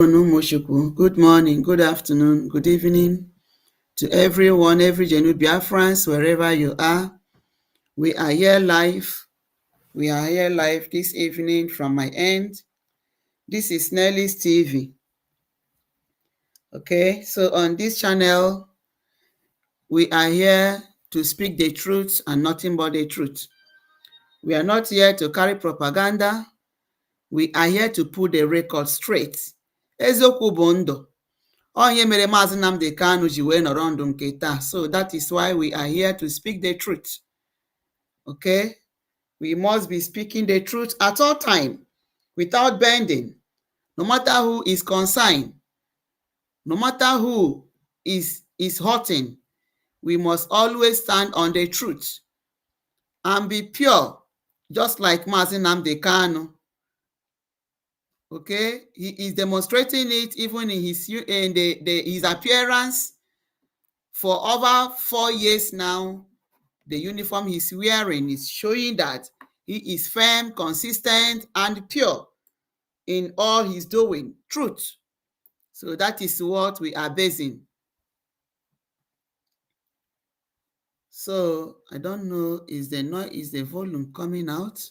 Good morning, good afternoon, good evening to everyone, every genuine Biafrans, wherever you are. We are here live. We are here live this evening from my end. This is Nelly's TV. Okay, so on this channel, we are here to speak the truth and nothing but the truth. We are not here to carry propaganda. We are here to put the record straight. Eziokwu bụ ndụ. Onye mere Maazị Nnamdi Kanu ji wee nọrọ ndụ nke taa. So that is why we are here to speak the truth. Okay? We must be speaking the truth at all time without bending. No matter who is concerned, no matter who is hurting, we must always stand on the truth and be pure, just like Maazị Nnamdi Kanu. Okay, he is demonstrating it even in his appearance. For over 4 years now, the uniform he's wearing is showing that he is firm, consistent, and pure in all he's doing. Truth. So that is what we are basing. So I don't know, is the volume coming out?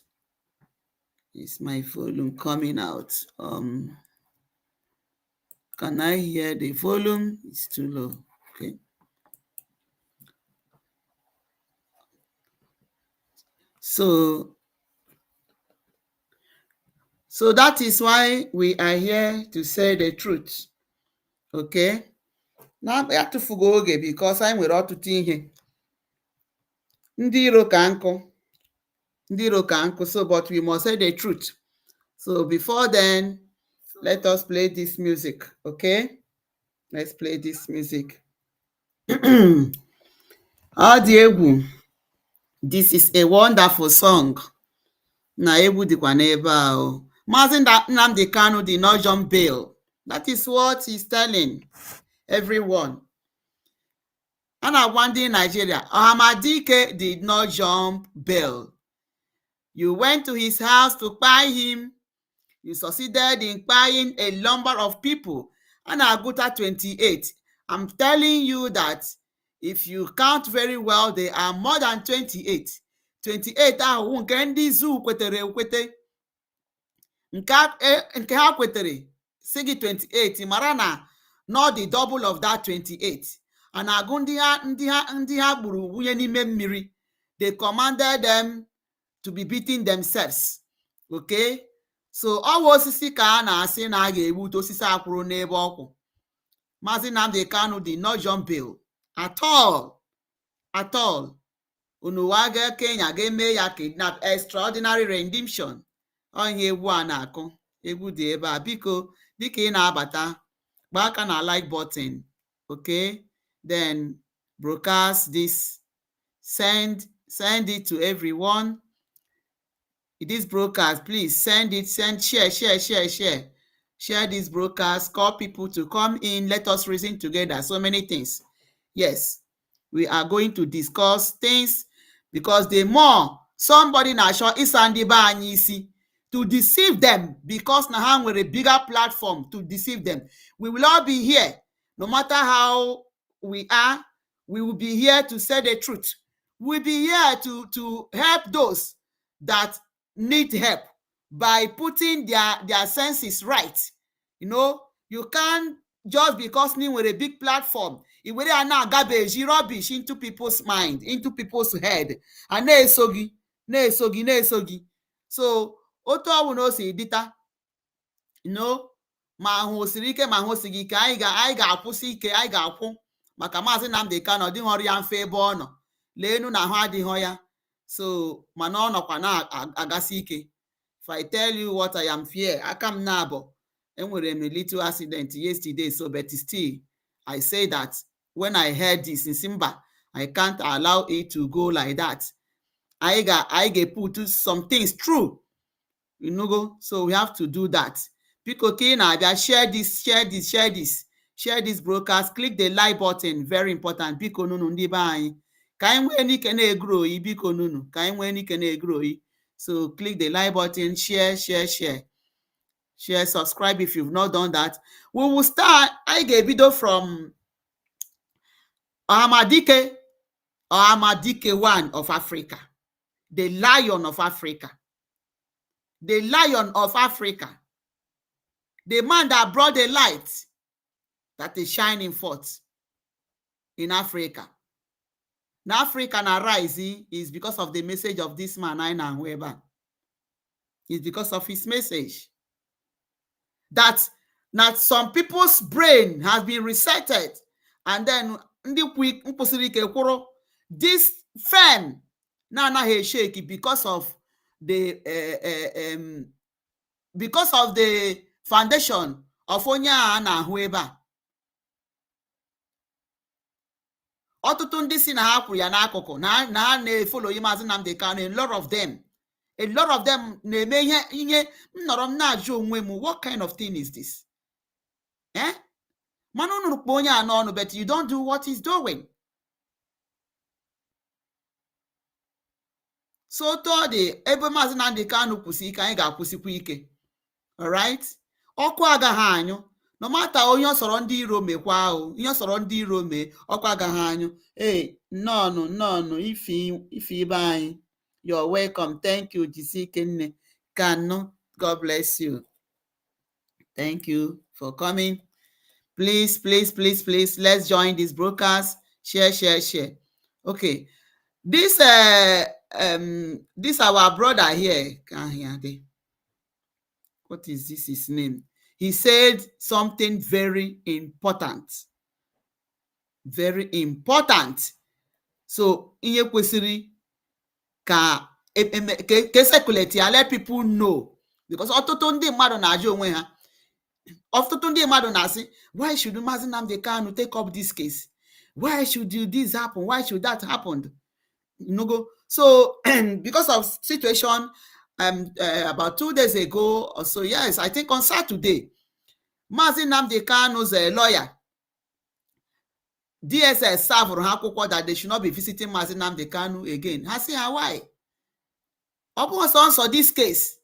Is my volume coming out? Can I hear the volume? It's too low. Okay. So that is why we are here to say the truth. Okay? Now I have to forgo oge because I nwere ọtụtụ ihe. Ndị iro ka nkụ. So but we must say the truth. So before then, let us play this music. Okay? Let's play this music. Ọ dị egwu. This is a wonderful song. Na egwu dịkwa n'ebe ahụ. Maazị Nnamdi Kanu did not jump bail. That is what he's telling everyone. And I wonder in Nigeria, Ohamadike did not jump bail. You went to his house to buy him. You succeeded in buying a number of people. And Aguta 28. I'm telling you that if you count very well, they are more than 28. 28 ahụ nke ndị zoo kwetere ekwete. Nke ha kwetere si gị 28 mara na not the double of that 28. And agụ ndị ha gburu wunye n'ime mmiri. They commanded them to be beating themselves. Okay? So ọwa osisi ka a na-asị na a ga-egbute osisi akwụrụ n'ebe ọkwụ. Maazị Nnamdi Kanu did not jump bail at all. At all. Unu waga Kenya ga-eme ya kidnap, extraordinary redemption. Onye egwu a na-akụ. Egwu dị ebe a. Biko, dịka ị na-abata, gbaa aka na like button. Okay? Then broadcast this. Send it to everyone. This broadcast, please send it, share. Share this broadcast, call people to come in, let us reason together. So many things. Yes, we are going to discuss things because the more somebody na show isandiba anyisi to deceive them, because na ha nwere a bigger platform to deceive them. We will all be here, no matter how we are. We will be here to say the truth. We'll be here to help those that need help by putting their senses right. You know, you can't just because ni with a big platform. It will now garbage, rubbish into people's mind, into people's head. And na-esogi. So, otu ọwụ na o si dịta, you know, ma ahụ siri ike ma ahụ siri ike, anyị ga-akwụsị ike, anyị ga-akwụ maka Maazị Nnamdi Kanu ọ dịghị ọrụ ya mfe ebe ọ nọ. Leenu na ahụ adịghị ya. So, mana ọ nọkwa na-agasi ike. If I tell you what I am fear, aka m na-abọ. Enwere m a little accident yesterday, so but still, I say that when I heard this in Simba, I can't allow it to go like that. I get put some things through. You know, so we have to do that. Biko ka ị na-abịa, share this broadcast, click the like button, very important. Biko nunu ndị be anyị. Ka anyị nwee n'ike na-egro oyi, biko nunu. Ka anyị nwee n'ike na-egro oyi. So click the like button, share. share, subscribe if you've not done that. We will start. I get video from Amadike one of Africa, the lion of Africa, the lion of Africa, the man that brought the light that is shining forth in Africa. Now Africa na rising is because of the message of this man, Aina Weber. It's because of his message. That some people's brain has been resetted, and then this fan now shake because of the foundation of Onya na Hueba. Ọtụtụ ndị si na ha kwuru ya n'akụkụ na na-efolo Maazị Nnamdi Kanu, a lot of them na-eme ihe nnọrọ m na-ajụ onwe m, what kind of thing is this? Mana unu kpọ onye a n'ọnụ, but you don't do what he's doing. So tụọ dị ebe Maazị Nnamdi Kanu kwụsị ike, anyị ga-akwụsịkwa ike. Alright? Ọkụ agaghị anyụ. No matter onye ọsọrọ ndị iro mekwa ahụ, ihe ọsọrọ ndị iro mee, ọkụ agaghị anyụ. Hey, nọnụ ife ibe anyị. You're welcome. Thank you, Jisikenne Kanu. God bless you. Thank you for coming. Please, let's join this broadcast. Share. Okay. This our brother here. What is this his name? He said something very important. Very important. So, inye kwesịrị ka circulate ya, let people know. Because ọtụtụ ndị mmadụ na-ajụ onwe ha. Ọtụtụ ndị mmadụ na-asị, why should Maazị Nnamdi Kanu take up this case? Why should this happen? Why should that happen? So, because of situation, about 2 days ago or so, yes, I think on Saturday, Maazị Nnamdi Kanu's lawyer, DSS, served akwụkwọ that they should not be visiting Maazị Nnamdi Kanu again. Ha sị ha, why? Ọ bụ ọsọ this case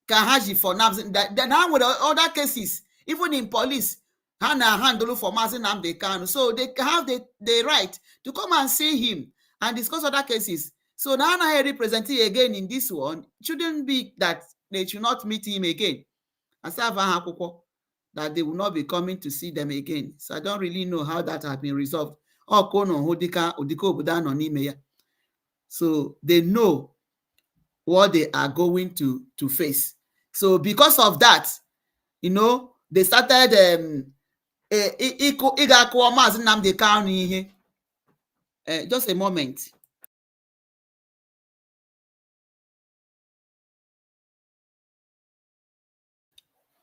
ka ha ji for Nnamdi, then ha nwere other cases, even in police, ha na-handle for Maazị Nnamdi Kanu. So they have the right to come and see him and discuss other cases. So now I represent him again in this one. It shouldn't be that they should not meet him again. I say that they will not be coming to see them again. So I don't really know how that has been resolved. So they know what they are going to face. So because of that, they started just a moment.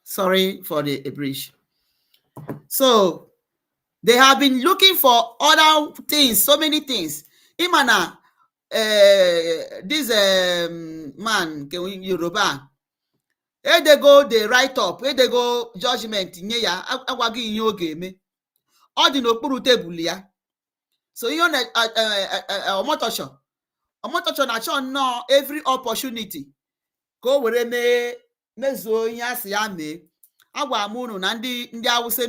Sorry for the bridge. So they have been looking for other things, so many things. Imana, this man, Yoruba, they go, they write up, they go judgment. All the no table ya. So you know, Omotosho na no every opportunity. Go where mezuo ihe asị ya mee. Agwa m unu na ndị Awụsa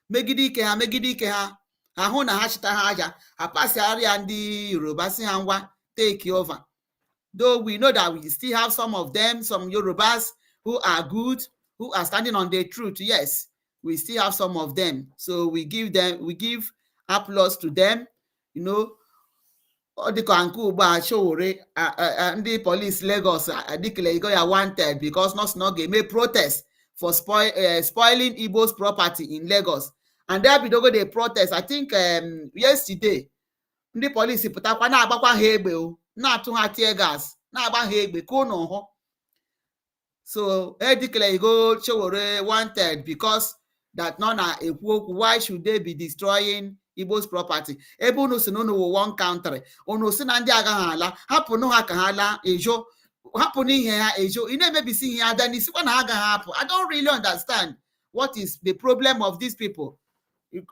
megide ike ha ahụ na ha chịta ha aja apasịarịa ndị Yoruba si ha ngwa take over. Though we know that we still have some of them, some Yorubas who are good, who are standing on the truth. Yes, we still have some of them. So we give applause to them. The police Lagos declare wanted because not game protest for spoiling Igbo's property in Lagos. And there be the protest. I think yesterday the police pụtakwa na-agbakwa ha egbe na-atụ ha tear gas na-agba ha egbe kono. So declare Showore wanted because that nona why should they be destroying Igbo's property? Ebe unu si n'unu one country, unu si na ndị agaghị ala, hapụnụ ha ka ha laa ejo, hapụnụ ihe ha ejo, ị na-emebisi ihe ada n'isikwa na ha agaghị hapụ. I don't really understand what is the problem of these people.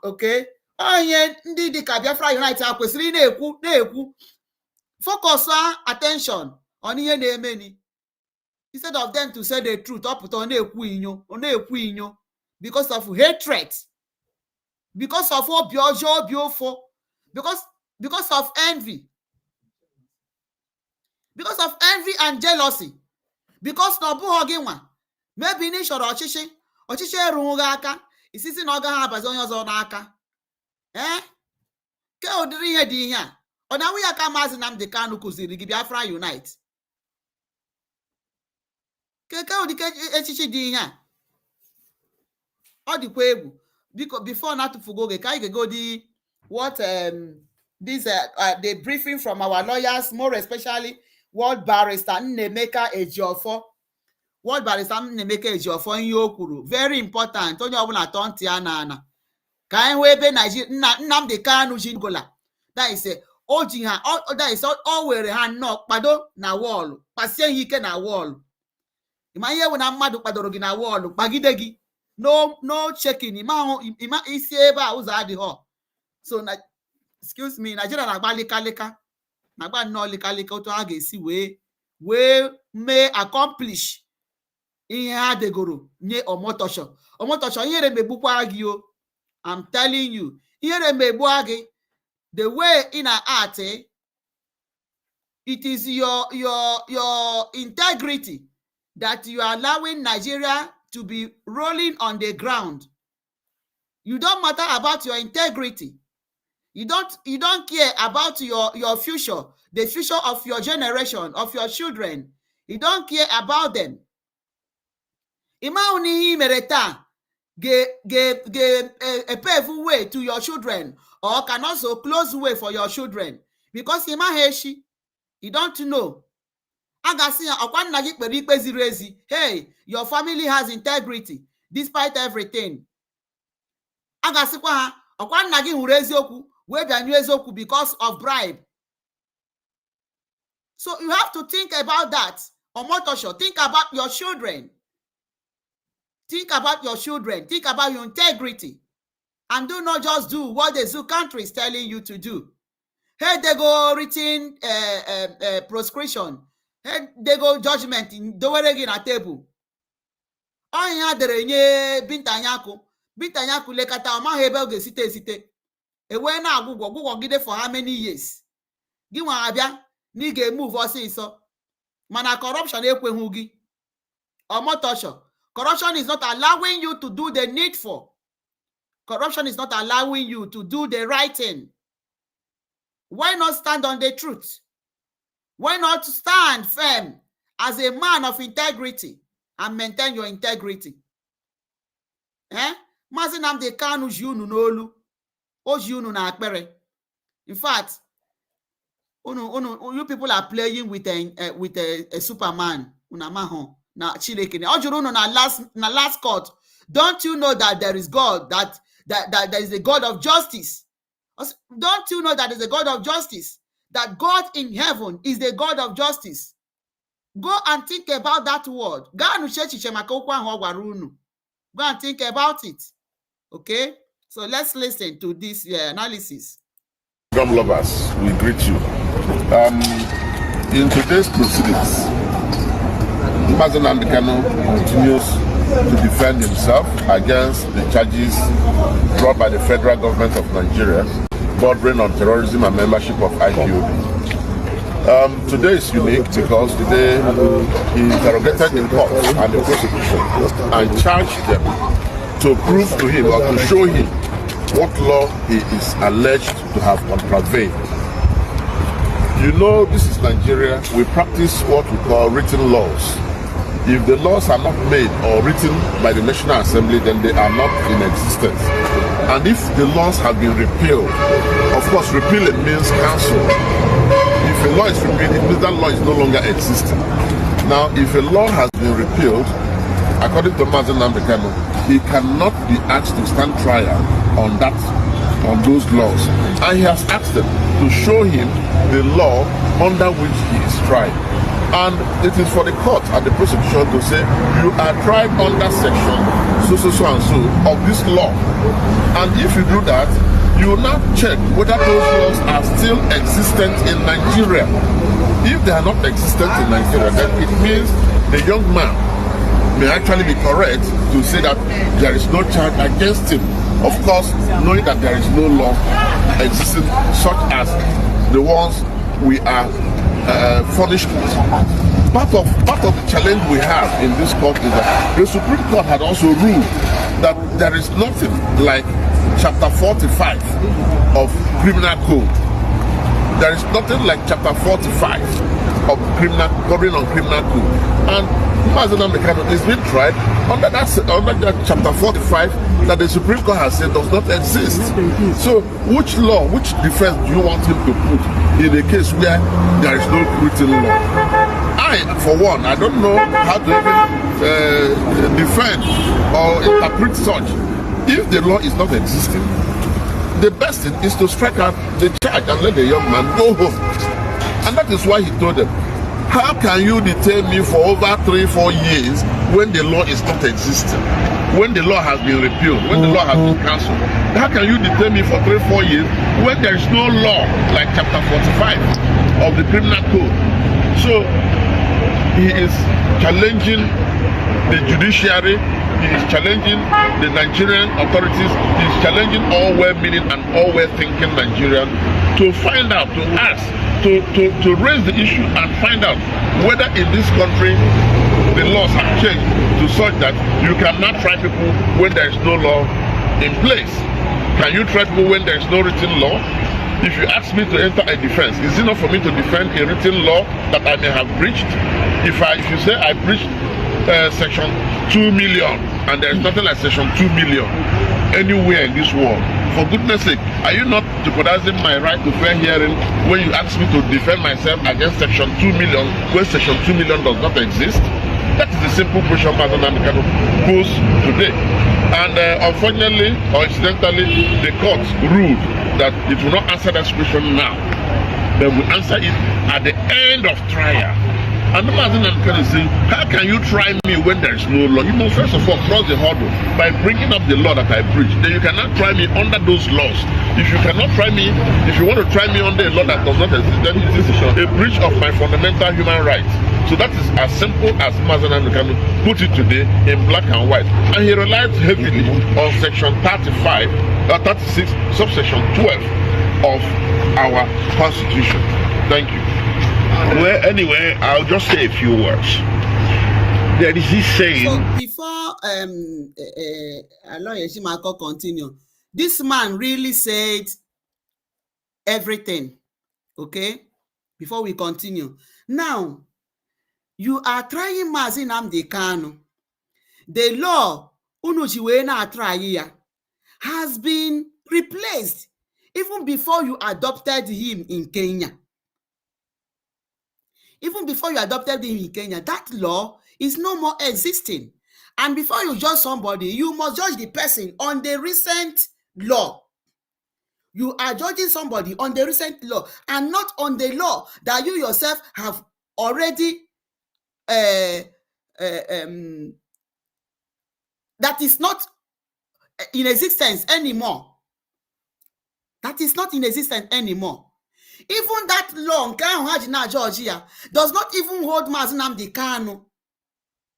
Okay? Onye ndị dịka Biafra Unite ha kwesịrị na-ekwu focus attention on ihe na-emeni. Instead of them to say the truth, because of hatred, because of because of envy, and jealousy, because na ọbụghị gị nwa maybe na ịchọrọ ọchịchị erughị aka isisi na ọ gaghị abazi onye ọzọ n'aka ke ụdịrị ihe dị ihe a ọ na-awụ ya ka Maazị Nnamdi Kanu kụziri gị Biafra Unite ke ụdị echichi dị ihe a ọ dịkwa egwu biko before na atụfugo oge ka anyị ga-egodi what this the briefing from our lawyers, more especially World Barrister Nnemeka Ejiofor. World Barrister Nnemeka Ejiofor ihe o kwuru very important. Onye ọbụla atọ ntị ya na ka anyị nwee ebe Nigeria Nnamdi Kanu jingola that is o ji ha that is o were ha nnọọ kpado na wọọlụ kpasie ha ike na wọọlụ. Ịma ihe bụ na mmadụ kpadoro gị na wọọlụ kpagide gị no checking ịma isi ebe a ụzọ adịghọ. So excuse me, Nigeria na-agba likalika na-agba nnọọ likalika otu ha ga-esi wee mee accomplish ihe ha degoro nye Omotosho ihere megbukwa gị o. I'm telling you, ihere megbua gị. The way in a art, it is your integrity that you are allowing Nigeria to be rolling on the ground. You don't matter about your integrity. You don't care about your future, the future of your generation, of your children. You don't care about them. Imauni mereta a pave way to your children, or can also close way for your children. Because imaheshi, you don't know. Hey, your family has integrity despite everything. Because of bribe. So you have to think about that. Omotosho, think about your children. Think about your children. Think about your integrity. And do not just do what the zoo country is telling you to do. Hey, they go written proscription. Hey, they go judgment in the table. Anya derenye bintanyaku. Bintanyaku lekata oma hebel ge site. Ewe na agwụgwọ gide for how many years? Gị nwa abịa na ị ga-emove ọsịsọ. Mana corruption ekweghị gị. Omotosho. Corruption is not allowing you to do the needful. Corruption is not allowing you to do the right thing. Why not stand on the truth? Why not stand firm as a man of integrity and maintain your integrity? Maazị Nnamdi Kanu ji unu n'olu. O ji unu na akpere. In fact, you people are playing with a Superman. Unamaho. Na Chileke. Na last court. Don't you know that there is God, that there is a God of justice? Don't you know that there is a God of justice? That God in heaven is the God of justice. Go and think about that word. Go and think about it. Okay? So let's listen to this analysis. Freedom lovers, we greet you. In today's proceedings, Maazị Nnamdi Kanu continues to defend himself against the charges brought by the federal government of Nigeria bordering on terrorism and membership of IPOB. Today is unique because today he interrogated the court and the prosecution and charged them to prove to him or to show him what law he is alleged to have contravened. You know, this is Nigeria. We practice what we call written laws. If the laws are not made or written by the National Assembly, then they are not in existence. And if the laws have been repealed, of course, repealing means cancel. If a law is repealed, it means that law is no longer existing. Now, if a law has been repealed, according to Maazị Nnamdi Kanu, he cannot be asked to stand trial on those laws. And he has asked them to show him the law under which he is tried. And it is for the court and the prosecution to say, you are tried under section so and so of this law. And if you do that, you will now check whether those laws are still existent in Nigeria. If they are not existent in Nigeria, then it means the young man may actually be correct to say that there is no charge against him. Of course, knowing that there is no law existing such as the ones we are furnished with. Part of the challenge we have in this court is that the Supreme Court had also ruled that there is nothing like Chapter 45 of Criminal Code. There is nothing like Chapter 45 of covering on Criminal Code. And Mazen Namdekano is being tried under that Chapter 45 that the Supreme Court has said does not exist. So which law, which defense do you want him to put in a case where there is no written law? For one, I don't know how to even defend or interpret such. If the law is not existing, the best thing is to strike out the charge and let the young man go home. And that is why he told them, how can you detain me for over 3-4 years when the law is not existing? When the law has been repealed, when the law has been cancelled? How can you detain me for 3-4 years when there is no law like Chapter 45 of the Criminal Code? So he is challenging the judiciary, he is challenging the Nigerian authorities, he is challenging all well-meaning and all well-thinking Nigerians to find out, to ask, to raise the issue and find out whether in this country the laws have changed to such that you cannot try people when there is no law in place. Can you try people when there is no written law? If you ask me to enter a defense, is it not for me to defend a written law that I may have breached? If you say I breached Section 2 million and there is nothing like Section 2 million anywhere in this world, for goodness sake, are you not jeopardizing my right to fair hearing when you ask me to defend myself against Section 2 million when Section 2 million does not exist? That is the simple question Mazen Namdekano posed today. And unfortunately or incidentally, the court ruled that it will not answer that question now. They will answer it at the end of trial. And the Mazen Namdekano is saying, how can you try me when there is no law? You must first of all cross the hurdle by bringing up the law that I preach. Then you cannot try me under those laws. If you cannot try me, if you want to try me under a law that does not exist, then it is a breach of my fundamental human rights. So that is as simple as Mazen Namdekano put it today in black and white. And he relied heavily on Section 35, 36, subsection 12 of our Constitution. Thank you. Well, anyway, I'll just say a few words. There is this saying. So before Lawyer Shimako continue, this man really said everything. Okay, before we continue, now you are trying Mazen Namdekano. The law has been replaced even before you adopted him in Kenya. Even before you adopted him in Kenya, that law is no more existing. And before you judge somebody, you must judge the person on the recent law. You are judging somebody on the recent law and not on the law that you yourself have already that is not in existence anymore. That is not in existence anymore. Even that law Georgia does not even hold Mazen Namdekano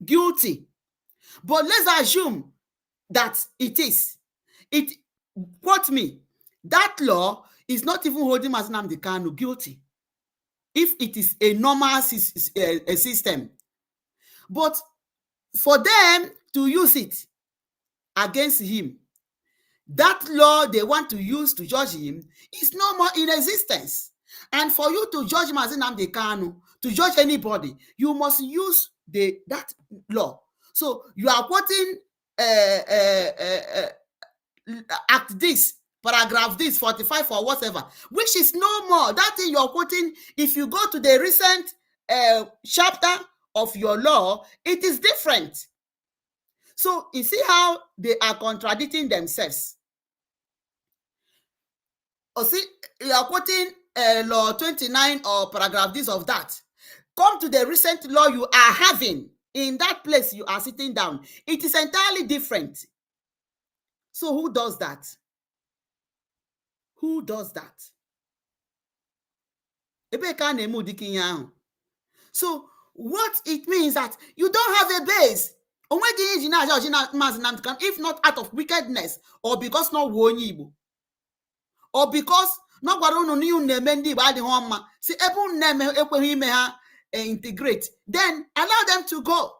guilty. But let's assume that it is. It, quote me, that law is not even holding Mazen Namdekano guilty if it is a normal system. But for them to use it against him, that law they want to use to judge him is no more in existence. And for you to judge Mazen Namdekano, to judge anybody, you must use that law. So you are quoting act this, paragraph this, 45 or whatever, which is no more. That thing you're quoting, if you go to the recent chapter of your law, it is different. So you see how they are contradicting themselves. Or see, you are quoting law 29 or paragraph this of that. Come to the recent law you are having. In that place you are sitting down. It is entirely different. So who does that? Who does that? So What it means that you don't have a base. If not out of wickedness or because not onye Igbo or because not gwara unu na unu na-eme ndị Igbo adịghị mma si ebe unu na-eme ekweghị ime ha integrate, then allow them to go.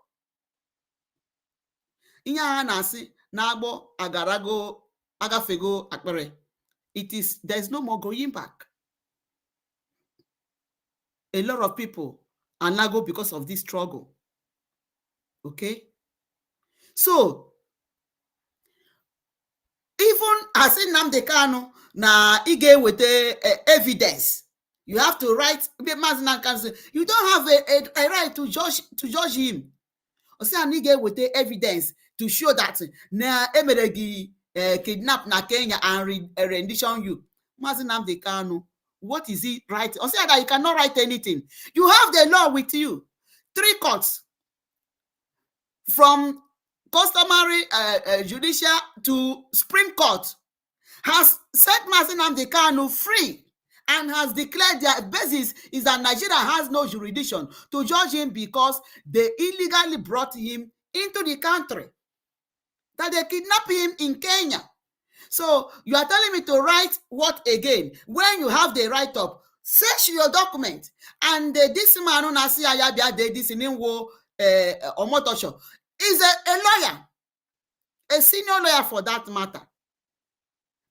Ihe ha na-asị na agbọ agarago agafego akpere. There's no more going back. A lot of people are now go because of this struggle. Okay? So, even as in Nnamdi Kanu, na ige with evidence, you have to write. You don't have a right to judge him. Or say ige with the evidence to show that na emeregi kidnap na Kenya and rendition you. Nnamdi Kanu, what is he writing? Or say that you cannot write anything. You have the law with you. 3 courts, from customary judicial to Supreme Court, has set Nnamdi Kanu free and has declared their basis is that Nigeria has no jurisdiction to judge him because they illegally brought him into the country, that they kidnapped him in Kenya. So you are telling me to write what again? When you have the write-up, search your document. And this man, this Omotosho, is a lawyer, a senior lawyer for that matter.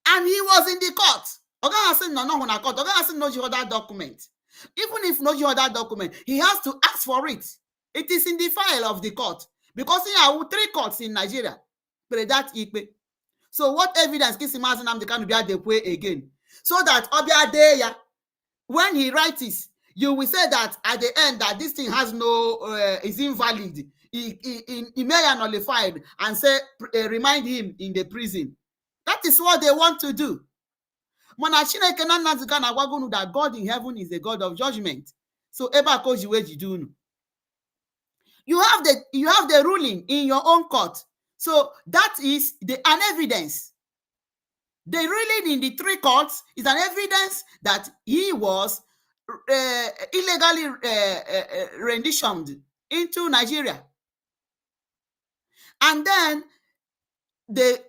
And he was in the court. Oga has no court. Oga has no other document. Even if no other document, he has to ask for it. It is in the file of the court. Because there are 3 courts in Nigeria. So what evidence can Nnamdi Kanu be again? So that when he writes it, you will say that at the end that this thing has no is invalid. He may nullified and say remind him in the prison. That is what they want to do. That God in heaven is a God of judgment. So you have the ruling in your own court. So that is an evidence. The ruling in the 3 courts is an evidence that he was illegally renditioned into Nigeria. And then the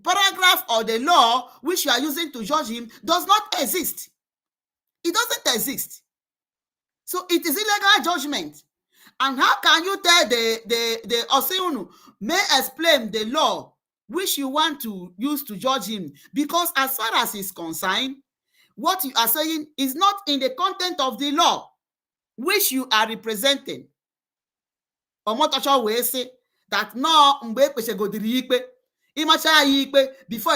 paragraph or the law which you are using to judge him does not exist. It doesn't exist. So it is illegal judgment. And how can you tell the Oseunu may explain the law which you want to use to judge him? Because as far as he's concerned, what you are saying is not in the content of the law which you are representing. Omotocho will say that no before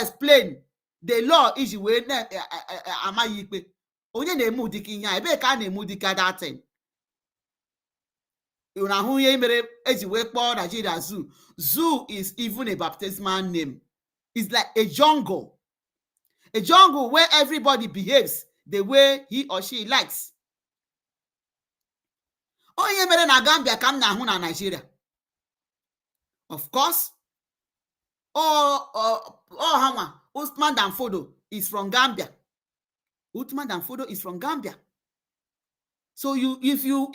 explain the law is way onye na-eme ụdịka ihe a ebe ka a na-eme ụdịka datin ahụ ihe mere eji wee kpọọ Nigeria zoo is even a baptismal name. It's like a jungle where everybody behaves the way he or she likes. Onye mere na Gambia ka m na-ahụ na Nigeria. Of course, Hama Usman Danfodo is from Gambia. Uthman Danfodo is from Gambia. So if you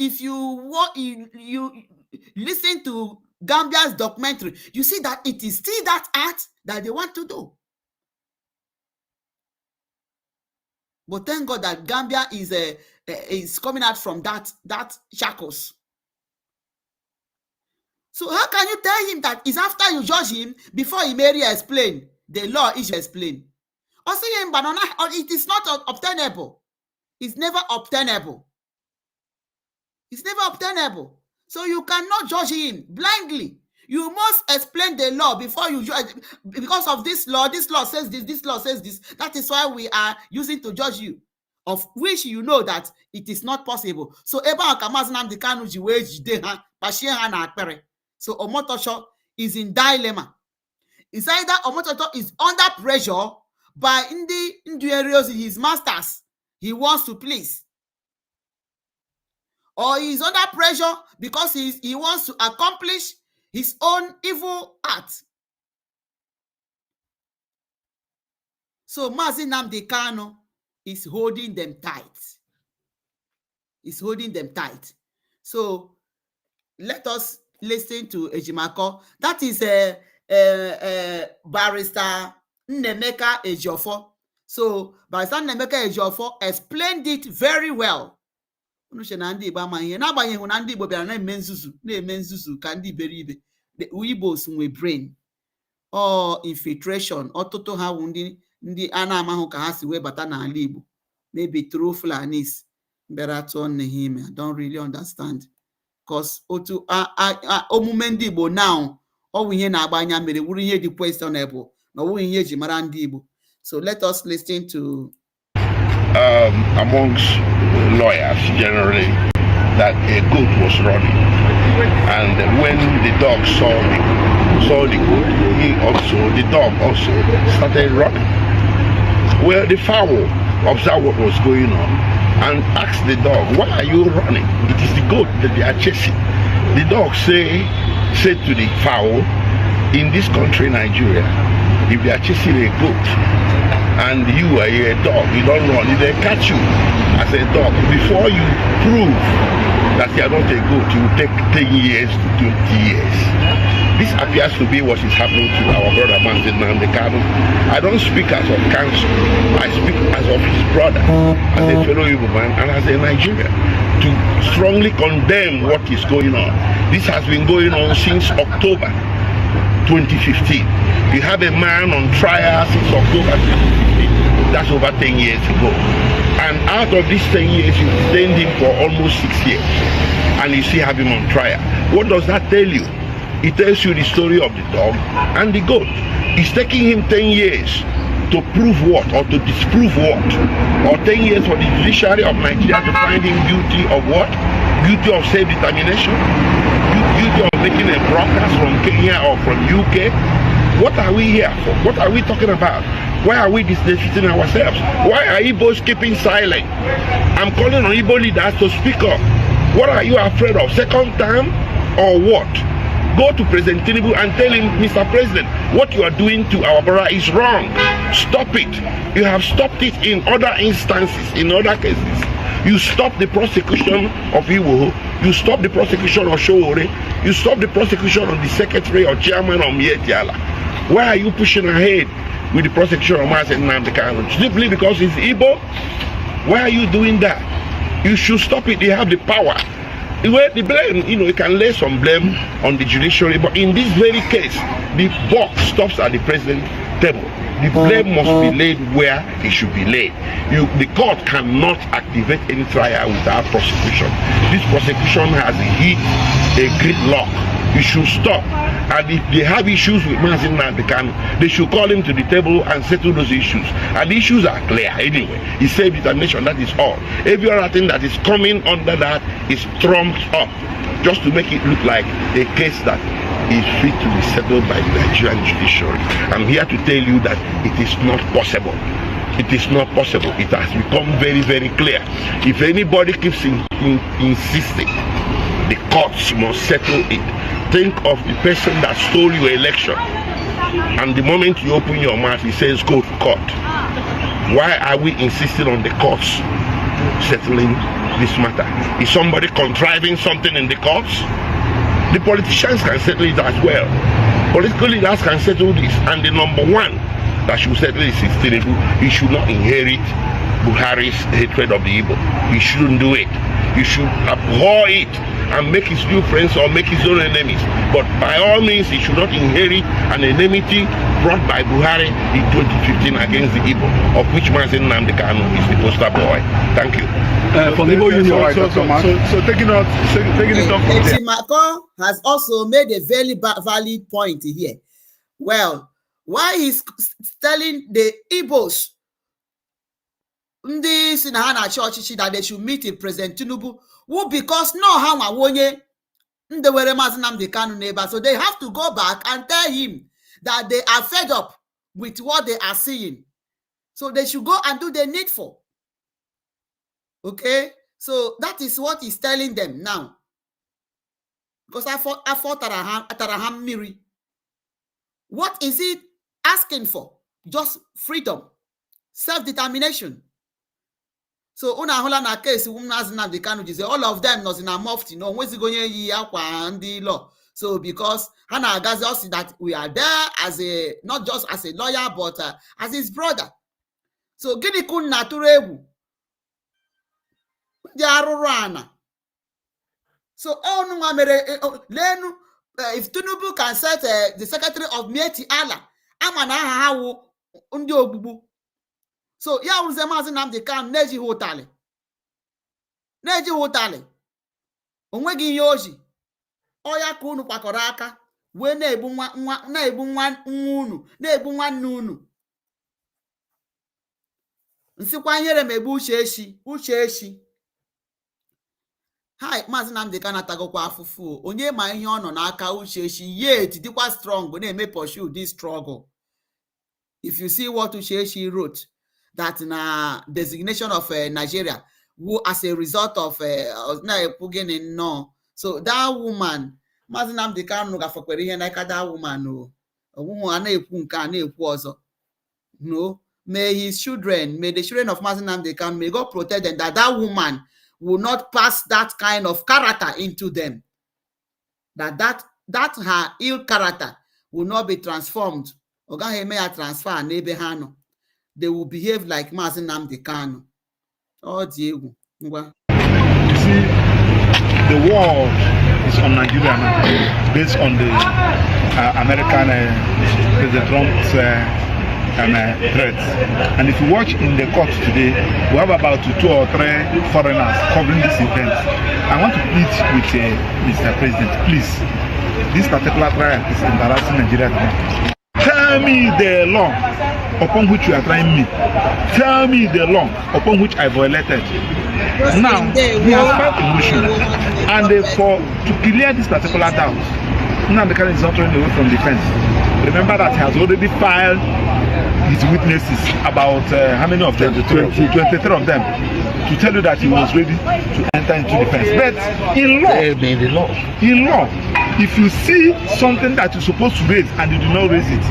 listen to Gambia's documentary, you see that it is still that act that they want to do. But thank God that Gambia is coming out from that shackles. So how can you tell him that it's after you judge him before he may explain the law is explained? It is not obtainable. It's never obtainable. It's never obtainable. So you cannot judge him blindly. You must explain the law before you judge. Because of this law says this law says this. That is why we are using to judge you, of which you know that it is not possible. So So Omotosho is in dilemma. It's either Omotosho is under pressure by the areas his masters he wants to please, or he's under pressure because he wants to accomplish his own evil act. So Mazi Nnamdi Kanu is holding them tight. is holding them tight. So let us listen to Ejimako. That is a barrister Nnemeka Ejiofor. So barrister Nnemeka Ejiofor explained it very well. Na ndị Igbo amaghị ihe n'agbanyeghị na ndị Igbo bịara na-eme nzuzu ka ndị iberibe. The Igbos nwe brain or infiltration. Ọtụtụ ha wụ ndị a na-amahụ ka ha si wee bata n'ala Igbo, maybe through Fulanis bịara tụọ nne ha ime. I don't really understand. Because otu omume ndị Igbo now ọwụ ihe na-agba anya mere wuru ihe dị questionable na ọwụ ihe eji mara ndị Igbo. So let us listen to amongst lawyers generally that a goat was running, and when the dog saw the goat, the dog also started running. Well, the fowl observed what was going on and asked the dog, "Why are you running? It is the goat that they are chasing." The dog said to the fowl, "In this country, Nigeria, if they are chasing a goat and you are a dog, you don't run, if they catch you as a dog, before you prove that you are not a goat, you will take 10 years to 20 years." This appears to be what is happening to our brother Mazin Namdekano. I don't speak as of counsel, I speak as of his brother, as a fellow Igbo man and as a Nigerian, to strongly condemn what is going on. This has been going on since October 2015. You have a man on trial since October 2015. That's over 10 years ago. And out of these 10 years, you detained him for almost 6 years. And you still have him on trial. What does that tell you? It tells you the story of the dog and the goat. It's taking him 10 years to prove what, or to disprove what, or 10 years for the judiciary of Nigeria to find him guilty of what? Guilty of self-determination, guilty of making a broadcast from Kenya or from UK. What are we here for? What are we talking about? Why are we disrespecting ourselves? Why are Igbos keeping silent? I'm calling on Igbo leaders to speak up. What are you afraid of? Second term or what? Go to President Tinubu and tell him, "Mr. President, what you are doing to our brother is wrong. Stop it." You have stopped it in other instances, in other cases. You stopped the prosecution of Iwo. You stopped the prosecution of Showore. You stopped the prosecution of the secretary or chairman of Mietiala. Why are you pushing ahead with the prosecution of Mazen Namdekano? Simply because it's Igbo? Why are you doing that? You should stop it. They have the power. Well, the blame, you can lay some blame on the judiciary, but in this very case, the buck stops at the president's table. The blame must be laid where it should be laid. The court cannot activate any trial without prosecution. This prosecution has hit a gridlock. You should stop. And if they have issues with Mazin Namdekano, they should call him to the table and settle those issues. And the issues are clear anyway. It's self-determination, that is all. Every other thing that is coming under that is trumped up, just to make it look like a case that is fit to be settled by the Nigerian judiciary. I'm here to tell you that it is not possible. It is not possible. It has become very, very clear. If anybody keeps insisting, the courts must settle it. Think of the person that stole your election, and the moment you open your mouth, he says go to court. Why are we insisting on the courts settling this matter? Is somebody contriving something in the courts? The politicians can settle it as well. Political leaders can settle this, and the number one that should settle this is Tinubu. He should not inherit Buhari's hatred of the Igbo. He shouldn't do it. He should abhor it and make his new friends or make his own enemies. But by all means, he should not inherit an enmity brought by Buhari in 2015 against the Igbo, of which Mazin Namdekano is the poster boy. Thank you. From Igbo Union, so taking it up from there. Ejimako has also made a very valid point here. Well, why he's telling the Igbos ndị si na ha na-achị ọchịchị that they should meet in President Tinubu, who because no ha nwa onye ndị were Maazị Nnamdi Kanu n'ebe, so they have to go back and tell him that they are fed up with what they are seeing, so they should go and do the needful. Okay, so that is what he's telling them now, because I thought Taraham Miri, what is it asking for? Just freedom, self-determination. So una hụla na case Maazị Nnamdi Kanu jizi all of them nọzi na mufti no nwezighị onye yi akwa ndị law. So because ha na-agazi osi that we are there as a not just as a lawyer but as his brother. So gịnị kun na atụrụ egwu ndị arụrụ ana. So onu nwa mere lenu if Tinubu can set the secretary of Mieti Allah ama na aha ha wụ ndị ogbugbu. So ya wụrụzie Maazị Nnamdi Kanu na-ejighị ụtalị onweghị ihe oji ọya ka unu kwakọrọ aka wee na-egbu nwa unu na-egbu nwanne unu. Nsikwa ihere m egbu uche echi hai Maazị Nnamdi Kanu atagokwa afụfụ onye ma ihe ọ nọ n'aka uche echi yet dịkwa strong na-eme pursue this struggle. If you see what Uchechi wrote, that na designation of Nigeria who as a result of no. So that woman, Maazị Nnamdi Kanu gafakwere ihe n'aka that woman no. Owu a na-ekwu nke a na-ekwu ọzọ. No, may his children, may the children of Maazị Nnamdi Kanu, may God protect them that woman will not pass that kind of character into them. That her ill character will not be transformed. Ogaghị eme ya transfer n'ebe ha nọ. They will behave like Maazị Nnamdi Kanu. Ọ dị egwu. Ngwa. You see, the war is on Nigeria now, based on the American President Trump's threats. And if you watch in the court today, we have about 2 or 3 foreigners covering this event. I want to plead with Mr. President, please, this particular trial is embarrassing Nigeria today. Tell me the law upon which you are trying me. Tell me the law upon which I violated. Now, we have filed a motion, and to clear this particular doubt, Nnamdi Kanu is not running away from defense. Remember that he has already filed his witnesses, about how many of them? 23 of them, to tell you that he was ready to enter into defense. But in law, if you see something that you're supposed to raise and you do not raise it,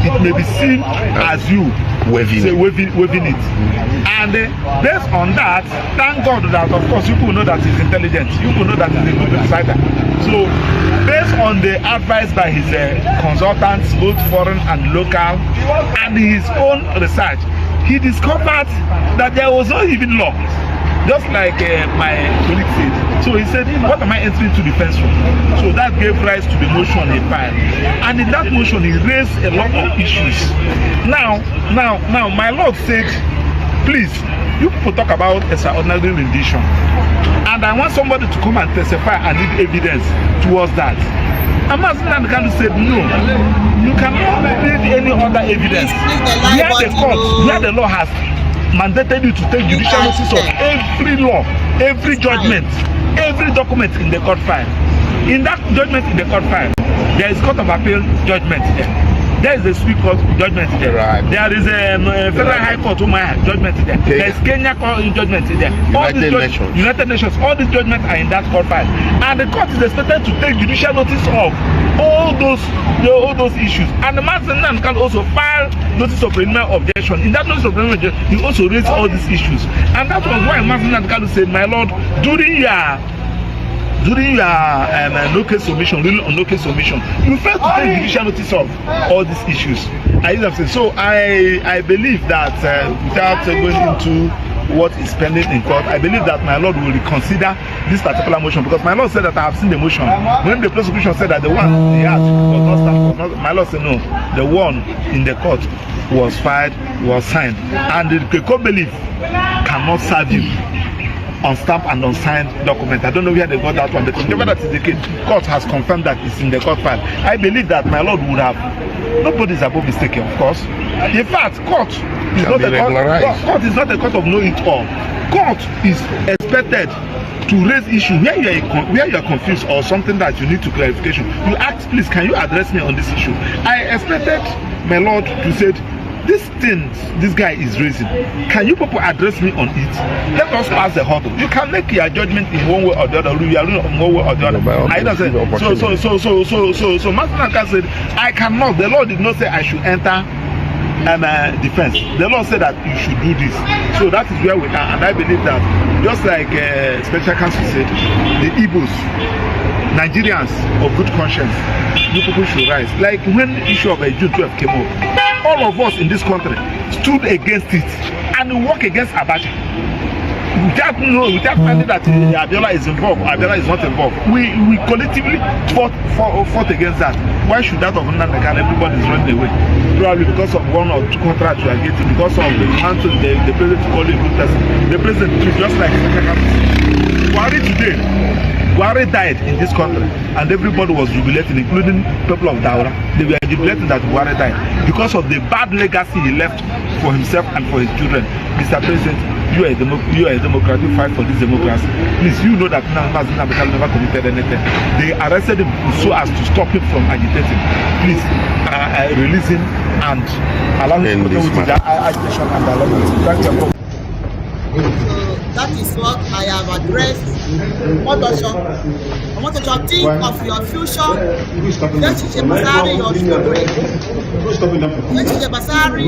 it may be seen as you waving it. And based on that, thank God that of course you will know that he's intelligent, you will know that he's a good decider. So based on the advice by his consultants, both foreign and local, and his own research, he discovered that there was not even law, just like my colleague said. So he said, what am I entering to defense for? So that gave rise to the motion he filed. And in that motion, he raised a lot of issues. Now, my Lord said, please, you people talk about extraordinary rendition. And I want somebody to come and testify and need evidence towards that. And Maazị Nnamdi Kanu said, no, you cannot need any other evidence. Where the law has mandated you to take judicial notice of every law, every judgment, every document in the court file. In that judgment in the court file, there is Court of Appeal judgment there. There is a Supreme Court judgment there. Right. There is a Federal High Court judgment there. There is Kenya Court judgment there. United Nations. All these judgments are in that court file. And the court is expected to take judicial notice of all those issues. And the Maazị Nnamdi can also file notice of preliminary objection. In that notice of preliminary objection, he also raised all these issues. And that was why Maazị Nnamdi said, my Lord, during your no case submission, really on no case submission, you failed to take judicial notice of all these issues. So I believe that without going into what is pending in court, I believe that my Lord will reconsider this particular motion, because my Lord said that I have seen the motion. When the prosecution said that the one he had was not, my Lord said no, the one in the court was filed, was signed, and the court belief cannot serve you on stamp and unsigned document. I don't know where they got that one, but whenever that is the case, court has confirmed that it's in the court file. I believe that my Lord would have, nobody is above mistake, of course. In fact, court is not a court of know-it-all. Court is expected to raise issues where you are confused or something that you need to clarification. You ask, please, can you address me on this issue? I expected my Lord to say, this thing this guy is raising, can you people address me on it? Let us pass the hurdle. You can make your judgment in one way or the other. We are in one way or the other. So Master Nanka said, I cannot. The Lord did not say I should enter defense. The law said that you should do this. So that is where we are, and I believe that just like Special Counsel said, the Igbos, Nigerians of good conscience, you people should rise. Like when the issue of June 12 came up, all of us in this country stood against it and worked against Abacha. Without finding that Abiola is involved, Abiola is not involved. We collectively fought against that. Why should that of Nnamdi Kanu everybody is running away? Probably because of one or two contracts we are getting, because of the mountain the president calling good person. The president is just like Buhari today. Buhari died in this country, and everybody was jubilating, including people of Daura. They were jubilating that Buhari died because of the bad legacy he left for himself and for his children. Mr. President, you are a Democrat, you fight for this democracy. Please, you know that Nnamdi Kanu never committed anything. They arrested him so as to stop him from agitating. Please, release him and allow him to go with the agitation and dialogue. Thank you. That is what I have addressed. I want to think of your future. Let you basari your children. Let you basari.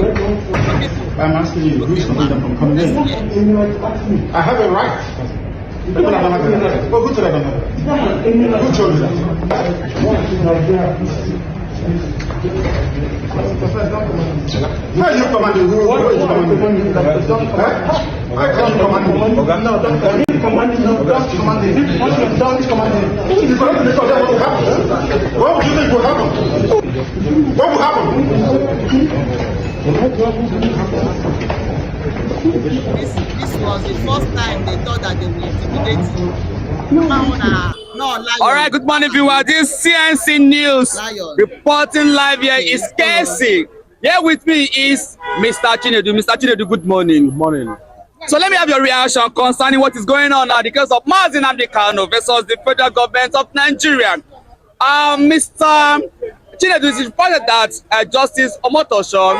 I'm asking you, who is stopping them from coming in? I have a right. Go to that. Who told you that? Where are you commanding? Who are you commanding? Why can't you command me? No, don't commanding. No, don't commanding. Once you're done commanding, if you correct this, what will happen? What would you think will happen? What will happen? This was the first time they thought that they would intimidate you. All right, good morning, viewers. This CNC News reporting live here is Casey. Here with me is Mr. Chinedu. Mr. Chinedu, good morning. Good morning. So let me have your reaction concerning what is going on now, the case of Nnamdi Kanu versus the federal government of Nigeria. Mr. Chinedu, it is reported that Justice Omotosho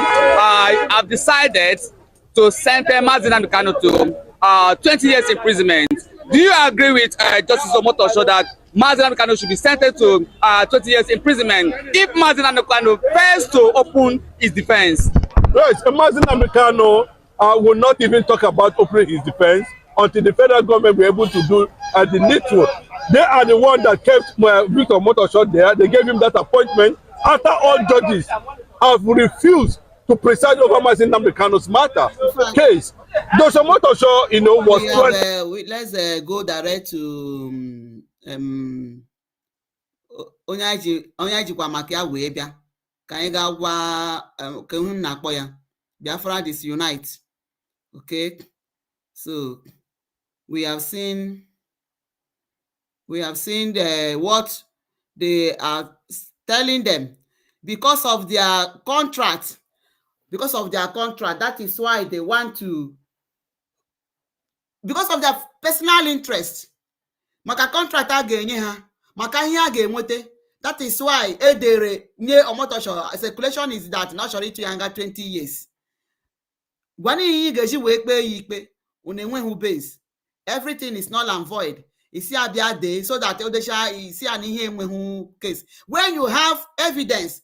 have decided to sentence Nnamdi Kanu to 20 years imprisonment. Do you agree with Justice Omotosho that Nnamdi Kanu should be sentenced to 20 years imprisonment if Nnamdi Kanu fails to open his defense? Right, Nnamdi Kanu will not even talk about opening his defense until the federal government be able to do the needful. They are the one that kept Victor Omotosho there. They gave him that appointment after all judges have refused to preside over Nnamdi Kanu's matter case. Dr. Omotosho, was let's go direct to onye jikwa maka ya wee bịa ka anyị ga gwa ka hu na-akpọ ya Biafra Disunite. Okay, so we have seen what they are telling them because of their contract. That is why they want to, because of their personal interest. Maka contract a ga-enye ha, maka ihe a ga-enwete. That is why edere nye Omotosho. Speculation is that na chọrọ ịtụ ya nga 20 years. Gwani ihe ga-eji wee kpee ya ikpe, unu enweghị base. Everything is null and void. Isi abịa dey so that odesha isi an ihe enweghị case. When you have evidence,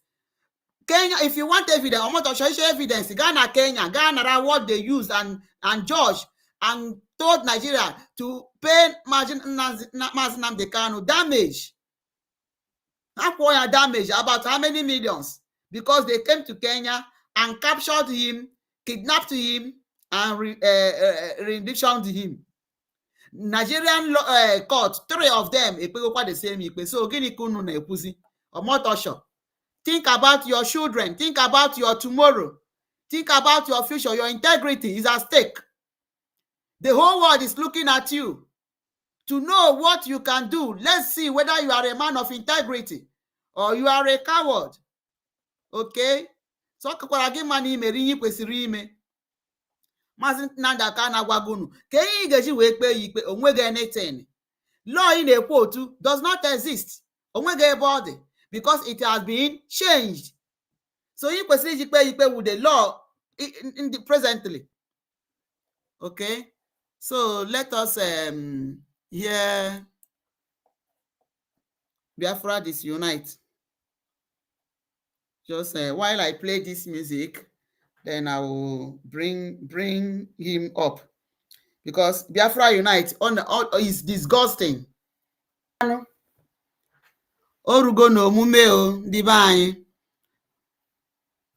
Kenya, if you want evidence, Omotosho issue evidence, Ghana, Kenya, Ghana, what they used and judge and told Nigeria to pay Nnamdi Kanu damage. Damage about how many millions? Because they came to Kenya and captured him, kidnapped him, and renditioned him. Nigerian court, 3 of them, the same. So, gini kunu na ekuzi. Omotosho, think about your children. Think about your tomorrow. Think about your future. Your integrity is at stake. The whole world is looking at you to know what you can do. Let's see whether you are a man of integrity or you are a coward. Okay? So, kakwara mani meri kwesiri ime. Mazi Nnamdi Kanu agwagunu. Ke ihe ga-eji wee kpee ya ikpe onwege anything. Law in a quote does not exist. Onwege body because it has been changed. So you kwesiri iji kpee ikpe with the law in the presently. Okay? So let us hear Biafra Disunite. Just while I play this music, then I will bring him up, because Biafra Unite on is disgusting. Orugo na omume o ndị be anyị,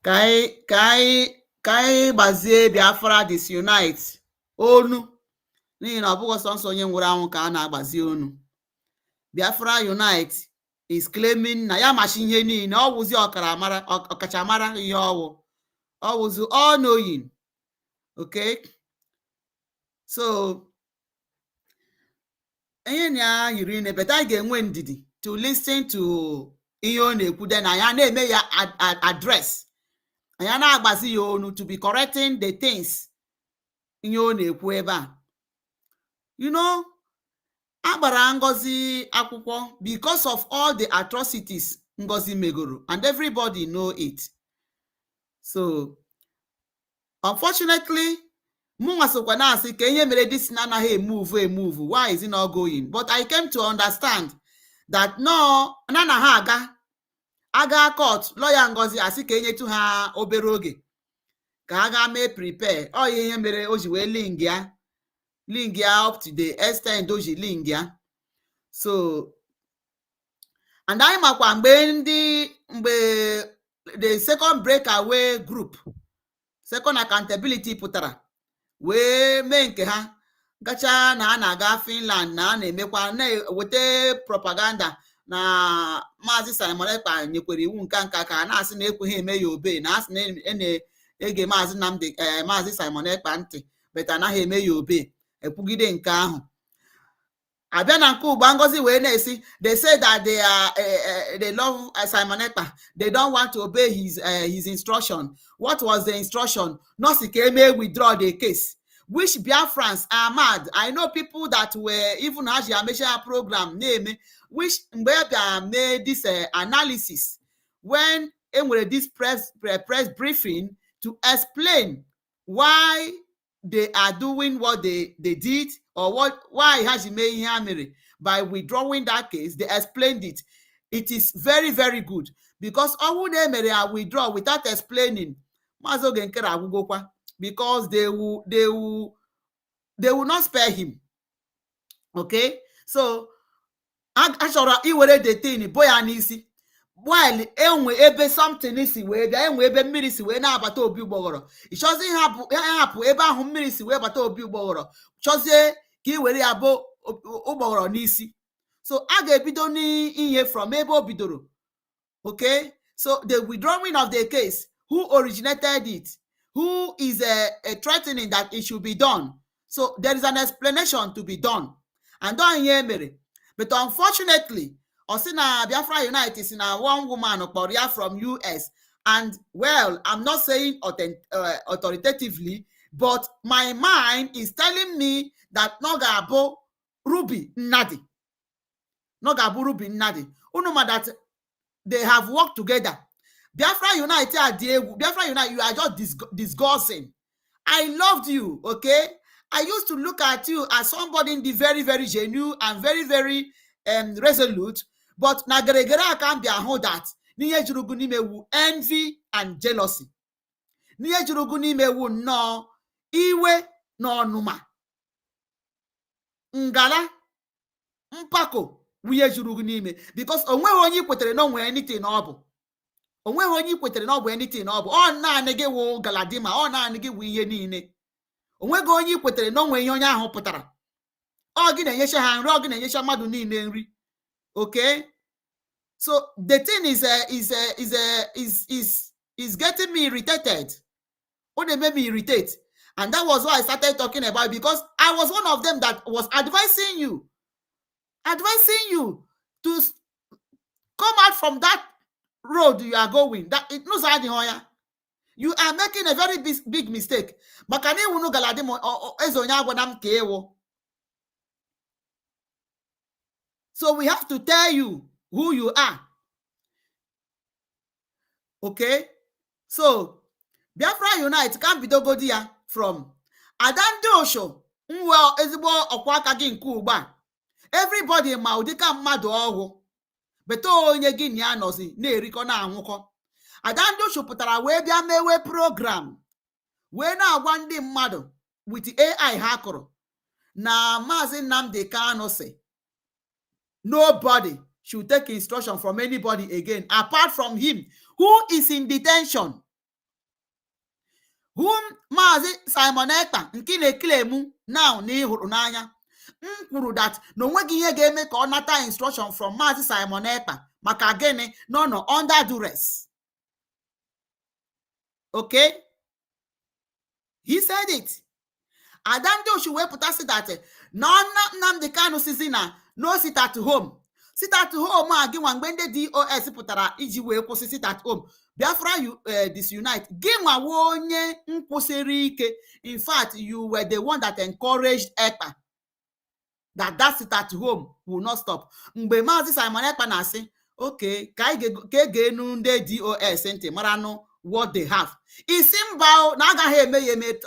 ka anyị gbazie Biafra Disunite onu, n'ihi na ọ bụghị sọnsọ onye nwụrụ anwụ ka a na-agbazi onu. Biafra Unite is claiming na ya machi ihe niile, ọ wụzi ọkachamara ihe ọwụ, ọ wụzi all knowing. Okay, so ihe na yiri nne, but anyị ga-enwe ndidi to listen to ihe ọ na-ekwu, then anyị na-eme ya address, anyị na-agbazi ya onu to be correcting the things ihe ọ na-ekwu ebe a. You know, agbara Ngozi akwụkwọ because of all the atrocities Ngozi megoro, and everybody know it. So unfortunately, mụnwa sokwa na-asị ka ihe mere dis na anaghị emove, why is it not going? But I came to understand that no, na ha aga court, lawyer Ngozi asị ka enyetu ha obere oge ka ha ga mee prepare. Ọ ihe mere o ji wee link ya up to the extent o ji link ya. So, and anyị makwa mgbe the second breakaway group, second accountability pụtara wee mee nke ha, gacha na a na-aga Finland, na a na-emekwa na-eweta propaganda na Maazị Simon Ekpa nyekwere iwu nka ka a na-asị na ekweghị eme ya obe, na asị na-ege Maazị Simon Ekpa ntị, but anaghị eme ya obe, ekwugide nke ahụ. Abịa na nke ugba Ngozi wee na-esi, they say that they love Simon Ekpa, they don't want to obey his instruction. What was the instruction? No, si ka eme withdraw the case, which Biafrans are mad. I know people that were even as you mentioned program name, which made this analysis when enwere this press briefing to explain why they are doing what they did, or why has made Hamiri by withdrawing that case. They explained it. It is very, very good, because all they withdraw without explaining, because they will not spare him. Okay, so actually iwere the thing boy anisi, while enwe ebe something isi wee bịa, enwe ebe mmiri si wee na-abata obi ụgbọghọrọ, ịchọzi hapụ ebe ahụ mmiri si wee bata obi ụgbọghọrọ, chọzie ka i were ya bụ ụgbọghọrọ n'isi. So a ga-ebido n'ihe from ebe o bidoro. Okay, so the withdrawing of the case, who originated it, who is threatening that it should be done. So there is an explanation to be done, and don't hear me. But unfortunately, Osina Biafra Unite is in a one woman Korea from US, and well, I'm not saying authoritatively, but my mind is telling me that Nogabo Ruby Nadi. Nogabo Ruby Nadi. Unuma that they have worked together. Biafra Unite, Biafra Unite, you are just disgusting. I loved you, okay? I used to look at you as somebody in the very, very genuine and very, very resolute. But Nagaregera can be a hold that Niye Juruguni mewu envy and jealousy. Niye Juruguni mewu no iwe no numa. Ngala mpako wiye Juruguni me, because onwe onye kwetere no nwere anything obu. Onwe onye kwetere no anything obu. O na anege wo galadima, o na anege wo ihe niile. Onwe go onye kwetere no nwere ihe onye ahụ pụtara. O gi na-enyesha ha nri, o gi na-enyesha mmadụ niile nri. Okay, so the thing is getting me irritated. Oh, they made me irritate, and that was why I started talking about it, because I was one of them that was advising you to come out from that road you are going. That it knows you are making a very big mistake. So we have to tell you who you are. Okay? So, Biafra Unite can be dogodia from Adande Osho, nwa ezigbo ọkwa aka gị nke ugba. Everybody ma ụdịka mmadụ ọhụụ. Beto onye gị na ya nọzi na-erikọ na anwụkọ. Adande Osho pụtara wee bịa mewe program wee na-agwa ndị mmadụ with AI ha kụrụ na Maazị Nnamdi Kanu say nobody should take instruction from anybody again apart from him who is in detention, whom Maazị Simon Ekpa nke na-eklemu now na ịhụrụ n'anya kwuru that na onweghị ihe ga-eme ka ọ nata instruction from Maazị Simon Ekpa maka gịnị no under duress. Okay, he said it. Adamdo should wee pụta si that na Nnamdi Kanu sizi na no sit at home. Sit at home a gị nwa mgbe ndị DOS pụtara iji wee kwụsị sit at home. Biafra Disunite. Gị nwa onye nkwụsịrị ike. In fact, you were the one that encouraged Ekpa that sit at home will not stop. Mgbe Maazị Simon Ekpa na-asị, okay, ka enu ndị DOS ntị mara nụ what they have. Isi mba na agaghị eme ya eme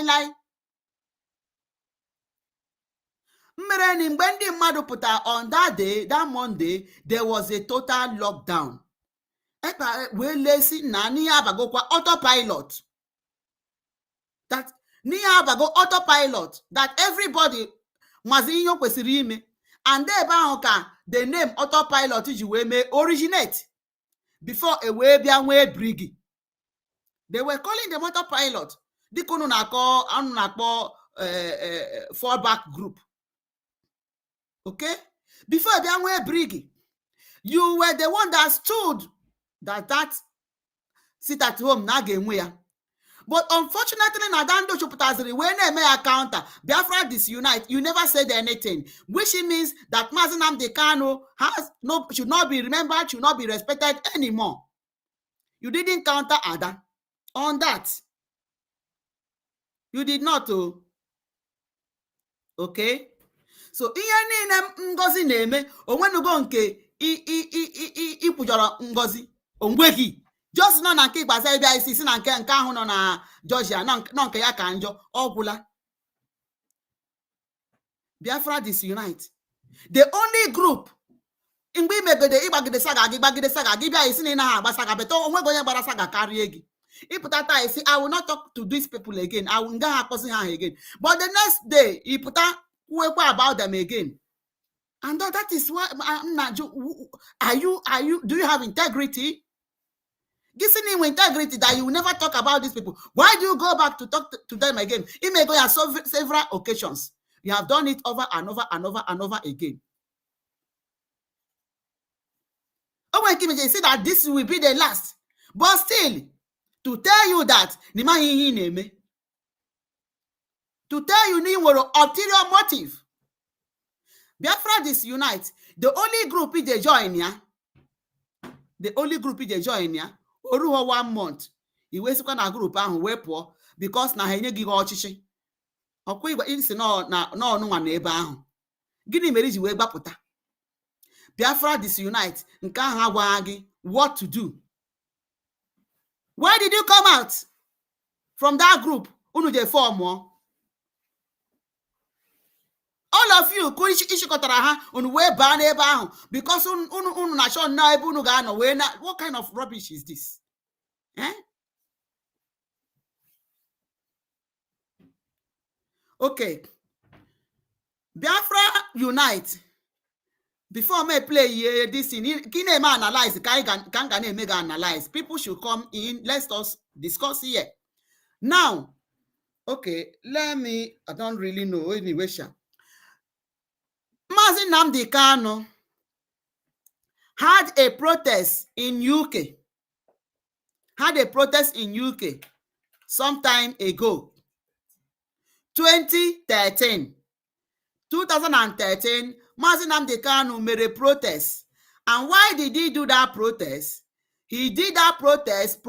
lie. Mmereni mgbe ndị mmadụ pụta on that day, that Monday, there was a total lockdown. Ekpa wee lesi na n'ihe abagokwa autopilot. That n'ihe abago autopilot that everybody mazi ihe kwesịrị ime. And ebe ahụ ka the name autopilot ji wee mee originate before e wee bịa nwee brigi. They were calling them autopilot. Dịka unu na-akpọ fallback group. Okay? Before bịa nwee brigi, you were the one that stood that sit at home na ga-enwe ya. But unfortunately, Nadando chuputaziri wee na-eme ya counter. Biafra Disunite, you never said anything, which means that Maazị Nnamdi Kanu should not be remembered, should not be respected anymore. You didn't counter Ada on that. You did not. Okay? So ihe niile Ngozi na-eme onwenugo nke ikwujọrọ Ngozi onweghị. Just nọ na nke igbaza ebe isi na nke ahụ nọ na Georgia nọ nke ya ka njọ ọgwụla. Biafra Disunite, the only group mgbe imegide ịgbagide saga gị bịa isi na ị naghị agba saga beta onweghị onye gbara saga karịa gị. Ịpụta taa isi I will not talk to these people again, I will ngaghị akpọzi ha again. But the next day ịpụta kwuekwa about them again. And that is why do you have integrity? Giving integrity that you will never talk about these people. Why do you go back to talk to them again? It may go on several occasions. You have done it over and over again. Oh, when Kim say that this will be the last, but still, to tell you that to tell you ni were ulterior motive. Biafra Disunite, the only group they join here. The only group they join here. Oruho 1 month. Iwesikwa na group ahụ wee pụọ because na ha enye gị ọchịchị. Ọkwa igwe isi na ọnụnwa na ebe ahụ. Gịnị mere iji wee gbapụta? Biafra Disunite nke ahụ agwaghị gị what to do. Why did you come out from that group? Unu je form more. All of you could ishikotara ha unu wee baa n'ebe ahụ because unu na show na ebe unu ga-anọ wee na what kind of rubbish is this? Eh? Okay. Biafra Unite. Before me play this thing, can analyze? Can analyze? People should come in. Let us discuss here. Now, okay, let me. I don't really know anyway. Maazị Nnamdi Kanu had a protest in UK. Had a protest in UK some time ago. 2013. Maazị Nnamdi Kanu made a protest. And why did he do that protest? He did that protest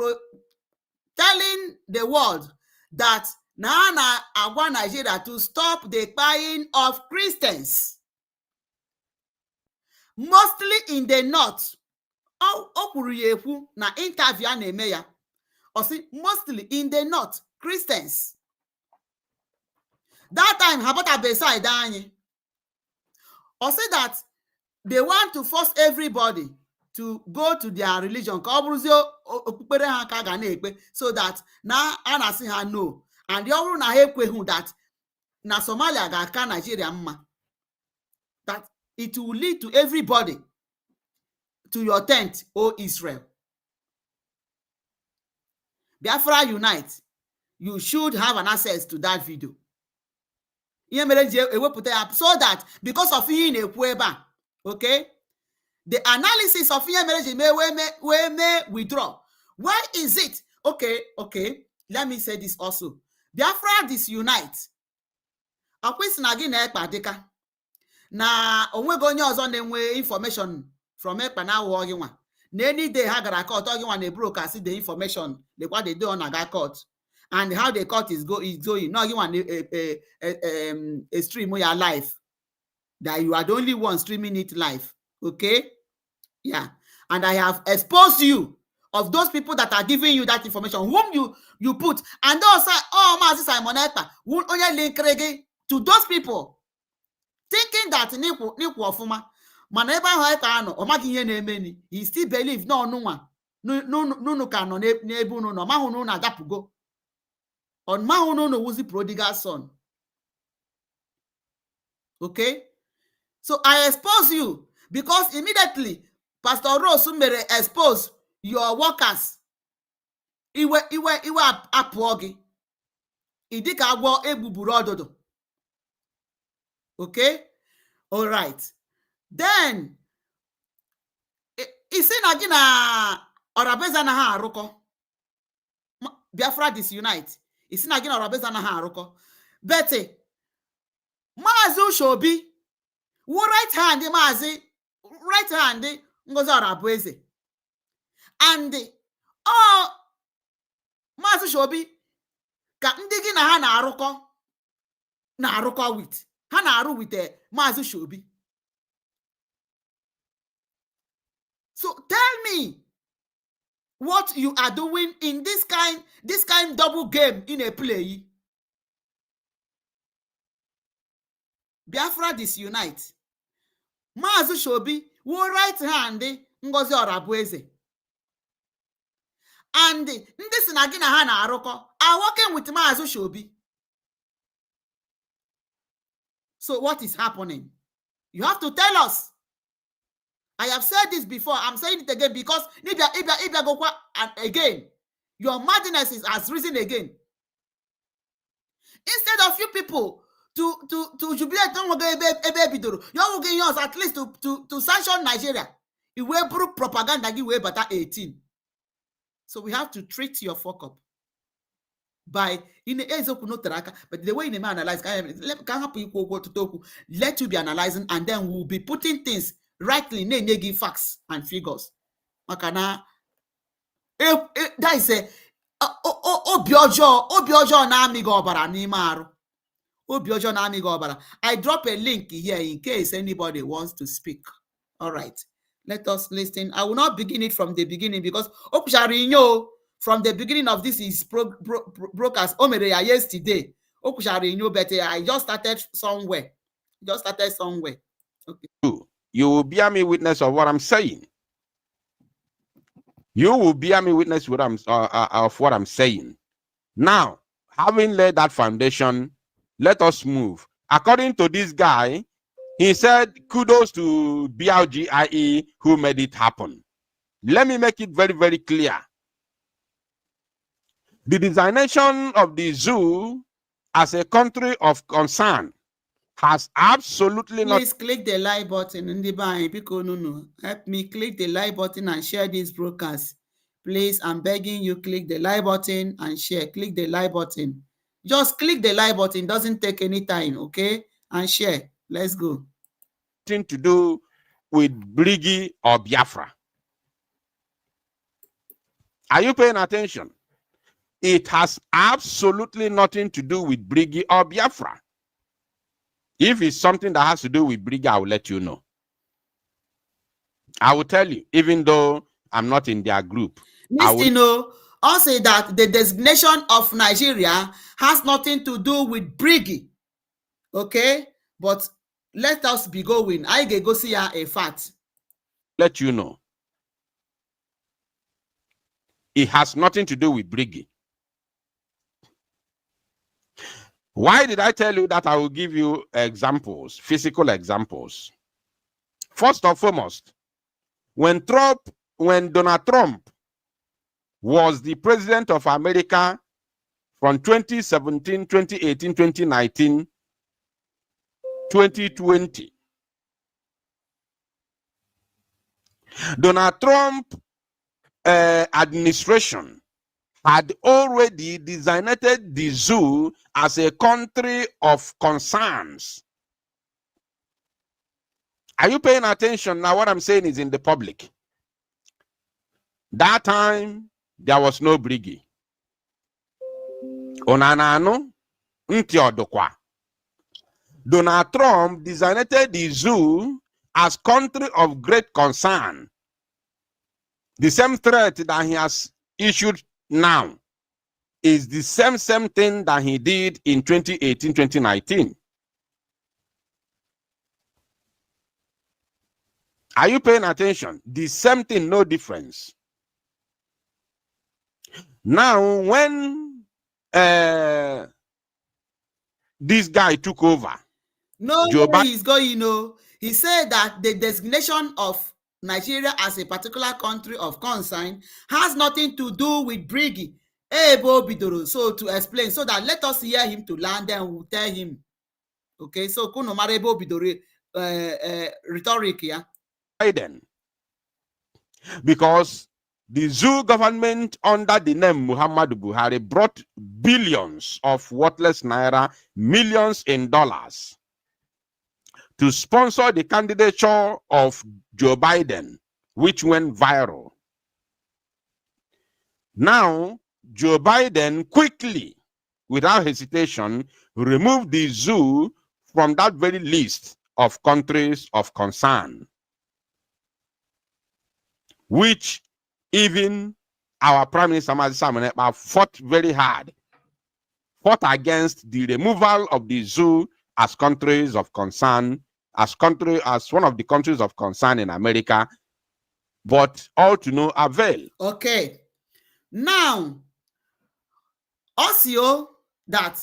telling the world that na agwa Nigeria to stop the buying of Christians. Mostly in the north. O kwuru ya ekwu na interview a na-eme ya. O si mostly in the north, Christians. That time, how about beside anyị? Or say that they want to force everybody to go to their religion ka ọ bụrụzie okpukpere ha ka ga na-ekpe, so that na a na-asị ha no, and ọ bụrụ na ha ekweghị that na Somalia ga-aka Nigeria mma, that it will lead to everybody to your tent, O Israel. Biafra unite. You should have an access to that video. Ihe mere ji ewepụta ya, so that because of ihe na-ekwu ebe a, okay, the analysis of ihe mere ji mee withdraw. Why is it? Okay, let me say this also. Biafra disunite. Akwụsị na gị na-ekpa dịka na onwego onye ọzọ na-enwe information from ekpa na awụ gị nwa, na any day ha gara court gị nwa na broadcast the information lekwa the day ọ na-aga court and how the court is going. No, gị nwa a stream ya live, that you are the only one streaming it live. Okay, yeah, and I have exposed you of those people that are giving you that information, whom you put, and also Maazị Simon Ekpa onye link to those people, thinking that n'ikwu ọfụma, mana ebe ahụ Ekpa anọ ọ maghị ihe na-emeni, he still believe na ọnụnwa n'unu ka nọ n'ebe unu nọ, mahụ n'unu adapụgo, ọmahụ n'unu wuzi prodigal son. Okay, so I expose you because immediately Pastor Rose mere expose your workers, iwe apụọ gị, ịdị ka agwọ egbuburu ọdụdụ. Okay, all right, then isi na gị na Ọrabeza na ha arụkọ, Biafra disunite, isi na gị na Ọrabeza na ha arụkọ, Betty Maazị Ushobi wu right hand Ngozi Orabueze, and Maazị Ushobi ka ndị gị na ha na-arụkọ with ha na-arụ with Maazị Ushobi. So tell me what you are doing in this kind double game in a play. Biafra disunite. Maazị Ushobi wu right hand Ngozi Orabueze, and ndị si na gị na ha na-arụkọ are working with Maazị Ushobi. So what is happening? You have to tell us. I have said this before. I'm saying it again because again, your madness has risen again. Instead of you people to jubilate, you're working yours at least to sanction Nigeria. You will prove propaganda give way but 18. So we have to treat your fuck up by in the but the way in the analyze let you be analyzing, and then we'll be putting things rightly, give facts and figures. Makana that is a obiojo na amigo obara n'ime arụ. Obiojo na amigo obara. I drop a link here in case anybody wants to speak. All right, let us listen. I will not begin it from the beginning because from the beginning of this is broadcast yesterday. But I just started somewhere. Okay. You will bear me witness of what I'm saying. You will bear me witness of what I'm saying. Now, having laid that foundation, let us move. According to this guy, he said, kudos to BLGIE who made it happen. Let me make it very, very clear. The designation of the zoo as a country of concern has absolutely not. Please click the like button in the bottom. Help me click the like button and share this broadcast. Please, I'm begging you, click the like button and share. Click the like button. Just click the like button. Doesn't take any time, okay? And share. Let's go. Nothing to do with Brigi or Biafra. Are you paying attention? It has absolutely nothing to do with Brigi or Biafra. If it's something that has to do with Brigi, I will let you know. I will tell you, even though I'm not in their group. I'll say that the designation of Nigeria has nothing to do with Brigi. Okay? But let us be going. I go see a fact. Let you know. It has nothing to do with Briggy. Why did I tell you that? I will give you examples, physical examples. First and foremost, when Donald Trump was the president of America from 2017, 2018, 2019, 2020, Donald Trump administration had already designated the zoo as a country of concerns. Are you paying attention? Now what I'm saying is in the public. That time, there was no Briggy. Onanano, Ntiodokwa. Donald Trump designated the zoo as country of great concern. The same threat that he has issued now is the same thing that he did in 2018, 2019. Are you paying attention? The same thing, no difference. Now, when this guy took over, no, where he's going, you know, he said that the designation of Nigeria as a particular country of concern has nothing to do with Briggy. So to explain, so that let us hear him to land, then we'll tell him. Okay, so kuno marebo bidore rhetoric, yeah. Biden, because the zoo government under the name Muhammadu Buhari brought billions of worthless naira, millions in dollars to sponsor the candidature of Joe Biden, which went viral. Now, Joe Biden quickly, without hesitation, removed the zoo from that very list of countries of concern, which even our Prime Minister fought very hard, fought against the removal of the zoo as countries of concern, as one of the countries of concern in America, but all to no avail. Okay. Now, also that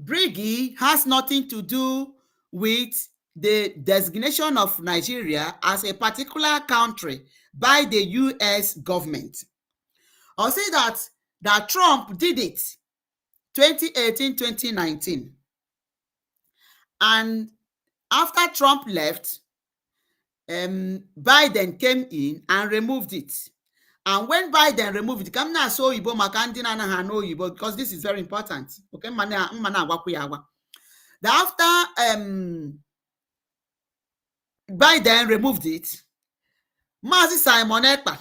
Briggy has nothing to do with the designation of Nigeria as a particular country by the US government. I'll say that Trump did it 2018, 2019. And after Trump left, Biden came in and removed it. And when Biden removed it, come now so Igbo makandi na no Igbo, because this is very important. Okay, after Biden removed it, Mazi Simon Ekpa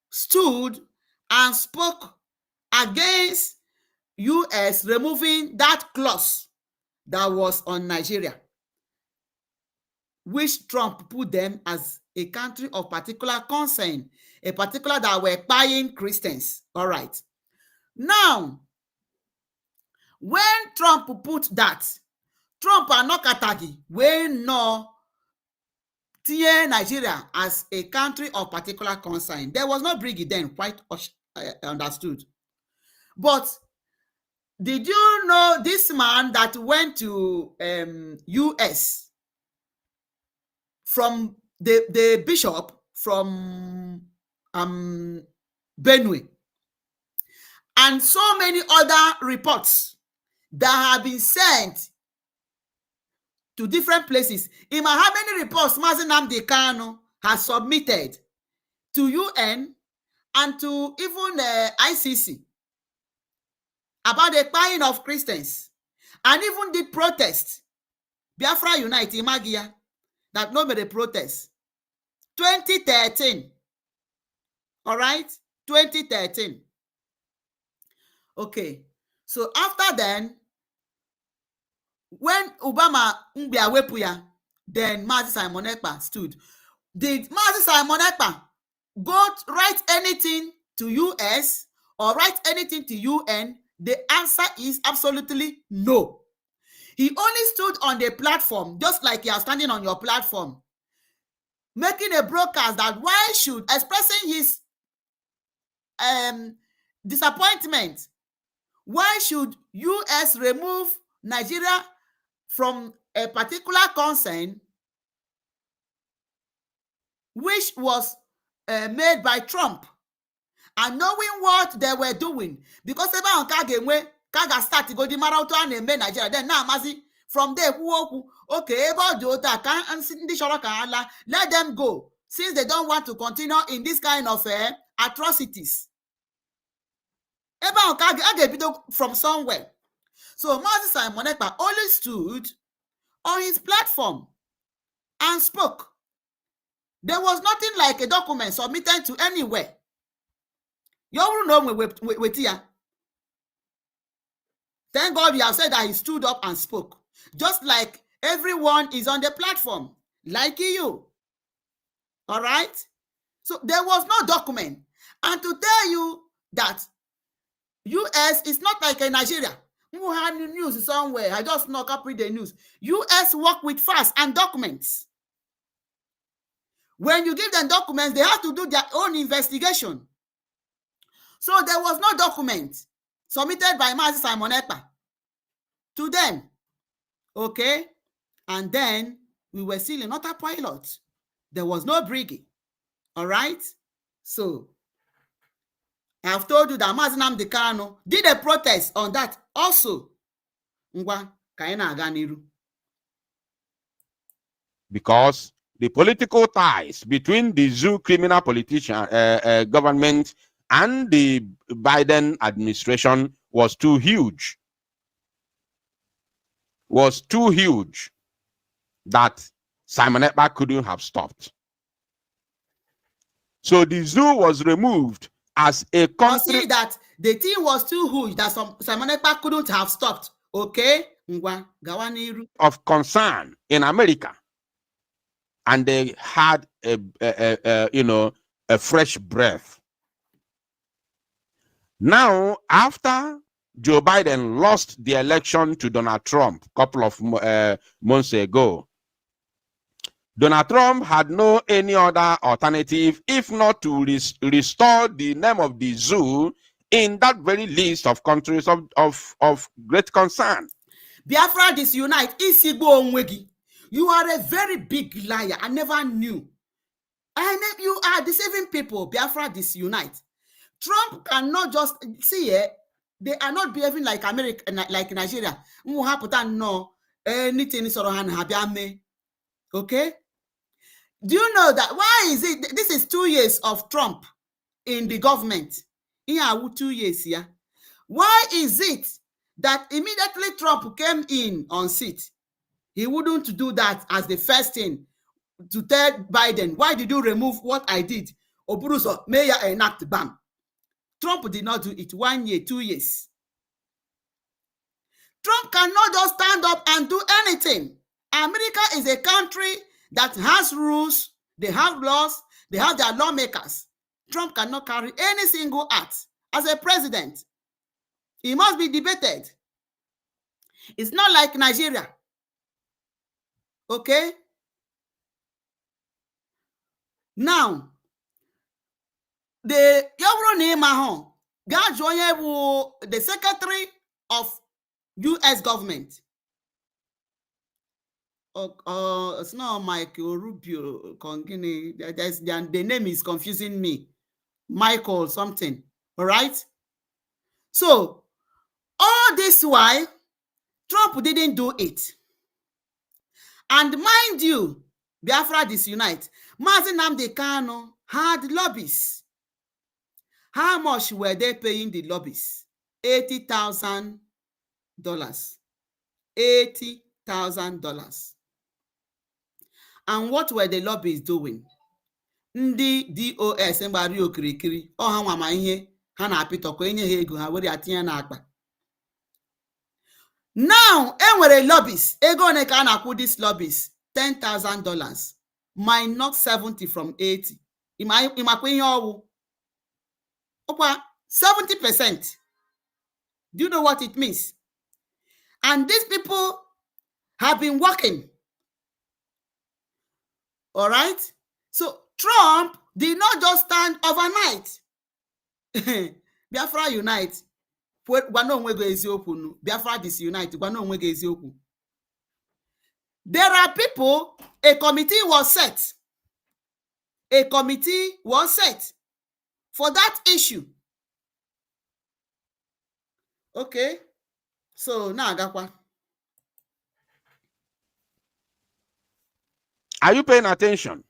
stood and spoke against US removing that clause that was on Nigeria, which Trump put them as a country of particular concern, a particular that were buying Christians. All right. Now, when Trump put that, Trump are not Katagi, when no tie Nigeria as a country of particular concern. There was no Briggy then, quite understood. But did you know this man that went to US from the bishop from Benue, and so many other reports that have been sent to different places? Ima, how many reports Mazi Nnamdi Kanu has submitted to UN and to even ICC about the buying of Christians, and even did protest? Biafra Unite, Imagia, that nobody protest. 2013. All right? 2013. Okay. So after then, when Obama Mbiawepuya, then Mazi Simon Ekpa stood. Did Mazi Simon Ekpa go write anything to US or write anything to UN? The answer is absolutely no. He only stood on the platform, just like you are standing on your platform, making a broadcast that why should, expressing his disappointment. Why should US remove Nigeria from a particular concern which was made by Trump, and knowing what they were doing? Because ebe ahụ ka ga-enwe ka ga start go di mara otu a na-eme Nigeria, then na amazi from there kwuo okwu, okay, ebe ọ dị otu a ka ndị chọrọ ka ha laa, let them go, since they don't want to continue in this kind of atrocities. Ebe ahụ ka a ga-ebido from somewhere. So Mazi Simon Ekpa only stood on his platform and spoke. There was nothing like a document submitted to anywhere. Thank God you have said that he stood up and spoke. Just like everyone is on the platform, like you. All right? So there was no document. And to tell you that US is not like a Nigeria. Who had news somewhere? I just knock up with the news. US work with facts and documents. When you give them documents, they have to do their own investigation. So there was no document submitted by Mazi Simon Ekpa to them. Okay? And then we were still in autopilot. There was no brigging. All right? So I've told you that Mazi Nnamdi Kanu did a protest on that also. Because the political ties between the zoo criminal politician government and the Biden administration was too huge. Was too huge that Simon Ekpa couldn't have stopped. So the zoo was removed as a country. You see that the thing was too huge that Simon Ekpa couldn't have stopped. Okay? Of concern in America. And they had a fresh breath. Now, after Joe Biden lost the election to Donald Trump a couple of months ago, Donald Trump had no any other alternative if not to restore the name of the zoo in that very list of countries of great concern. Biafra Disunite, Isigbo Onwegi. You are a very big liar. I never knew. You are deceiving people. Biafra Disunite. Trump cannot just see it. They are not behaving like America, like Nigeria. No, anything okay? Do you know that? Why is it? This is 2 years of Trump in the government. 2 years here. Why is it that immediately Trump came in on seat, he wouldn't do that as the first thing to tell Biden, why did you remove what I did? Oburuso, Mayor enact ban. Trump did not do it 1 year, 2 years. Trump cannot just stand up and do anything. America is a country that has rules, they have laws, they have their lawmakers. Trump cannot carry any single act as a president. He must be debated. It's not like Nigeria. Okay? Now, the Secretary of U.S. government. It's not Michael Rubio. The name is confusing me. Michael something. All right? So, all this while, Trump didn't do it. And mind you, Biafra Disunite, Mazi Nnamdi Kanu had lobbies. How much were they paying the lobbies? $80,000. $80,000. And what were the lobbies doing? Ndị DOS mgbari okirikiri, ọha nwa ma ihe ha na-apịtọkọ enye ha ego ha were atinye n'akpa. Now, enwere lobbies, ego one ka a na-akwụ these lobbies, $10,000 minus 70 from 80. Ịmakwa ihe ọwụ? Ọkwa 70%. Do you know what it means? And these people have been working. All right? So Trump did not just stand overnight. Biafra unite. Gwana onwe gị eziokwu nu. Biafra disunite. Gwana onwe gị eziokwu. There are people, a committee was set. A committee was set for that issue. Okay. So now agakwa. Are you paying attention?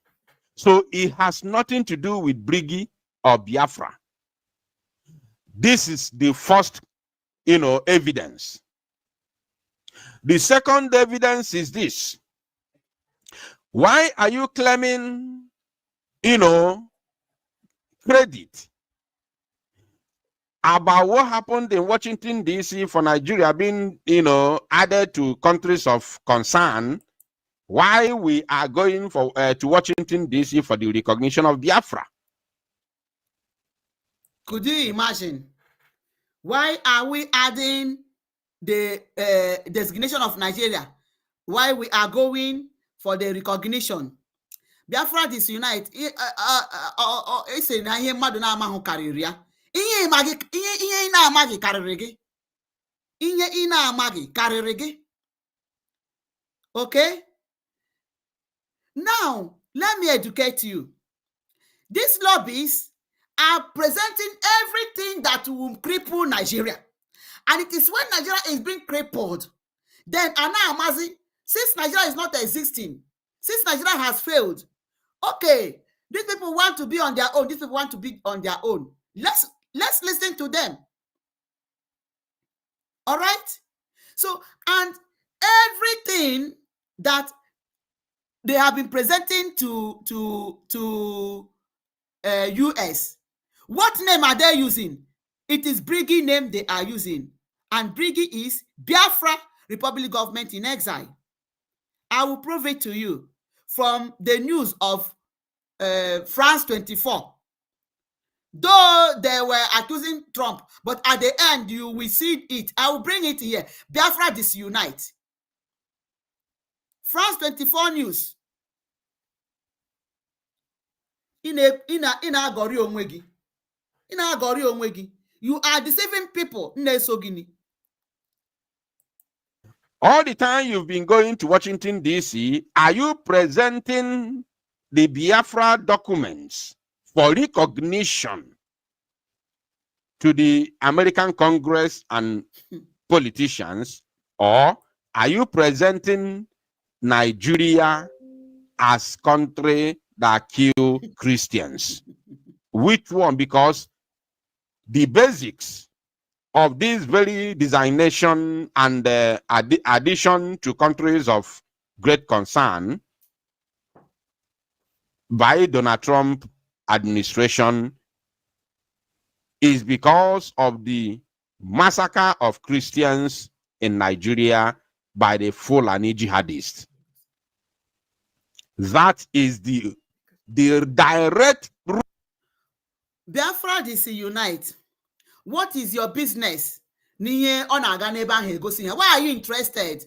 So it has nothing to do with Brigi or Biafra. This is the first, evidence. The second evidence is this. Why are you claiming, credit about what happened in Washington, D.C. for Nigeria being, added to countries of concern? Why we are going for to Washington, D.C. for the recognition of Biafra? Could you imagine? Why are we adding the designation of Nigeria? Why we are going for the recognition? Biafra disunite. Ese na ihe mmadụ na-amahụ karịrị ya. Ihe ị na-amaghị karịrị gị. Ihe ị na-amaghị karịrị gị. Okay? Now, let me educate you. These lobbies are presenting everything that will cripple Nigeria. And it is when Nigeria is being crippled, then Ana Amazi, since Nigeria is not existing, since Nigeria has failed, okay, these people want to be on their own, these people want to be on their own. Let's listen to them. All right? So, and everything that they have been presenting to US. What name are they using? It is Brigi name they are using. And Brigi is Biafra Republic Government in Exile. I will prove it to you from the news of France 24. Though they were accusing Trump, but at the end you will see it. I will bring it here. Biafra disunite. France 24 news. Ina-agori onwe gị. Ina-agori onwe gị. You are deceiving people. All the time you've been going to Washington, D.C., are you presenting the Biafra documents for recognition to the American Congress and politicians, or are you presenting Nigeria as country that kill Christians? Which one? Because the basics of this very designation and addition to countries of great concern by Donald Trump administration is because of the massacre of Christians in Nigeria by the Fulani jihadists. That is the direct. Biafra disunite. What is your business? Why are you interested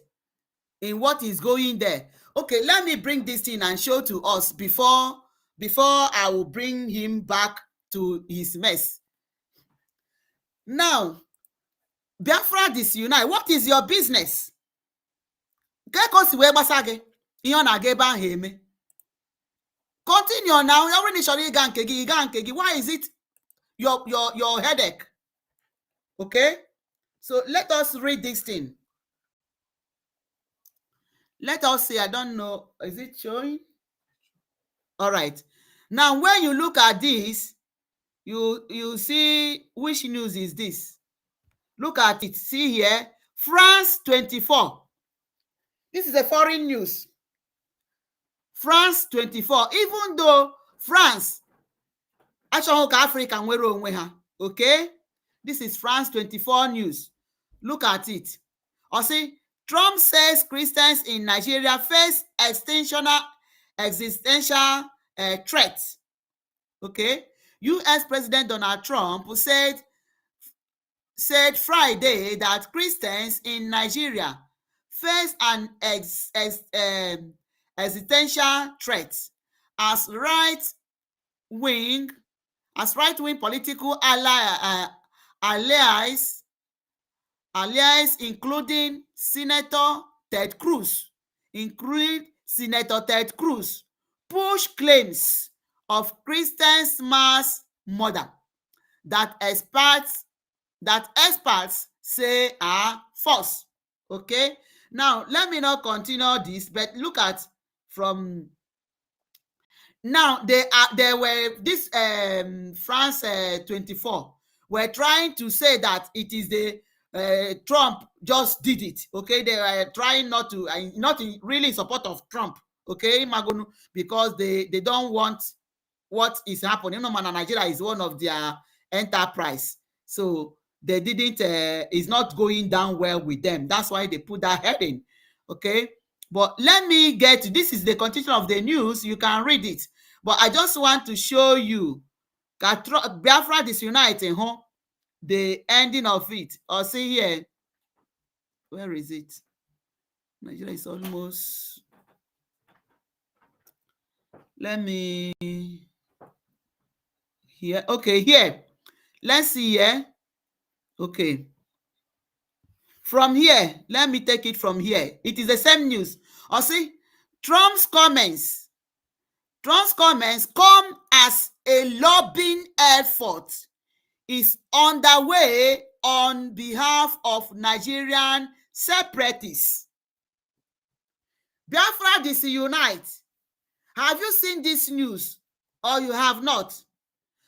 in what is going there? Okay, let me bring this in and show to us before I will bring him back to his mess. Now, Biafra disunite. What is your business? Continue now. Why is it your headache? Okay, so let us read this thing. Let us see. I don't know. Is it showing? All right. Now, when you look at this, you see which news is this. Look at it. See here, France 24. This is a foreign news. France 24. Even though France, Africa, okay? This is France 24 news. Look at it. Or see, Trump says Christians in Nigeria face existential threats. Okay? U.S. President Donald Trump said Friday that Christians in Nigeria face an existential threat as right-wing as right-wing political allies, including Senator Ted Cruz, push claims of Christians' mass murder that experts say are false. Okay, now let me not continue this, but look at from now. There were this France 24 were trying to say that it is the Trump just did it. Okay, they were trying not really in support of Trump. Okay, Magonu, because they don't want what is happening. You know, man, Nigeria is one of their enterprise, so they didn't. It's not going down well with them. That's why they put that heading. Okay, but let me get to this. Is the continuation of the news. You can read it, but I just want to show you Biafra Disunite, the ending of it. Or see here. Where is it? Nigeria is almost. Let me here. Okay, here. Let's see here. Okay. From here, let me take it from here. It is the same news. Or see, Trump's comments come as a lobbying effort is underway on behalf of Nigerian separatists. Biafra Disunite. Have you seen this news or you have not?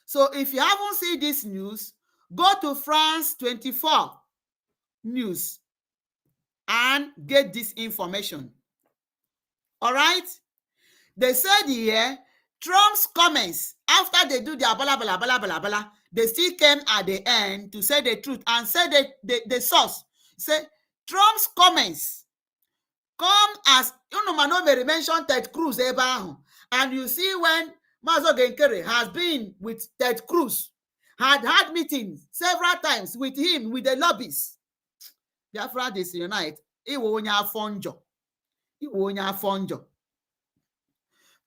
So if you haven't seen this news, go to France 24 news and get this information. All right? They said here, Trump's comments, after they do their blah, blah, blah, blah, blah, they still came at the end to say the truth and say the source. Say, Trump's comments come as, you know, Manomere mentioned Ted Cruz, and you see when Mazo Genkere has been with Ted Cruz, had meetings several times with him, with the lobbies. Biafra Disunite, Iwo onye afonjo.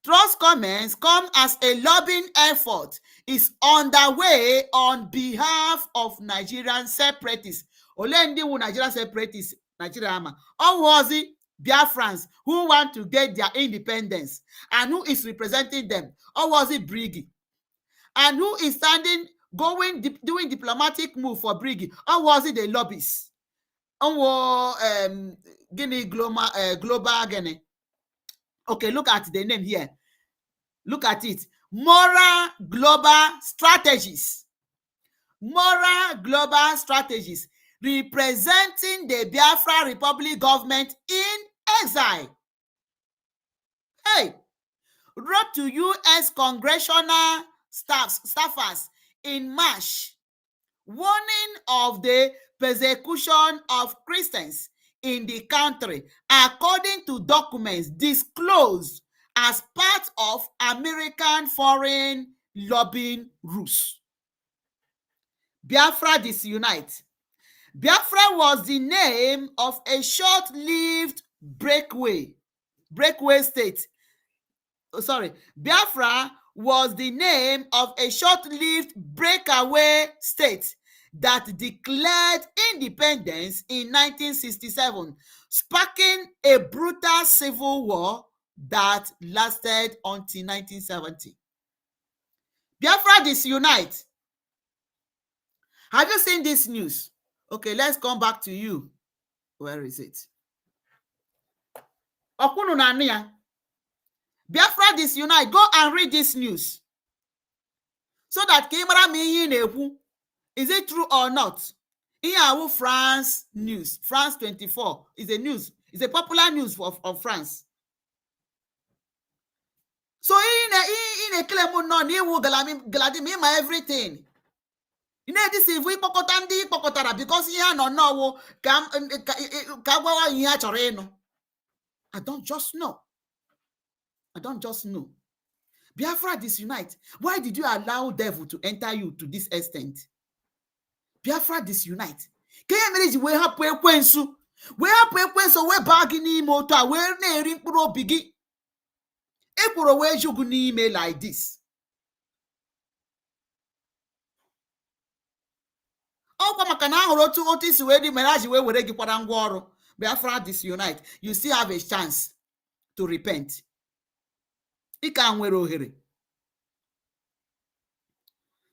Trump's comments come as a lobbying effort is underway on behalf of Nigerian separatists. Olendi wu Nigerian separatists, Nigeria ama. Or was it Biafrans who want to get their independence, and who is representing them? Or was it Briggy? And who is doing diplomatic move for Briggy? Or was it the lobbies? Global Guinea. Okay, look at the name here. Look at it. Moral Global Strategies. Moral Global Strategies, representing the Biafra Republic government in exile. Hey, wrote to U.S. congressional staffers in March, warning of the persecution of Christians in the country, according to documents disclosed as part of American foreign lobbying ruse. Biafra Disunite. Biafra was the name of a short-lived breakaway state. Biafra was the name of a short-lived breakaway state that declared independence in 1967, sparking a brutal civil war that lasted until 1970. Biafra Disunite. Have you seen this news? Okay, let's come back to you. Where is it? Okunu Nania. Biafra Disunite. Go and read this news. So that Kimara mi nehu. Is it true or not? Here, France news. France 24 is a news. It's a popular news of France. So in a claim no ni wu galadi me my everything. You know this if we pokotandi pokotara because here no kagwawa here choreno. I don't just know. Biafra Disunite. Why did you allow devil to enter you to this extent? Biafra Disunite. Kenya marriage we hapu ekwensu. We bagi n'ime otu a we na-eri mkpụrụ obi gị. Ekporo we jugu n'ime like this. Biafra Disunite, you still have a chance to repent.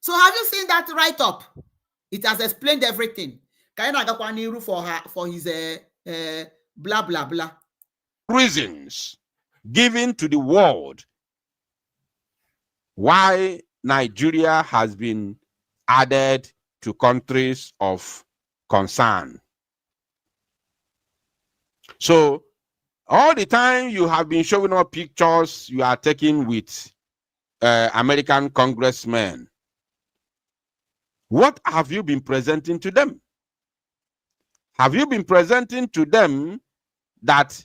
So have you seen that write-up? It has explained everything. For his blah blah blah. Reasons given to the world why Nigeria has been added to countries of concern. So all the time you have been showing up pictures you are taking with American congressmen. What have you been presenting to them? Have you been presenting to them that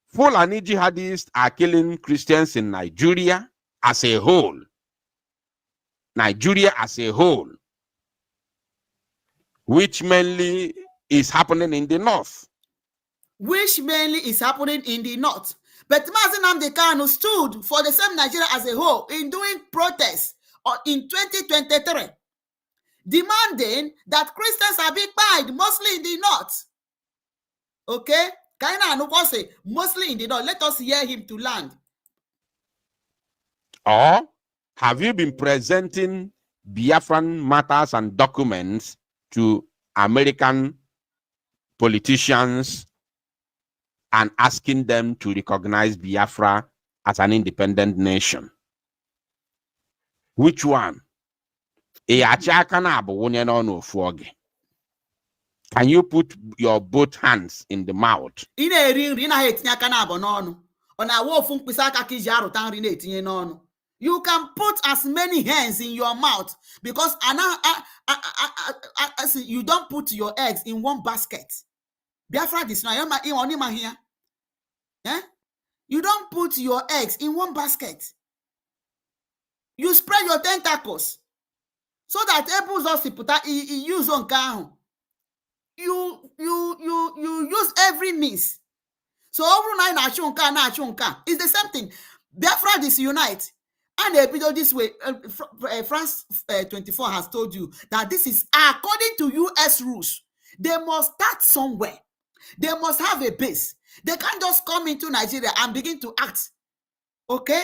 Fulani jihadists are killing Christians in Nigeria as a whole? Nigeria as a whole, which mainly is happening in the north. Which mainly is happening in the north. But Mazi Nnamdi Kanu stood for the same Nigeria as a whole in doing protests in 2023, demanding that Christians are being banned mostly in the north. Okay? Kaina Anuko say mostly in the north. Let us hear him to land. Or have you been presenting Biafran matters and documents to American politicians and asking them to recognize Biafra as an independent nation? Which one? Can you put your both hands in the mouth? You can put as many hands in your mouth because you don't put your eggs in one basket. Biafra this now, here. Eh? You don't put your eggs in one basket. You spread your tentacles so that you use on cow. You use every means. So it's the same thing. Biafra Disunite. And a video this way, France 24 has told you that this is according to US rules. They must start somewhere. They must have a base. They can't just come into Nigeria and begin to act. Okay?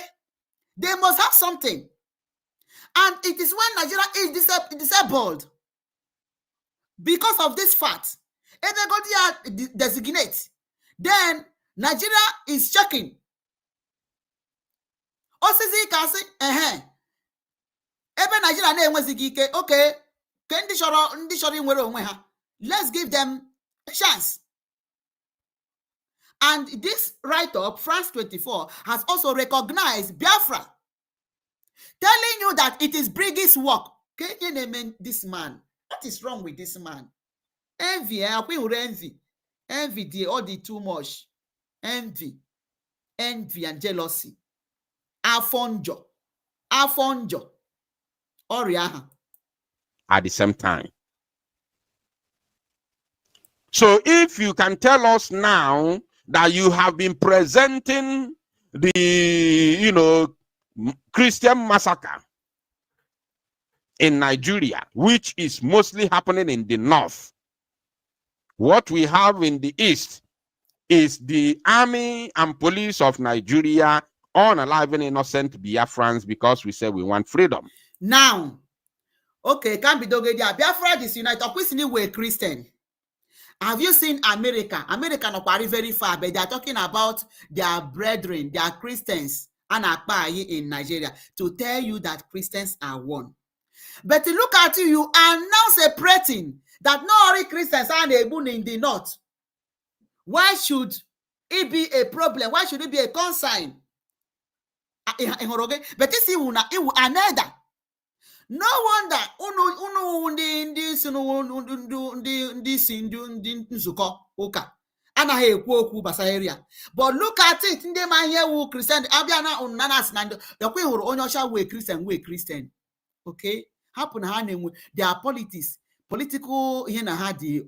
They must have something. And it is when Nigeria is disabled. Because of this fact, if they go to designate, then Nigeria is checking. Osisi can say, ebe Nigeria na-enwezighị ike, okay, ndị chọrọ inwere onwe ha, let's give them a chance. And this write-up, France 24, has also recognized Biafra, telling you that it is Briggy's work. Can you name this man? What is wrong with this man? Envy, envy, all the too much. Envy and jealousy. Afonjo, Oriaha. At the same time. So if you can tell us now that you have been presenting the, Christian massacre in Nigeria, which is mostly happening in the north, what we have in the east is the army and police of Nigeria unaliving innocent Biafrans because we say we want freedom. Now, okay, can't be dogedia. Biafra Disunite. Obviously, we're Christian. Have you seen America? America not very far, but they are talking about their brethren, their Christians, and Akpai in Nigeria to tell you that Christians are one. But look at you, you are now separating that not only Christians are able in the north. Why should it be a problem? Why should it be a concern? But this is another. No wonder anaghị ekwu okwu gbasara area. But look at it, ndị ma ihe wu Christian abịa na unanas na ndị yakwa hụrụ onye ọcha wee Christian. Okay, hapụ na ha na-enwe their political ihe na ha dị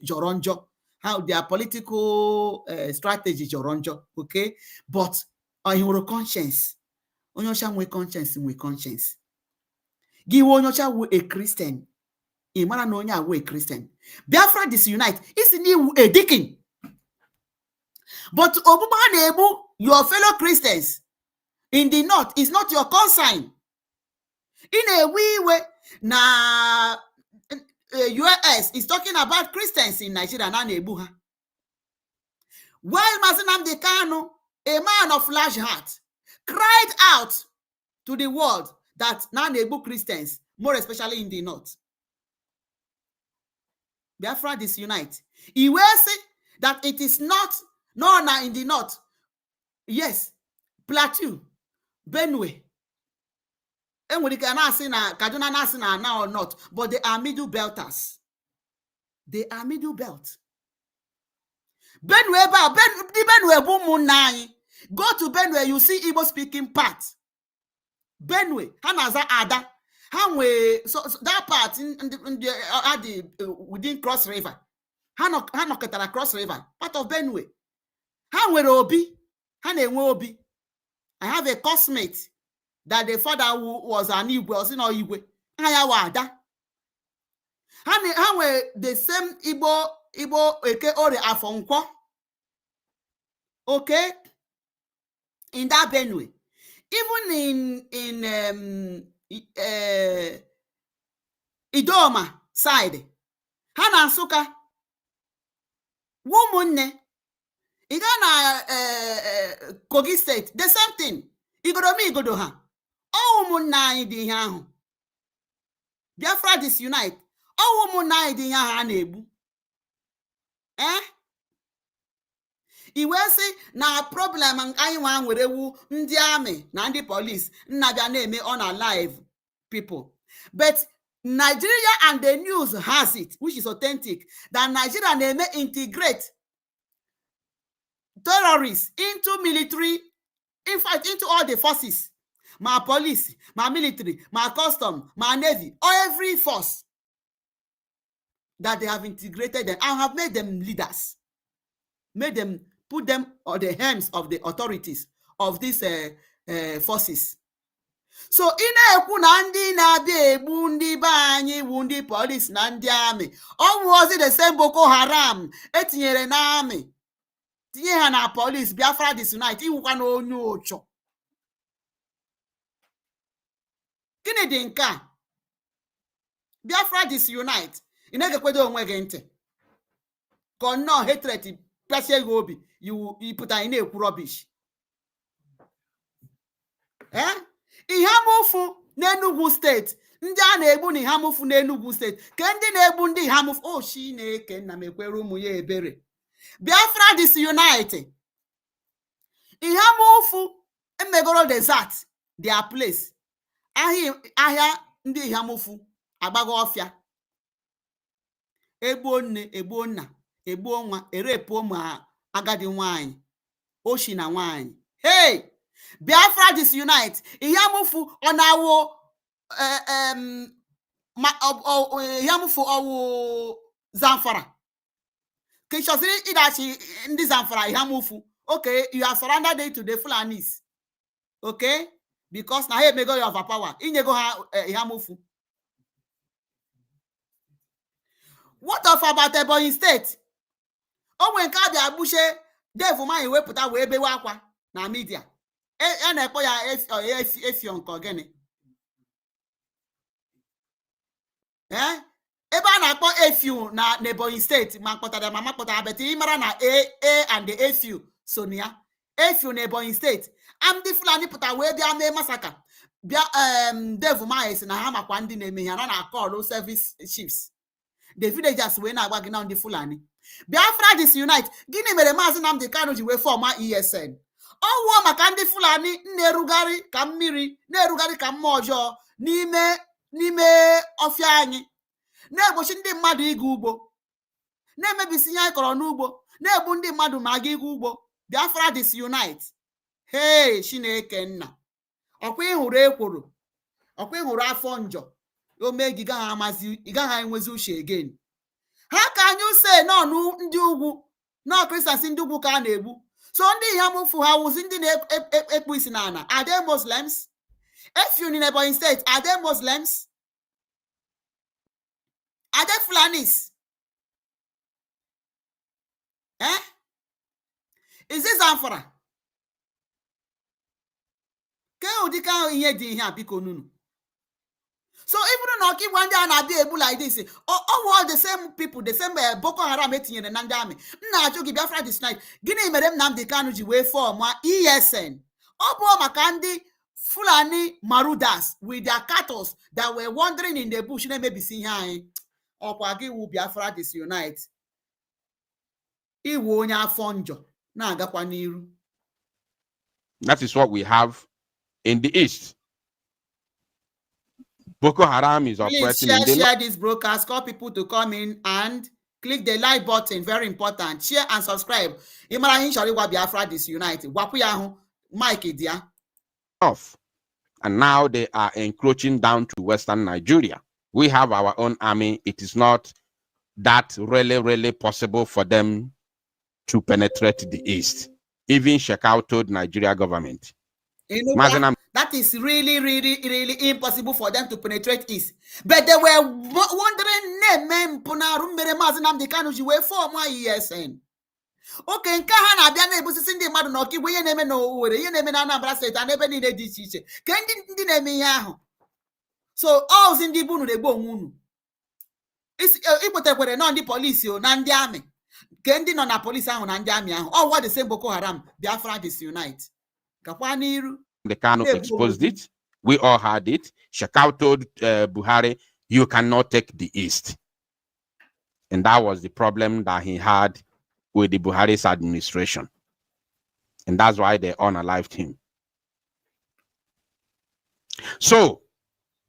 jọrọ njọ. How their political strategy jọrọ njọ. Okay, but onye hụrụ conscience. Onye ọcha nwe conscience. Give onye ọcha wu a Christian. Imara no nya we Christian. Biafra Disunite is in you a dicking. But Obuma Nebu, your fellow Christians in the north is not your concern. In a wee way, now US is talking about Christians in Nigeria and Nebuha. While Mazinam Kanu, a man of large heart, cried out to the world that Nanebu Christians, more especially in the north, Biafra Disunite. He will say that it is not now in the north. Yes, Plateau, Benue. And we cannot say na Kaduna now or not, but they are middle belters. They are middle belt. Benue, go to Benue, you see Igbo speaking part. Benue, Hanaza Ada, so that part in the within Cross River. Hanoketara Cross River, part of Benue. Hanwe Obi, Obi. I have a classmate that the father was an Igwe, was in Igwe. Hayawada. Hanwe the same Igbo Eke Ore Afonkwo. Okay, in that Benue, even in Idoma side, Hana Suka, woman, Igana Kogi State, the same thing. Igodoha. Oh, woman, di yahu. Biafra Disunite. Oh, woman, di yaha nebu. I will say na problem and I want with the army, na the police, na name unalive people. But Nigeria and the news has it, which is authentic, that Nigeria may integrate terrorists into military, in fact, into all the forces. My police, my military, my custom, my navy, or every force that they have integrated them and have made them leaders, made them put them on the hands of the authorities of these forces. So ina-ekwu na ndị na-abịa egbu ndị be anyị wu ndị police na ndị army. Ọ was the same Boko Haram etinyere na army. Tinye ha na police Biafra Disunite iwukwa na onye ụchọ. Gịnị dị nke a? Biafra Disunite. Ị na-egekwedo onwe gị ntị. Ka nnọọ hatred pịachie gị obi. You put in a rubbish. Ihamufu n'Enugu State. Ndị a na-egbu n'ihamufu n'Enugu State. Ke ndị na-egbu ndị ihamufu. Oh, Chineke nna m ekwere ụmụ ya ebere. Biafra Disunite. Ihamufu emegoro desert. Their place. Ahịa ndị ihamufu agbago ọfịa. Egbuo nne, egbuo nna, egbuo nwa, erepu ụmụ agadi nwanyị, oshi na nwanyị. Hey, Biafra Disunite. Ihamufu onawo ihamufu owu Zamfara. Kishosiri idachi ndi Zamfara ihamufu. Okay, you are surrendered it to the Fulanis. Okay, because na he mego you have power. Inyego ha ihamufu. What of about Ebonyi State? Onwe nke abịa agbushe devu ma iwepụta wee bewe akwa na media. Na-ekpo ya efio nke ogene. Ebe a na-akpọ efio na Ebonyi State ma kpọtara ma makpọtara beti ịmara na A and the efio Sonia. Efio na Ebonyi State. Amdi Fulani pụta wee bịa mee masaka. Bịa devu ma esi na ha makwa ndị na-eme ya na call service chiefs. The villagers wee na-agba gị na ndị Fulani. Biafra Disunite. Gịnị mere Maazị Nnamdi Kanu ji wee fọma ESN? Ọwụọ maka ndị Fulani na-erugharị ka mmiri, na-erugharị ka mmụọ ọjọọ n'ime ọfịa anyị, na-egbochi ndị mmadụ ịga ugbo, na-emebisi ihe anyị kọrọ n'ugbo, na-egbu ndị mmadụ ma aga ịga ugbo. Biafra Disunite. Hey, Chineke nna. Ọkwa ịhụrụ ekworo, ọkwa ịhụrụ afọ njọ. Ome gị gaghị enwezi uche again. How can you say no ndị ugwu, no Christians ndị ugwu ka a na-egbu? So ndị ihamufu ha wuzi ndị na-ekpu isi n'ala. Are they Muslims? If you in Ebonyi State, are they Muslims? Are they Fulanis? Eh? Is this Zamfara? So even though Oki one day and be able like this, all the same people, the same Boko Haram in the Nandami. Now you Biafra this night. Guinea Merem Namdi Kanuji way for my ESN. Obo Makandi Fulani Marudas with their cattle that were wandering in the bush. They may be seeing here. Okwagi will Biafra Disunite. Iwonya Fonjo. Na Gakwaniru. That is what we have in the east. Boko Haram is operating in the share this broadcast, call people to come in and click the like button. Very important. Share and subscribe. Imarahin Shariwa Biafra Disunite. Wapuyahu Mike Idia. north, and now they are encroaching down to western Nigeria. We have our own army. It is not that really possible for them to penetrate the east. Even Shekau told Nigeria government. You know that is really impossible for them to penetrate east. But they were wondering, men Punarumbere Mazinam the Kanuji way for my ESN. Okay, nke ha na-abịa na-ebusisi ndị mmadụ na ọkigwe ihe na-eme n'Owerri, ihe na-eme na Anambra steeti na ebe niile dị iche iche ka ndị na-eme ihe ahụ. So ozi ndị bụ unu na-egbu onwe unu. Ikwetekwere nọ ndị polisi na ndị amị ka ndị nọ na polisi ahụ na ndị amị ahụ. All what the same Boko Haram, Biafra Disunite. Gakwa n'iru. The Kano exposed it. We all had it. Shekau told Buhari, you cannot take the east. And that was the problem that he had with the Buhari's administration. And that's why they unalived him. So,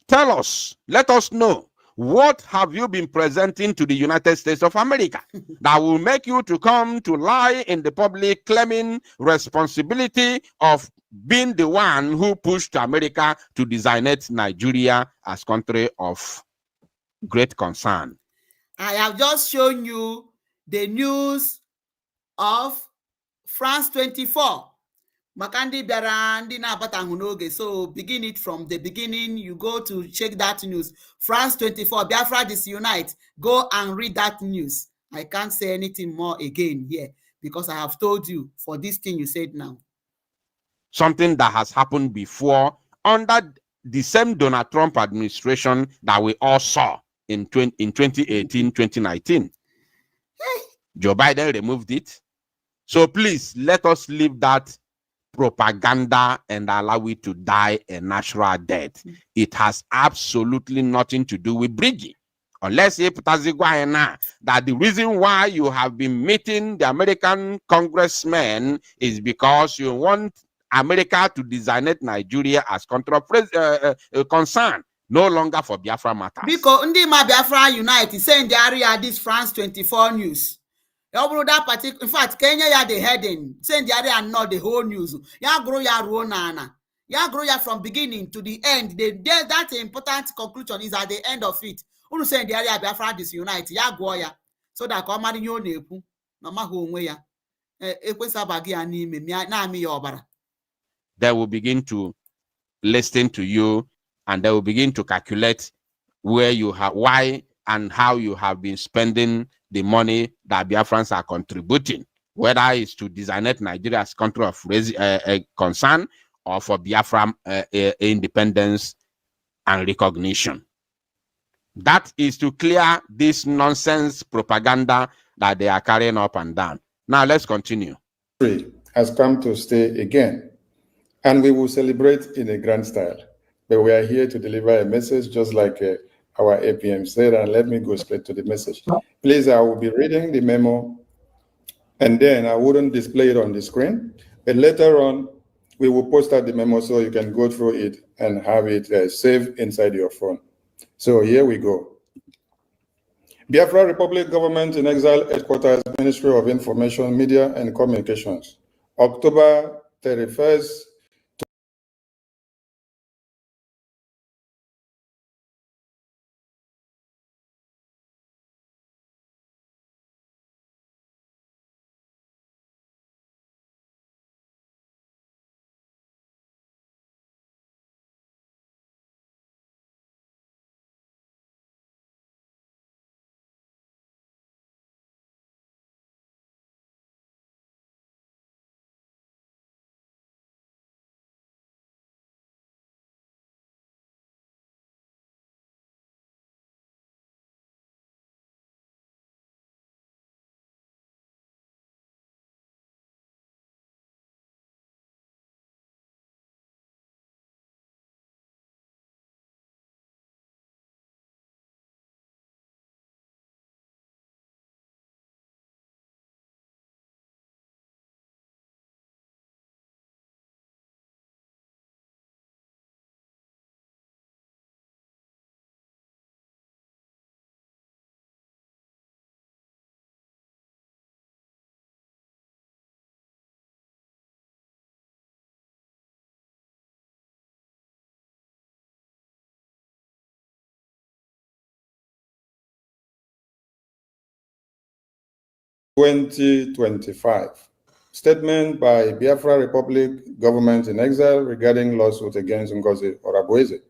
tell us, let us know, what have you been presenting to the United States of America that will make you to come to lie in the public claiming responsibility of being the one who pushed America to designate Nigeria as country of great concern? I have just shown you the news of France 24. Makandi Biarandi na Batahunoge. So begin it from the beginning. You go to check that news. France 24, Biafra Disunite. Go and read that news. I can't say anything more again here because I have told you for this thing you said now. Something that has happened before under the same Donald Trump administration that we all saw in 2018, 2019. Hey. Joe Biden removed it. So please let us leave that propaganda and allow it to die a natural death. It has absolutely nothing to do with bridging. Unless that the reason why you have been meeting the American congressmen is because you want America to designate Nigeria as country of concern, no longer for Biafra matters. Because Ndima Biafra Unite is saying the area this France 24 news. That particular, in fact, Kenya ya the heading, saying the area and not the whole news. Ya grow ya ruonana. Ya grow ya from beginning to the end. That important conclusion is at the end of it. Unu saying the area Biafra Disunite. Ya go ya. So that come out in your nepu. No matter who ya. They will begin to listen to you and they will begin to calculate where you have, why and how you have been spending the money that Biafrans are contributing, whether it's to designate Nigeria as country of concern or for Biafra independence and recognition. That is to clear this nonsense propaganda that they are carrying up and down. Now let's continue. Has come to stay again, and we will celebrate in a grand style. But we are here to deliver a message just like our APM said, and let me go straight to the message. Please, I will be reading the memo, and then I wouldn't display it on the screen, but later on, we will post out the memo so you can go through it and have it saved inside your phone. So here we go. Biafra Republic Government in Exile Headquarters, Ministry of Information, Media and Communications, October 31st, 2025. Statement by Biafra Republic Government in Exile regarding lawsuit against Ngozi Orabueze.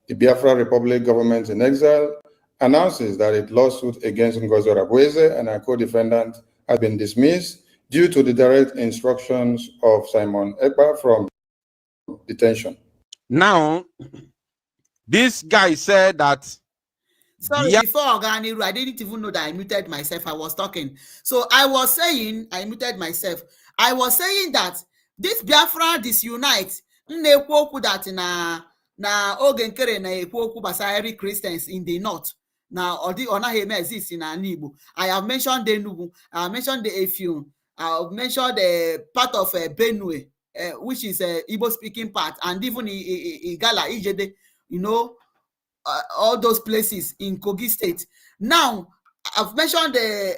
The Biafra Republic Government in Exile announces that its lawsuit against Ngozi Orabueze and her co-defendant has been dismissed due to the direct instructions of Simon Ekpa from detention. Now, this guy said that. Sorry, before Organiru, I didn't even know that I muted myself. I was talking. So I was saying, I muted myself. I was saying that this Biafra Disunite, that na oge nkere na ekwu okwu gbasara Christians in the north. Now, or naghị exist in Igbo. I have mentioned the Enugu, I have mentioned the Effium, I have mentioned the part of Benue, which is Igbo speaking part, and even Igala, Ijede, you know, all those places in Kogi State. Now, I've mentioned the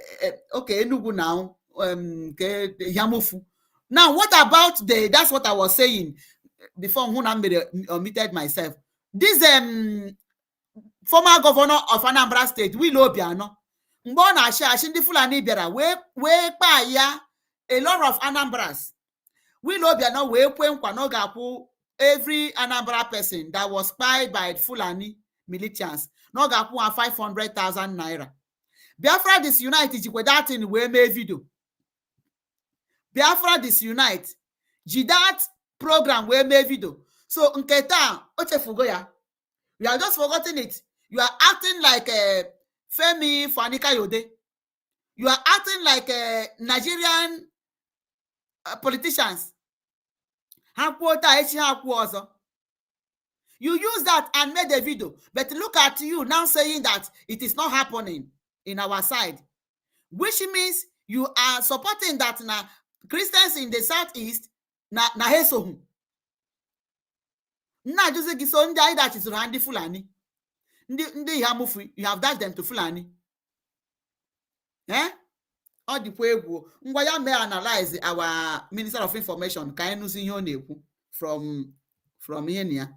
Enugu now, Yamufu. Now, what about that's what I was saying before Hunam omitted myself. This former governor of Anambra State, Willow Obiano, mgbe ọ na-achị ndị Fulani bịara wee kpaa ya a lot of Anambras. Willow Obiano wee kwe nkwa na ọ ga-akwụ every Anambra person that was spied by Fulani militias na ọ ga-akwụ 500,000 naira. Biafra Disunite jikwa that in wee mee video. Biafra Disunite ji that program wee mee video. So nke taa o chefugo ya. You are just forgetting it. You are acting like Femi Fanikayode. You are acting like Nigerian politicians. You use that and made a video, but look at you now saying that it is not happening in our side, which means you are supporting that now Christians in the southeast na hesohu. Na just giso ndị that is Randy Fulani. Ndị Yamufu, you have dashed them to Fulani. All the way ngwa may analyze our Minister of Information from here.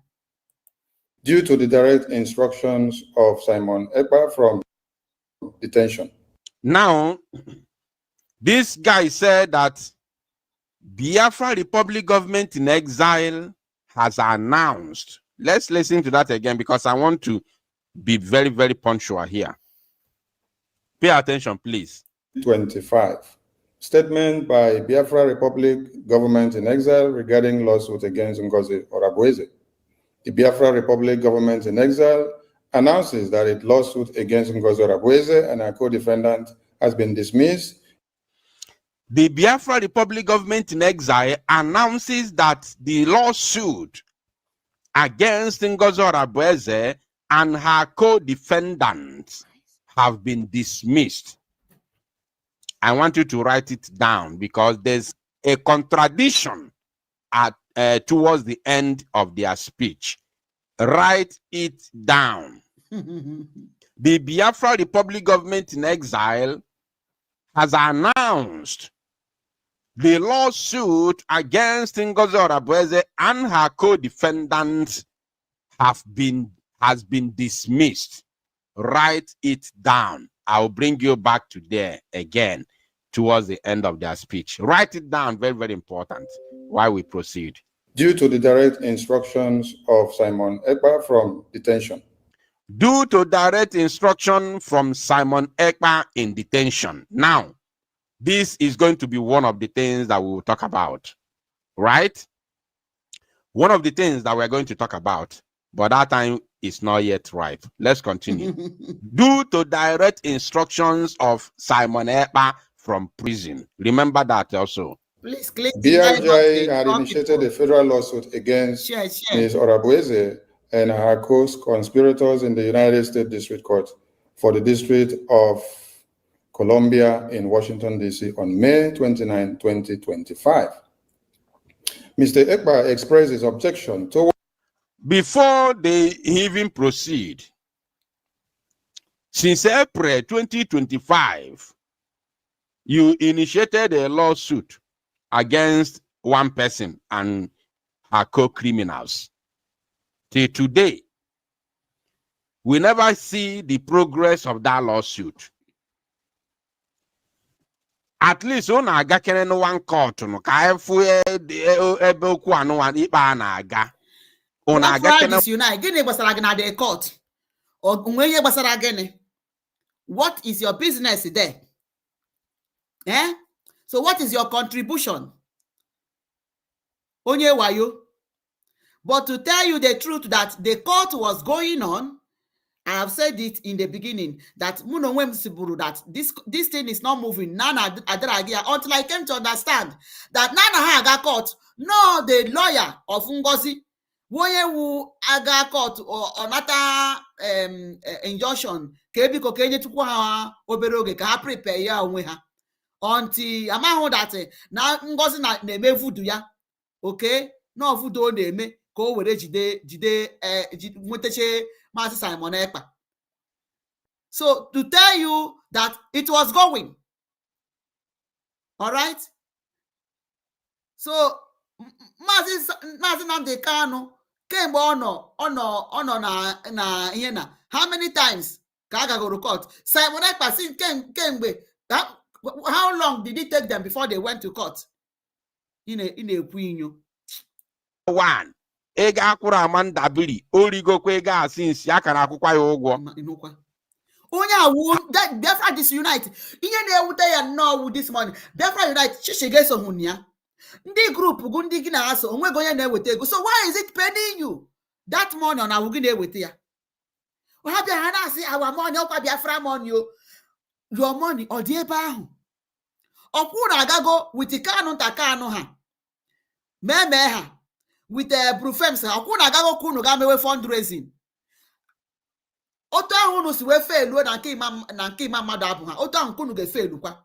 Due to the direct instructions of Simon Ekpa from detention. Now, this guy said that Biafra Republic Government in Exile has announced. Let's listen to that again because I want to be very, very punctual here. Pay attention, please. 25. Statement by Biafra Republic Government in Exile regarding lawsuit against Ngozi Orabueze. The Biafra Republic Government in Exile announces that its lawsuit against Ngozi Orabueze and her co-defendant has been dismissed. The Biafra Republic Government in Exile announces that the lawsuit against Ngozi Orabueze and her co-defendants have been dismissed. I want you to write it down because there's a contradiction towards the end of their speech. Write it down. The Biafra Republic Government in Exile has announced the lawsuit against Ngozi Orabueze and her co-defendants has been dismissed. Write it down. I'll bring you back to there again towards the end of their speech. Write it down, very, very important, while we proceed. Due to the direct instructions of Simon Ekpa from detention. Due to direct instruction from Simon Ekpa in detention. Now, this is going to be one of the things that we will talk about, right? One of the things that we're going to talk about, but that time is not yet ripe. Let's continue. Due to direct instructions of Simon Ekpa from prison. Remember that also. Please click. BRJ had initiated a federal lawsuit against Ms. Orabueze and her co-conspirators in the United States District Court for the District of Columbia in Washington, D.C. on May 29, 2025. Mr. Ekpa expressed his objection to. Before they even proceed, since April 2025, you initiated a lawsuit against one person and her co-criminals. Till today, we never see the progress of that lawsuit. at least unu aga kene no one court no ka efu ebe okwu anu ikpe a na-aga unu aga Biafra kene Disunite, gịnị gbasara gị na the court? Onwe ihe gbasara gịnị? What is your business there? Eh? So what is your contribution? Onye wayo. But to tell you the truth that the court was going on, I have said it in the beginning that that this thing is not moving. Nana Adaragia until I came to understand that Nana Haga court, no, the lawyer of Ngozi, wu aga court or another injunction, kebiko kenye tukwa ha obere oge ka ha prepare ya onwe ha. Until amahụ that na Ngozi na-eme vudu ya, okay? No vudu ọ na-eme ka o were jide nwetache Maazị Simon Ekpa. So to tell you that it was going, all right? So Maazị Nnamdi Kanu kemgbe ọ nọ na ihe na how many times ka a gagoro court? Simon Ekpa si kemgbe, how long did it take them before they went to court? Ị na-ekwu inyo. one ego akwụrụ Amanda Biri origokwa ego a since akara akwụkwọ ya ụgwọ. Onye awu Biafra Disunite, ihe na-ewute ya nnọọ this morning. Biafra Unite chichiga esoghị ya. Ndị group gu ndị gị na-aso onwego onye na-eweta ego. So why is it paying you that money on awu gị na-eweta ya? Ha bịa ha na-asị our money ọkwa Biafra money o. Your money ọ dị ebe ahụ. Ọkwụ na-agago with Kanu nta Kanu ha. Mee ha with Brufems ha. Ọkwụ na-agago kunu ga mewe fundraising. Otu ahụ unu si wee failuo na nke Imam mmadụ abụ ha. Otu ahụ kunu ga-efailu kwa.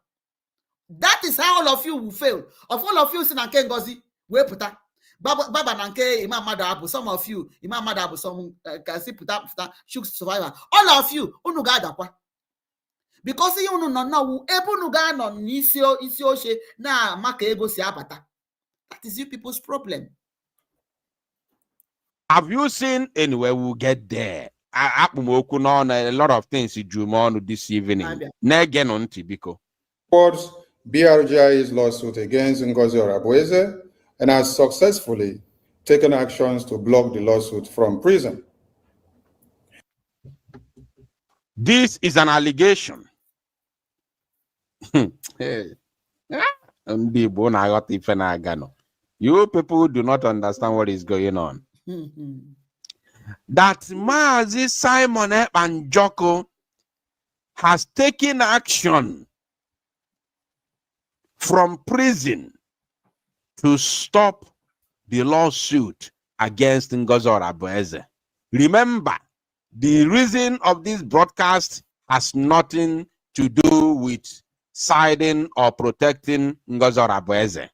That is how all of you will fail. Of all of you si na nke Ngozi wee pụta. Baba na nke Imam mmadụ abụ. Some of you Imam mmadụ abụ some ka si pụta shook survivor. All of you unu ga-adakwa. Because ihe unu nọ nnọọ ebe unu ga-anọ n'isi oche na maka ego si abata. That is you people's problem. Have you seen anywhere we'll get there? A lot of things you drew on this evening. Biko. Towards BRGI's lawsuit against Ngozi Orabueze and has successfully taken actions to block the lawsuit from prison. This is an allegation. You people do not understand what is going on. That Mazi Simon Ekpa Njoko has taken action from prison to stop the lawsuit against Ngozi Orabueze. Remember, the reason of this broadcast has nothing to do with siding or protecting Ngozi Orabueze.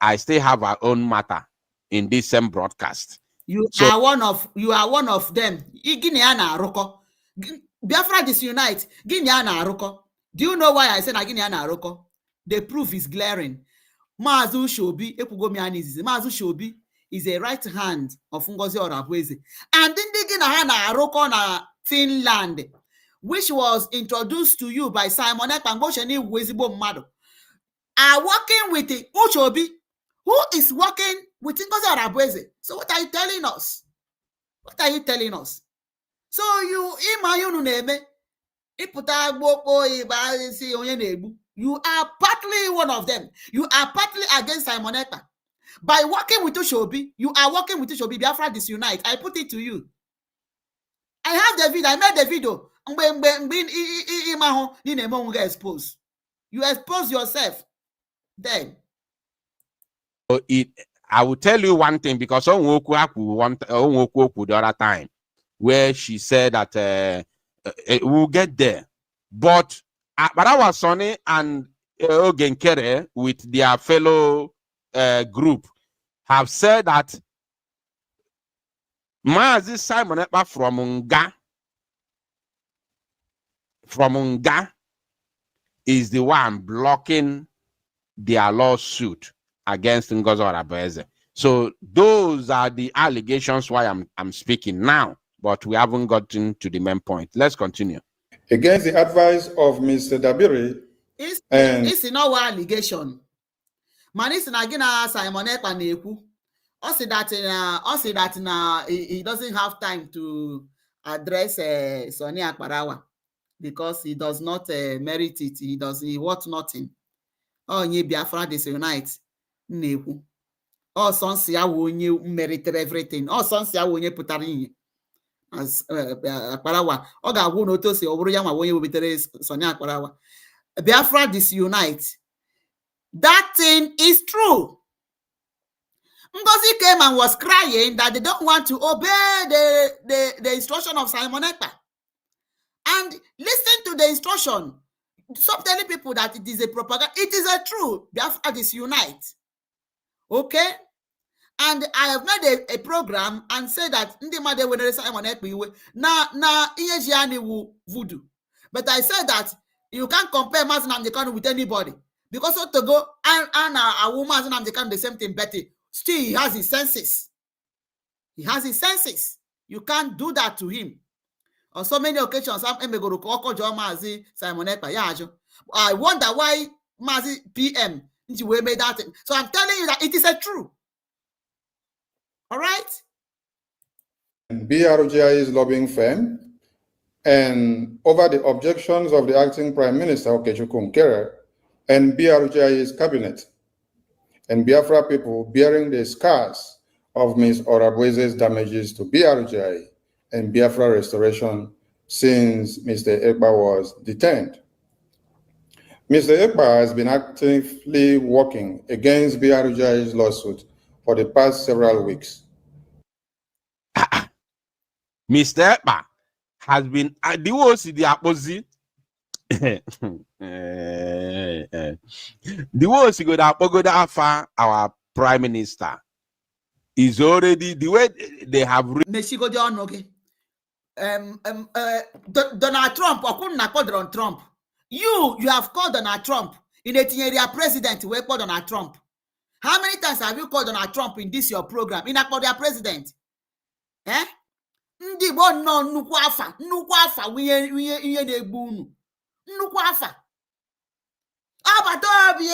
I still have our own matter in this same broadcast. You are one of them. Biafra Disunite. Do you know why I said Aroko? The proof is glaring. Mazu Shobi, Mazu Shobi is a right hand of Ngozi Orabueze. And then Aroko na Finland, which was introduced to you by Simon Ekpa Wezibo Mado, are working with Uchobi, who is working with Ngozi Orabueze. So what are you telling us? What are you telling us? So you are partly one of them. You are partly against Simon Ekpa. By working with Ushobi, you are working with Ushobi. Biafra Disunite. I put it to you. I have the video. I made the video. You expose yourself. Then. I will tell you one thing, because the other time where she said that we'll get there. But Barawa Sonny and Ogenkere with their fellow group have said that Mazi Simon Ekpa from Nga is the one blocking their lawsuit against Ngozi Orabueze. So those are the allegations why I'm speaking now, but we haven't gotten to the main point. Let's continue. Against the advice of Mr. Dabiri And it's in our allegation. Manis na gina Simon Ekpa na-ekwu. Also that now he doesn't have time to address Sonny Akparawa because he does not merit it. He wants nothing. Oh, nye Biafra Disunite na-ekwu. Oh, sons ya onye merited everything. Oh, sons ya onye pụtara ihe. As Akparawa, ọ ga-agwụ na otu o si ọ bụrụ ya ma onye webetere Sonny Akparawa. Biafra Disunite. That thing is true. Ngozi came and was crying that they don't want to obey the instruction of Simon Ekpa. And listen to the instruction. Stop telling people that it is a propaganda. It is a true. Biafra Disunite. Okay? And I have made a program and said that Ndimade when Simon Ekpa na iyejiani voodoo. But I said that you can't compare Mazi Nnamdi Kanu with anybody. Because to go and a woman Nnamdi Kanu the same thing, Betty. Still, he has his senses. He has his senses. You can't do that to him. On so many occasions, I wonder why Mazi PM made that thing. So I'm telling you that it is a true. All right? BRGI's lobbying firm, and over the objections of the acting Prime Minister, Okechukwu Nkere, and BRGI's cabinet, and Biafra people bearing the scars of Ms. Orabueze's damages to BRGI and Biafra restoration since Mr. Ekpa was detained. Mr. Ekpa has been actively working against BRGI's lawsuit for the past several weeks. Mr. Ekpa has been the opposite. The words go that far, our Prime Minister is already the way they have Donald Trump or couldn't call Donald Trump. You have called Donald Trump in a area president. We call Donald Trump. How many times have you called Donald Trump in this your program? In a their president? Eh? Ndi bo no nnukwu afa wiye na-egbu unu. Nnukwu afa. Agbata obi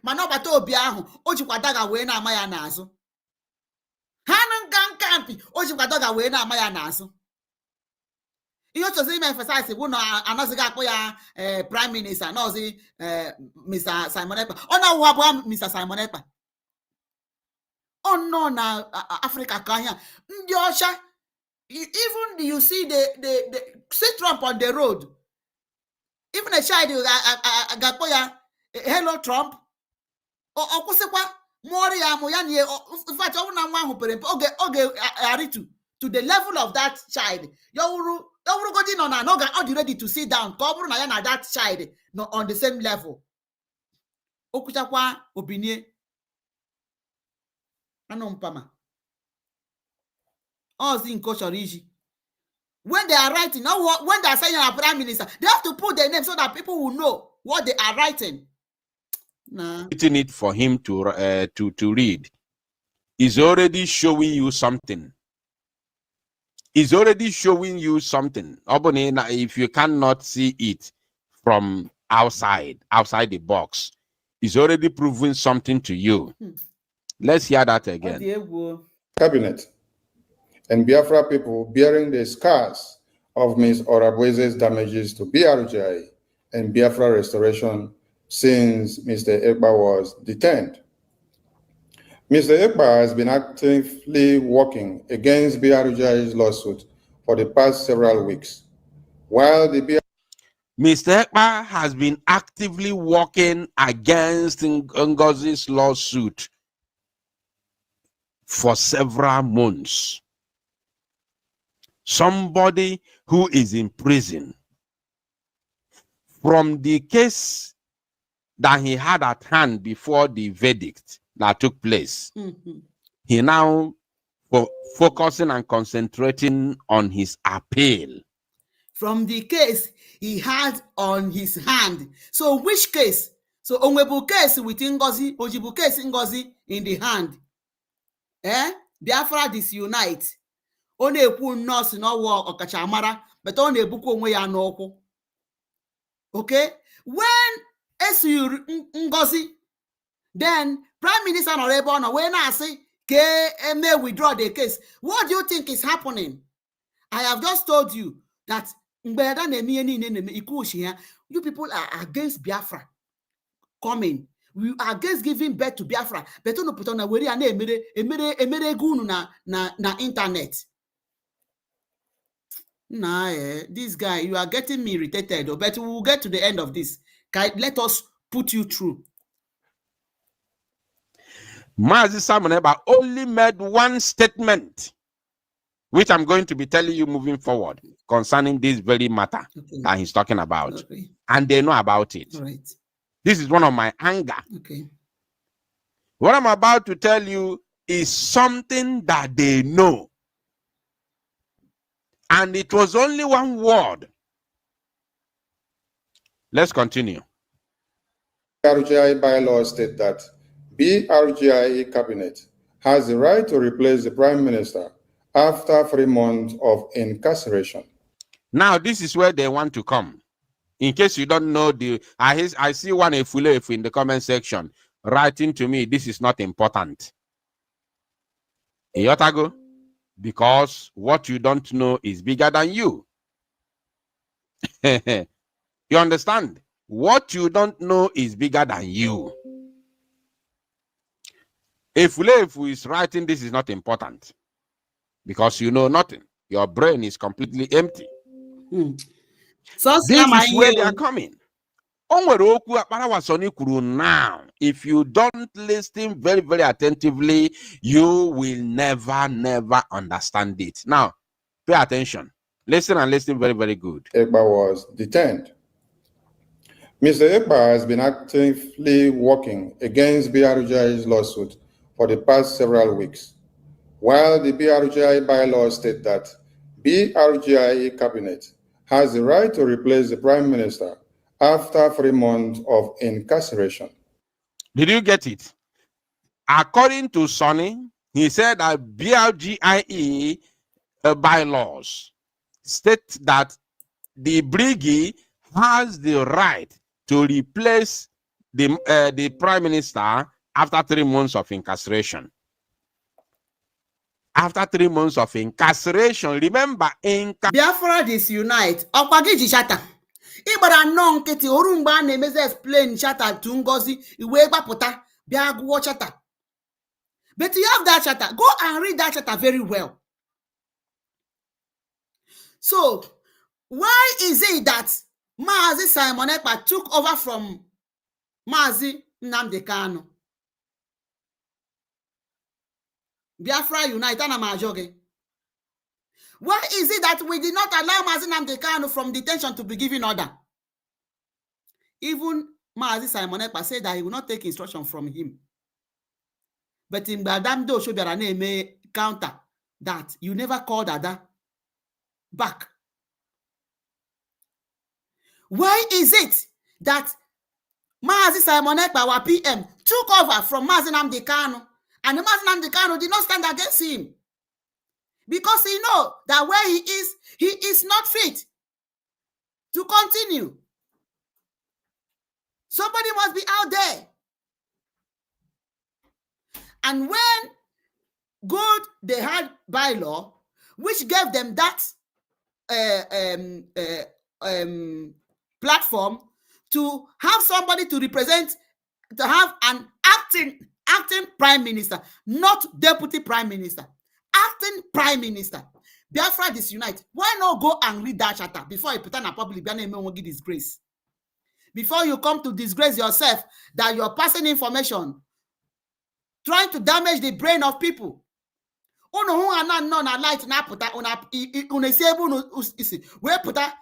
mana agbata obi ahụ o jikwa daga wee na-ama ya n'azụ. Ha nka kampi o jikwa daga wee na-ama ya n'azụ. Ihe ochozi ime emphasize bụ na anaghịzi akpọ ya Prime Minister nọzi Mr. Simon Ekpa. Ọ na-awụ abụọ Mr. Simon Ekpa. Ọ nọ na Africa ka ahịa ndị ọcha. Even you see see Trump on the road. Even a child got hello Trump. Or more in fact, to the level of that child. You're going on and ready to sit down. Cover that child on the same level. Okuchakwa obinie. Anompama. When they are writing, when they are saying a Prime Minister, they have to put their name so that people will know what they are writing. Nah. Written it for him to read. Is already showing you something. Is already showing you something. If you cannot see it from outside the box, is already proving something to you. Let's hear that again. Cabinet and Biafra people bearing the scars of Ms. Orabueze's damages to BRGI and Biafra restoration since Mr. Ekpa was detained. Mr. Ekpa has been actively working against BRGI's lawsuit for the past several weeks. While the Mr. Ekpa has been actively working against Ngozi's lawsuit for several months. Somebody who is in prison from the case that he had at hand before the verdict that took place. He now focusing and concentrating on his appeal. From the case he had on his hand. So which case? So Onwebu case with Ngozi, Ojibu case Ngozi in the hand. Biafra Disunite. One ekwu nurse no work okachamara, but one ebuku onwe ya n'okwu. Okay? When Esu Ngozi. Then Prime Minister Honorable when I say may withdraw the case. What do you think is happening? I have just told you that you people are against Biafra coming. We are against giving birth to Biafra. But no put on a very na internet. Nah, this guy, you are getting me irritated. But we will get to the end of this. Let us put you through. Mazi Samoneba only made one statement, which I'm going to be telling you moving forward concerning this very matter that he's talking about. Okay. And they know about it. All right. This is one of my anger. Okay. What I'm about to tell you is something that they know. And it was only one word. Let's continue. BRGI bylaws state that BRGI cabinet has the right to replace the prime minister after 3 months of incarceration. Now, this is where they want to come. In case you don't know, I see one Efulefu in the comment section writing to me, this is not important. Yotago, because what you don't know is bigger than you. You understand? What you don't know is bigger than you. Efulefu is writing, this is not important. Because you know nothing. Your brain is completely empty. So this is where they are coming. Now, if you don't listen very, very attentively, you will never understand it. Now, pay attention. Listen and listen very, very good. Ekpa was detained. Mr. Ekpa has been actively working against BRGI's lawsuit for the past several weeks. While the BRGI bylaws state that BRGI cabinet has the right to replace the prime minister after 3 months of incarceration. Did you get it? According to Sonny, he said that BRGIE bylaws state that the brigade has the right to replace the prime minister after 3 months of incarceration. After 3 months of incarceration, remember, Biafra Disunite. Okwagiji chata. Ibara no nkiti oru mgbe a na-emezi explain chata to Ngozi iwe gbapụta bịa gụọ chata. But you have that chata. Go and read that chata very well. So, why is it that Mazi Simon Ekpa took over from Mazi Nnamdi Kanu? Biafra Unite and Amajoge. Why is it that we did not allow Mazi Nnamdi Kanu from detention to be given order? Even Mazi Simon Ekpa said that he will not take instruction from him. But in Badam Do Shobiarane may counter that you never called Ada back. Why is it that Mazi Simon Ekpa, our PM, took over from Mazi Nnamdi Kanu, and Mazi Nnamdi Kanu did not stand against him? Because he knows that where he is not fit to continue. Somebody must be out there. And when good, they had bylaw, which gave them that platform to have somebody to represent, to have an acting prime minister, not deputy prime minister, acting prime minister. Biafra Disunite. Why not go and read that chapter before you put on a public disgrace? Before you come to disgrace yourself that you're passing information, trying to damage the brain of people. Who are not known a light na puta where puta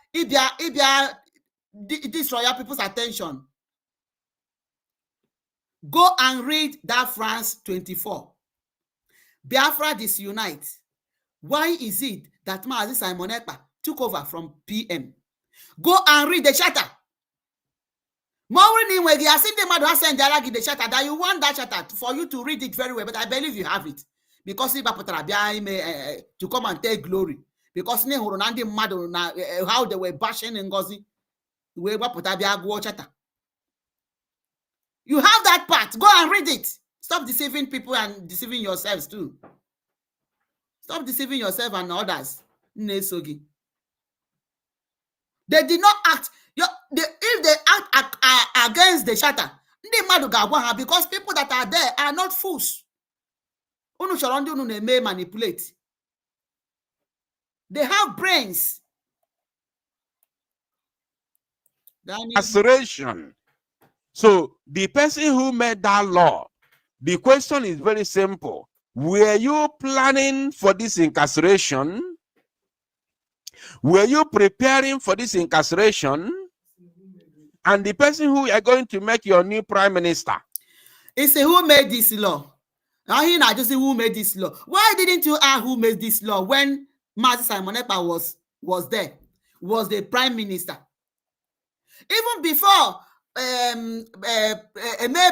destroy people's attention. Go and read that France 24. Biafra Disunite. Why is it that Mazi Simon Ekpa took over from PM? Go and read the charter. Maureen, when you are seeing the man who sent the charter, that you want that charter for you to read it very well, but I believe you have it. Because to come and take glory. Because how they were bashing Ngozi. You have that part. Go and read it. Stop deceiving people and deceiving yourselves too. Stop deceiving yourself and others. Nesogi. They did not act. If they act against the shatter, because people that are there are not fools. May manipulate. They have brains. Incarceration. So the person who made that law, the question is very simple. Were you planning for this incarceration? Were you preparing for this incarceration? And the person who are going to make your new prime minister. It's who made this law. Now he not just say who made this law. Why didn't you ask who made this law when Mazi Simon Ekpa was there? Was the prime minister? Even before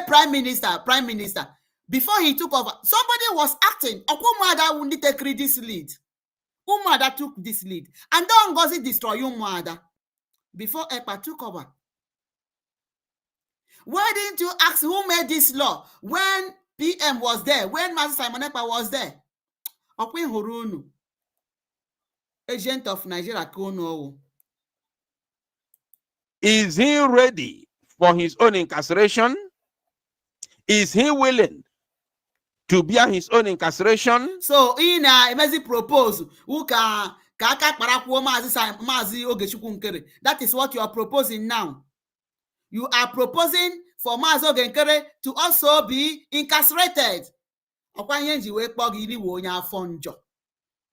prime minister, before he took over, somebody was acting. Okumada wouldn't take this lead. Umada took this lead. And don't go destroy Umada before Ekpa took over. Why didn't you ask who made this law when PM was there, when Mazi Simon Ekpa was there? Okwe Horunu, agent of Nigeria Kono. Is he ready for his own incarceration? Is he willing to bear his own incarceration? So in a Emezi propose, that is what you are proposing now. You are proposing for Mazi Ogenkere to also be incarcerated.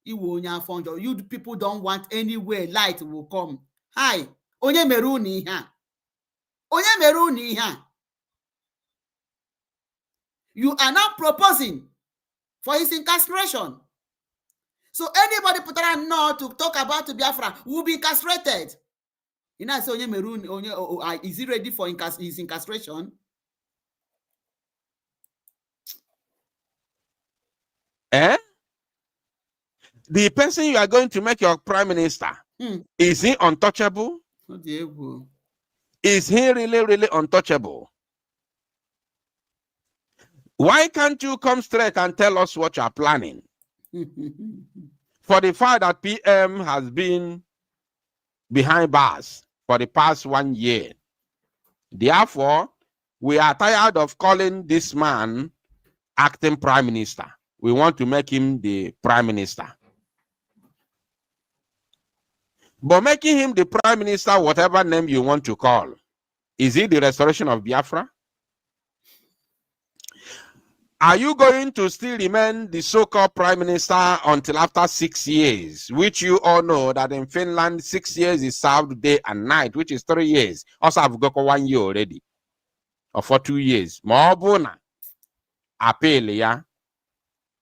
You people don't want anywhere light will come. Hi. Onye meruni ha. Onye meruni ha. You are now proposing for his incarceration. So anybody put around now to talk about Biafra will be incarcerated. You know, so Onye meruni, is he ready for his incarceration? Eh? The person you are going to make your prime minister, is he untouchable? Is he really, really untouchable? Why can't you come straight and tell us what you are planning? For the fact that PM has been behind bars for the past 1 year. Therefore, we are tired of calling this man acting prime minister. We want to make him the prime minister. But making him the prime minister, whatever name you want to call, is it the restoration of Biafra? Are you going to still remain the so-called prime minister until after 6 years, which you all know that in Finland, 6 years is served day and night, which is 3 years. Also, I've got 1 year already, or for 2 years. Mabuna appeal, yeah.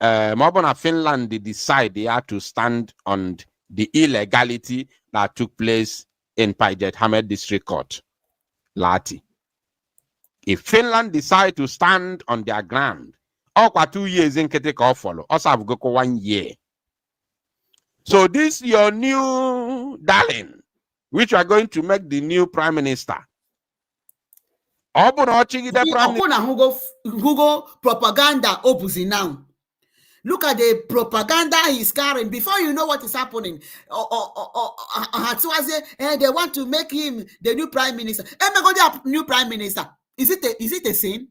Mabuna Finland, they decide they have to stand on the illegality that took place in Pajet Hamed District Court, Lati. If Finland decide to stand on their ground, all 2 years in Keteka follow. Also, I've got 1 year. So this your new darling, which are going to make the new prime minister. Google propaganda opposite now. Look at the propaganda he's carrying. Before you know what is happening, they want to make him the new prime minister. New prime minister. Is it a sin?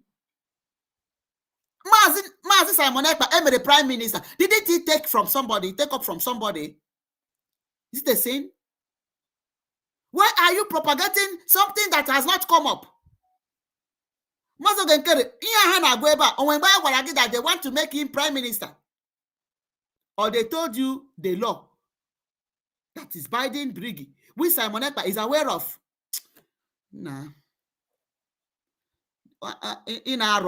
Mazi Simon Ekpa, the prime minister. Didn't he take up from somebody? Is it a sin? Why are you propagating something that has not come up? That they want to make him prime minister. Or they told you the law. That is Biden Briggy, which Simon Ekpa is aware of. Nah. In our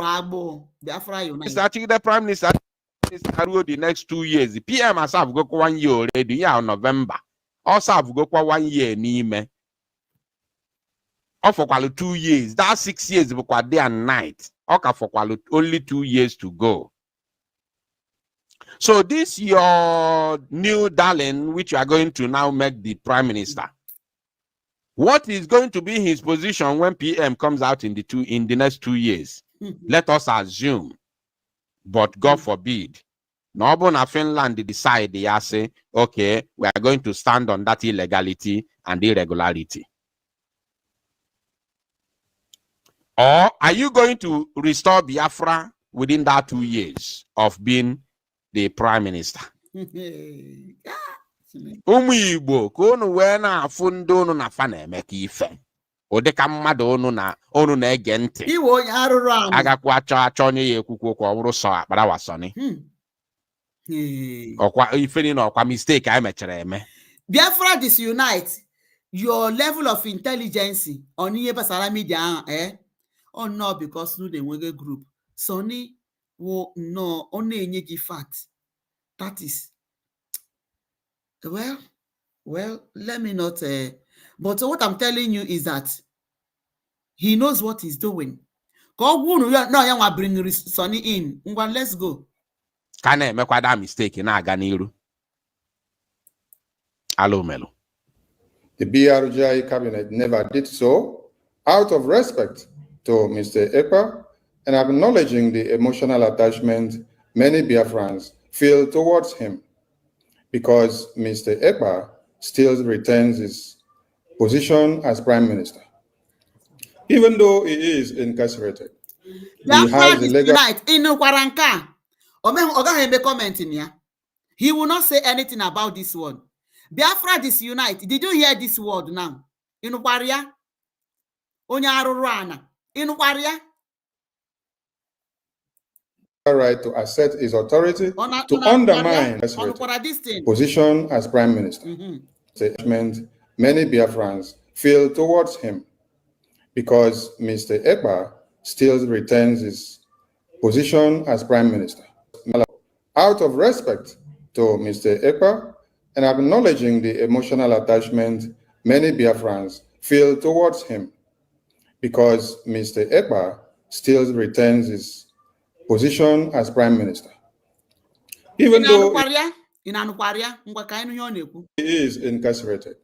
Biafra United. Starting the prime minister the next 2 years. The PM has have got 1 year already, yeah, November. Also have got 1 year Nime. Or for 2 years. That's 6 years for day and night. Okay, for only 2 years to go. So this your new darling, which you are going to now make the prime minister. What is going to be his position when PM comes out in the next 2 years? Let us assume, but God forbid. No, na Finland decide they say, okay, we are going to stand on that illegality and irregularity. Or are you going to restore Biafra within that 2 years of being the prime minister? Ụmụ Igbo ka unu wee na-afụ ndị unu na fa na-eme ka ife ụdị ka mmadụ unu na-ege ntị iwe onye arụrụ anụ agakwa achọ onye ya ekwukwu ka ọ bụrụ sọ akpara wasoni ọkwa ife ni na ọkwa mistake anyị mechara eme. Biafra Disunite, your level of intelligence on ihe basara media oh no, because no dey nwege group Sonny wo no ọ na-enye gị fact. That is well, let me not but what I'm telling you is that he knows what he's doing. No, bring Sonny in. Let's go. Ka na-emekwa that mistake na-aga n'iru. Alo melo. The BRGI cabinet never did so out of respect to Mr. Ekpa and acknowledging the emotional attachment many Biafrans feel towards him, because Mr. Ekpa still retains his position as Prime Minister. Even though he is incarcerated, he has the legal right. He will not say anything about this one. Biafra Disunite. Did you hear this word now? Inuwaria? Onyaruruana. Inuwaria? right to assert his authority to undermine his position as Prime Minister. Statement many Biafrans feel towards him, because Mr. Ekpa still retains his position as Prime Minister. Out of respect to Mr. Ekpa and acknowledging the emotional attachment many Biafrans feel towards him, because Mr. Ekpa still retains his position as Prime Minister. Even though he is incarcerated,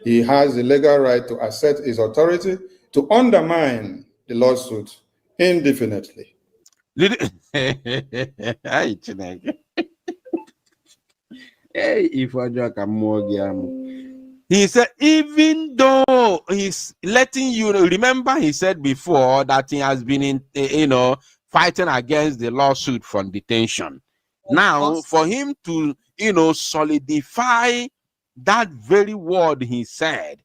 he has the legal right to assert his authority to undermine the lawsuit indefinitely. He said, even though he's letting you know, remember he said before that he has been in, fighting against the lawsuit from detention. Now, for him to, solidify that very word he said,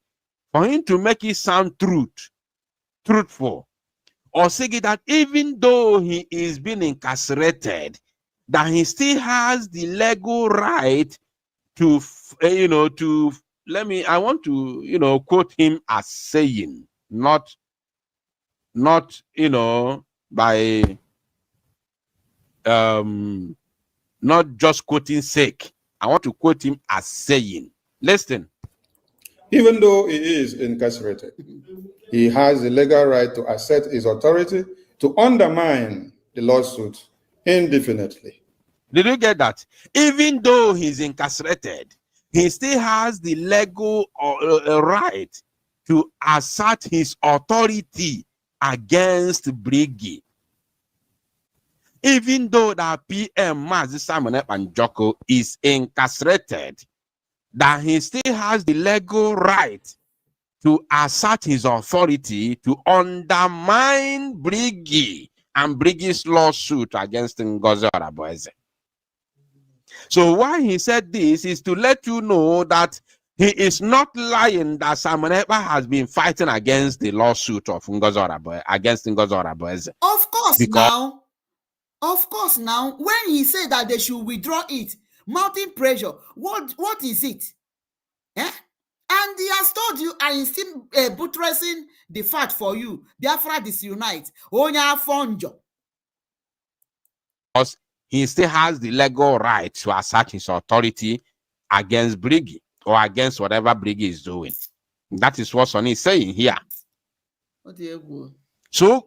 for him to make it sound truthful, or say that even though he is being incarcerated, that he still has the legal right to, I want to, quote him as saying, not, by, not just quoting sake. I want to quote him as saying, listen. Even though he is incarcerated, he has the legal right to assert his authority to undermine the lawsuit indefinitely. Did you get that? Even though he's incarcerated, he still has the legal right to assert his authority against Briggy. Even though the PM Mazi Simon Joko is incarcerated, that he still has the legal right to assert his authority to undermine Briggy and Briggy's lawsuit against Ngozi Oraboeze. So why he said this is to let you know that he is not lying that Simon Ekpa has been fighting against the lawsuit of Ngozi Oraboeze, against Ngozi Oraboeze. Of course, now, when he said that they should withdraw it, mounting pressure, what is it? And he has told you, I am still buttressing the fact for you. Biafra Disunite. Onya Fonjo. Because he still has the legal right to assert his authority against Briggy or against whatever Briggy is doing. That is what Sonny is saying here. So,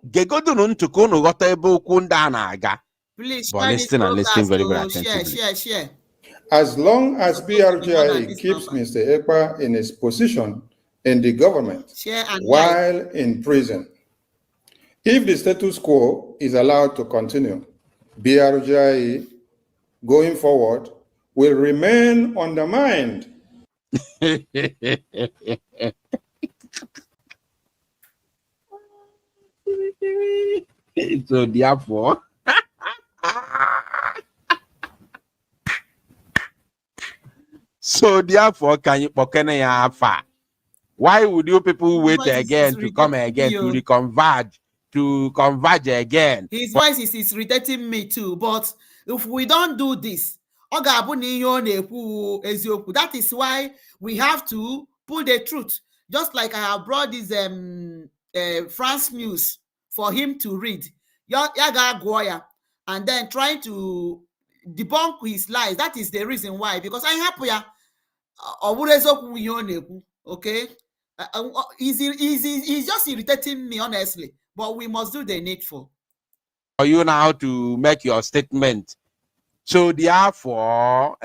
please, but listen and listen very, very attentively. Share. As long as BRGI keeps Mr. Ekpa in his position in the government Share and while in prison. If the status quo is allowed to continue, BRGI going forward will remain undermined. So therefore, can you pokene ya fa? Why would you people wait again to come again to converge again? His voice is irritating me too, but if we don't do this, that is why we have to pull the truth. Just like I have brought this France news for him to read. And then trying to debunk his lies. That is the reason why. Because I happy. Okay? He's just irritating me, honestly. But we must do the needful. For you now to make your statement. So therefore,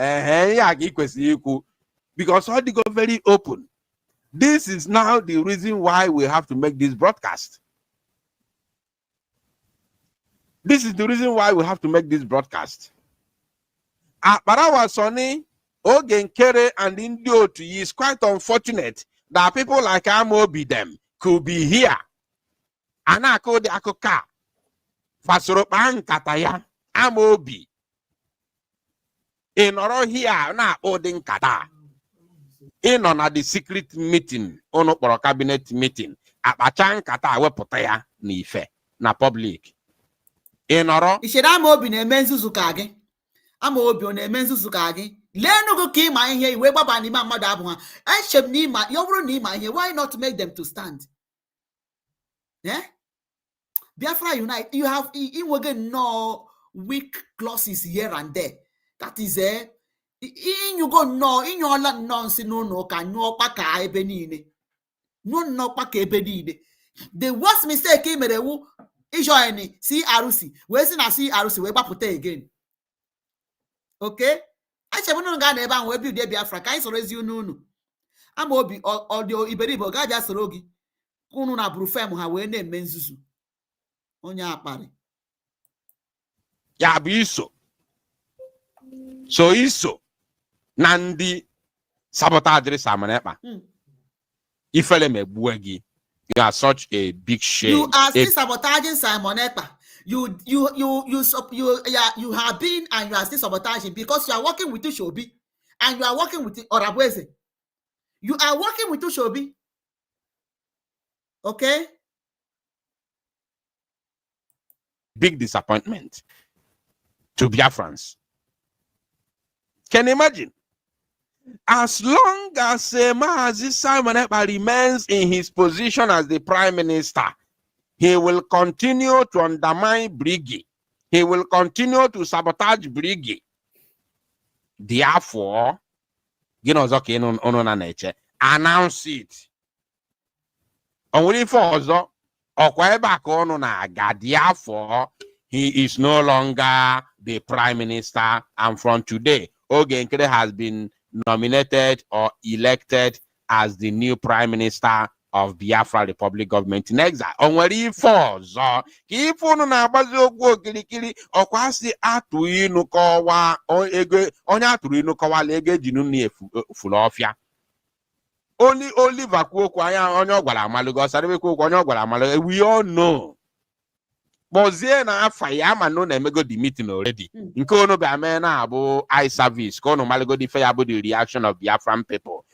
because all they go very open. This is now the reason why we have to make this broadcast. This is the reason why we have to make this broadcast. But our Sonny, Ogenkere and Indio to is quite unfortunate that people like Amobi them could be here. Anako de Akoka. Fasoropan Kataya. Amobi. In oro here na Odin Kata. In on the secret meeting, ono for cabinet meeting. Apachan Kata wepotaya nife na public. In oro. Ishe Amobi na-eme nzuzuka gị. Amobi ọ na-eme nzuzuka gị. Lenu go ka ịma ihe iwe gbaba n'ime mmadụ abụ ha. Echem n'ịma, ya bụrụ na ịma ihe, why not make them to stand? Yeah? Biafra Unite, you have no weak clauses here and there. That is you go no in your nonsense no can no paka ebe niile. No paka ebe niile. The worst mistake he made is joining CRC. Where's in a CRC we gbapụta again. Okay? Achebunu nga na ebe ahụ ebi ụdị Biafra ka anyị soro ezi unu. Amobi audio iberibo gaja soro gị. Unu na brufem ha wee na-eme nzuzu. Onye akpari. Ya bụ iso. So iso na ndị sabotage Simon Ekpa. Ifele megbue gị. You are such a big shame. You are still sabotaging Simon Ekpa. You have been and you are still sabotaging because you are working with Ushobi and you are working with Orabweze. You are working with Ushobi. Okay? Big disappointment to Biafrans. Can you imagine? As long as Mazi Simon Ekpa remains in his position as the prime minister, he will continue to undermine Briggy. He will continue to sabotage Briggy. Therefore, announce it. Only for therefore, he is no longer the prime minister, and from today, Ogenkere has been nominated or elected as the new prime minister of Biafra Republic government in exile. Onwere ife ọzọ ka ife unu na-agbazi okwu okirikiri ọkwa si atụ inu kọwa ego onye atụrụ inu kọwala ego eji nnu efulu ọfịa. Oliver kwuo okwu anya onye ọ gwara amalụgo ọsara ekwu okwu onye ọ gwara amalụgo. We all know. Bozie na afa ya ma no na-emego the meeting already. Nke onu be ame na abụ eye service ka onu malụgo the fair the reaction of Biafran people.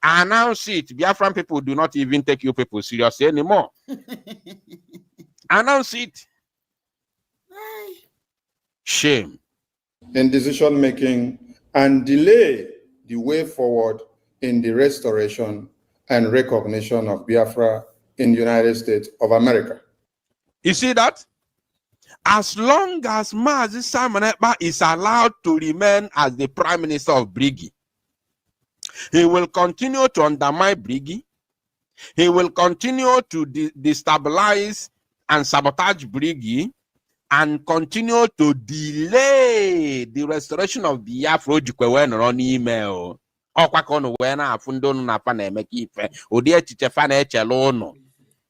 Announce it. Biafran people do not even take you people seriously anymore. Announce it. Shame. In decision making and delay the way forward in the restoration and recognition of Biafra in the United States of America. You see that? As long as Mazi Simon Ekpa is allowed to remain as the prime minister of Briggy, he will continue to undermine Briggy. He will continue to destabilize and sabotage Briggy and continue to delay the restoration of Biafra on email.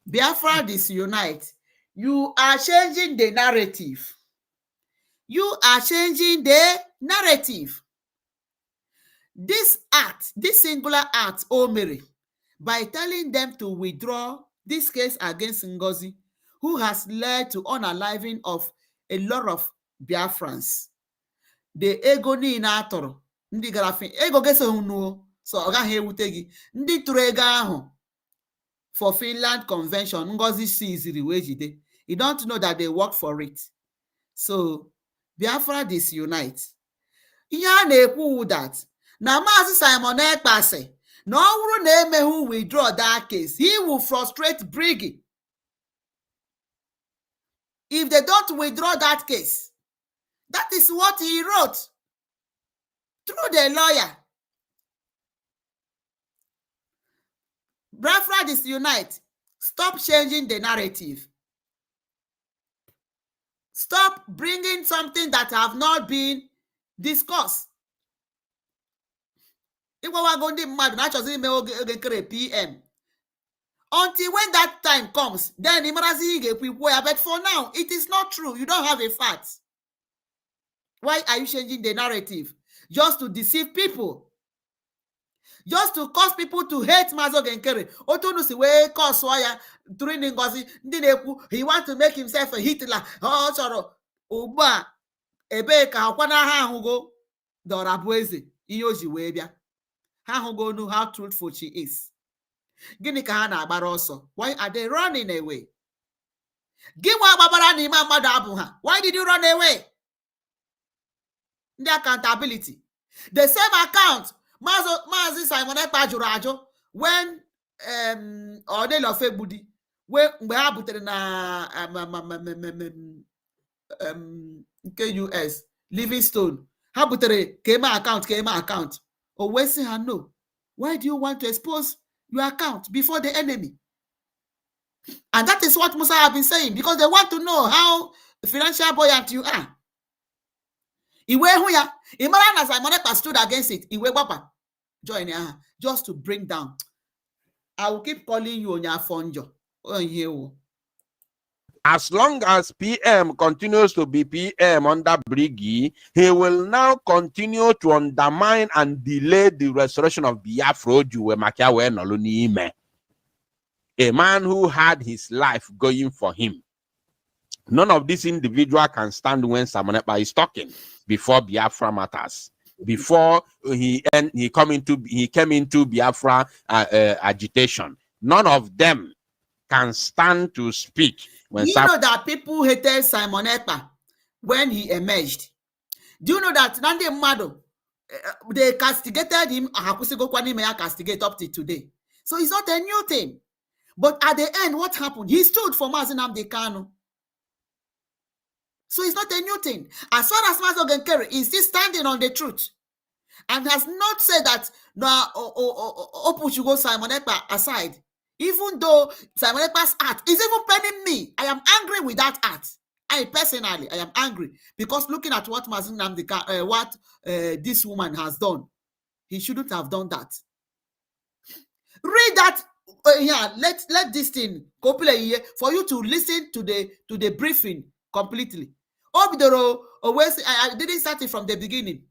Biafra Disunite. You are changing the narrative. You are changing the narrative. This act, this singular act, Omeri, by telling them to withdraw this case against Ngozi, who has led to unaliving of a lot of Biafrans. The ego niile atọrọ ndị gara ego gesa unu so ọ gaghị ewute gị ndị tụrụ ego ahụ for Finland Convention Ngozi seiziri wee jide. You don't know that they work for it. So Biafra Disunite. Ihe a na-ekwu that na Maazị Simon Ekpa sị na ọ bụrụ na emeghị withdraw that case, he will frustrate Briggy. If they don't withdraw that case, that is what he wrote through the lawyer. Biafra Disunite. Stop changing the narrative. Stop bringing something that have not been discussed. PM. Until when that time comes, then but for now, it is not true. You don't have a fact. Why are you changing the narrative? Just to deceive people. Just to cause people to hate Mazo Genkere. He wants to make himself a Hitler. Oh, sorry. Uba ebe ka akwana ha ahụgo dora bueze ihe oji wee bịa. Ha ahụgo know how truthful she is. Gịnị ka ha na-agbara ọsọ? Why are they running away? Gịnwa agbabara n'ime mmadụ abụ ha. Why did you run away? The accountability. The same account Maazị Simon Ekpa jụrụ ajụ when Odelofe Gbudi mgbe ha butere na KUS Livingstone ha butere kema account o wee sị ha no. Why do you want to expose your account before the enemy? And that is what Musa have been saying, because they want to know how financial buoyant you are. Iwe hụ ya, imara na Simon Ekpa stood against it. Iwe gbapa join ya just to bring down. I will keep calling you Onyafonjo. As long as PM continues to be PM under Briggy, he will now continue to undermine and delay the restoration of Biafra. A man who had his life going for him. None of this individual can stand when Simon Ekpa is talking before Biafra matters. Before he came into Biafra agitation. None of them can stand to speak. When you know that people hated Simon Ekpa when he emerged. Do you know that Nandi Mado, they castigated him, castigate up to today. So it's not a new thing. But at the end, what happened? He stood for Mazi Nnamdi Kanu. So it's not a new thing. As far as Mazo Genkere is still standing on the truth and has not said that Opu should go Simon Ekpa aside. Even though Simon Ekpa's art is even paining me, I am angry with that art. I personally, I am angry because looking at what Mazi Nnamdi this woman has done, he shouldn't have done that. Read that. Let this thing go play here for you to listen to the briefing completely. Obidoro always I didn't start it from the beginning.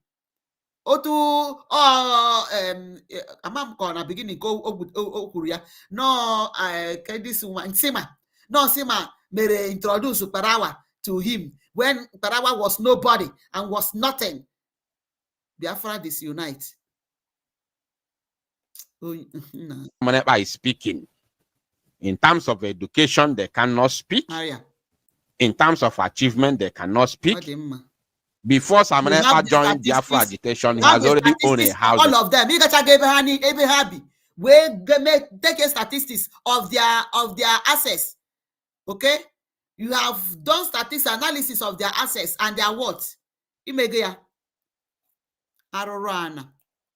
Amam kona beginning go okuria. No, this woman Sima. No, Sima may introduce Parawa to him when Parawa was nobody and was nothing. Biafra Disunite. Maneba is speaking. In terms of education, they cannot speak. In terms of achievement, they cannot speak. Before Samaneba joined Biafra agitation, he has already owned a house. All of them. You got to happy. We take a statistics of their assets. Okay, you have done statistics analysis of their assets and their what? Imegeya. Arorana.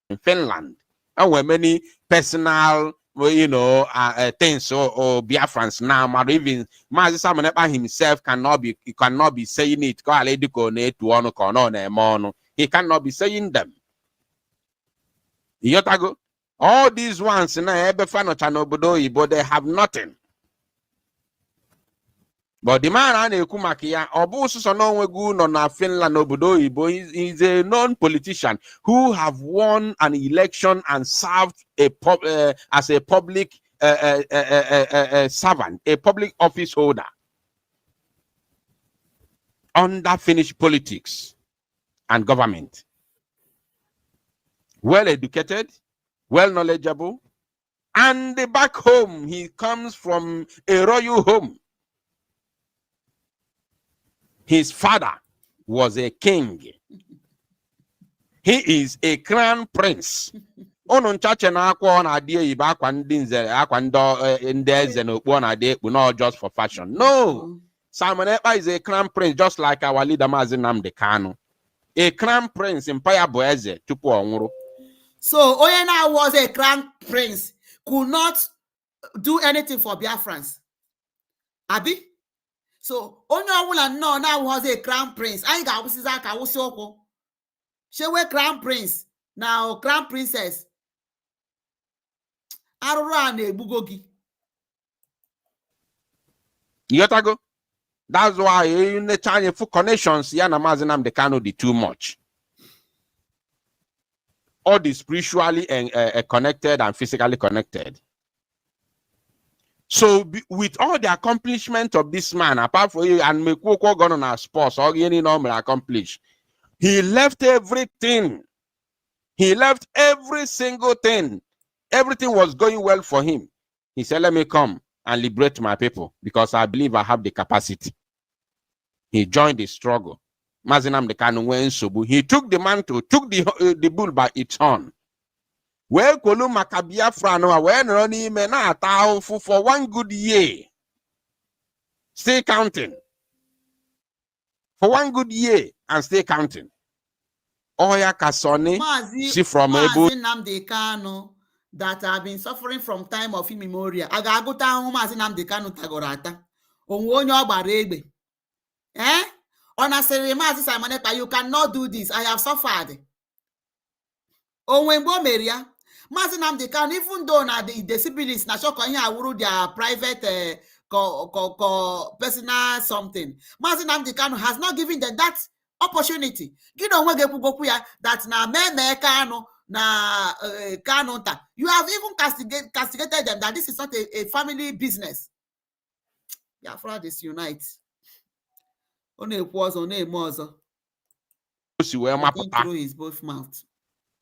In Finland. And were many personal, things or Biafrans now, but even Mazi Samaneba himself cannot be saying it. He cannot be saying them. Yotago, all these ones na ebefano chanobodo ibo, they have nothing. But the man and Ekumakia, Obusu Sononwegu no na Finland obodo ibo, he's a known politician who have won an election and served as a public servant, a public office holder under Finnish politics and government. Well educated, well knowledgeable, and back home he comes from a royal home. His father was a king. He is a crown prince. Not just for fashion. No. Simon Ekpa is a crown prince, just like our leader Mazi Nnamdi Kanu. A crown prince in Paya Boeze Tupu Onwuru. So Oyena was a crown prince, could not do anything for Biafrans. Abi? So onye no now was a crown prince. I got Wisizaka Wusoko. She were crown prince. Now crown princess. Arurane Bugogi. Yotago. That's why in the China for connections, Yana Mazi Nnamdi Kanu did too much. All the spiritually connected and physically connected. So with all the accomplishment of this man, apart from you and Mekuoko gone on our sports or any normal accomplish, he left everything. He left every single thing. Everything was going well for him. He said, let me come and liberate my people because I believe I have the capacity. He joined the struggle. Mazi Nnamdi Kanu went Sobu. He took the mantle, took the bull by its horn. Well, Kolu Biafra no, when running mena for 1 good year. Stay counting. For 1 good year and stay counting. Oya Kasoni, see from Mazi Nnamdi Kanu that have been suffering from time of immemorial. Agaguta Mazi Nnamdi Kanu tagorata. Onwonyo Ogbarebe. Honestly, Mazi Simon Ekpa, you cannot do this. I have suffered. Onwembo Meria. Mazi Nnamdi Kanu, even though na the disabilities na shoko here awuru their private personal something. Mazi Nnamdi Kanu has not given them that opportunity. You know that na MNK na Kanu. You have even castigated them that this is not a family business. Biafra Disunite. Only was on a mozo. Through his both mouth.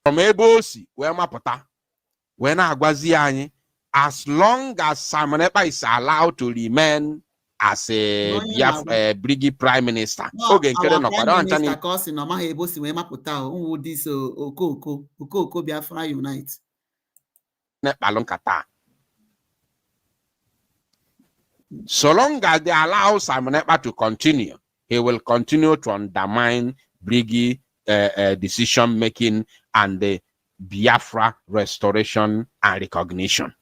From Ebosi, where Mapota. When I as long as Simon Ekpa is allowed to remain as a Briggy Prime Minister. No, okay, our Prime Minister cause in Oma Ebosi when Mapota who this Oko Biafra Unite. So long as they allow Simon Ekpa to continue, he will continue to undermine Briggy decision making and the Biafra restoration and recognition.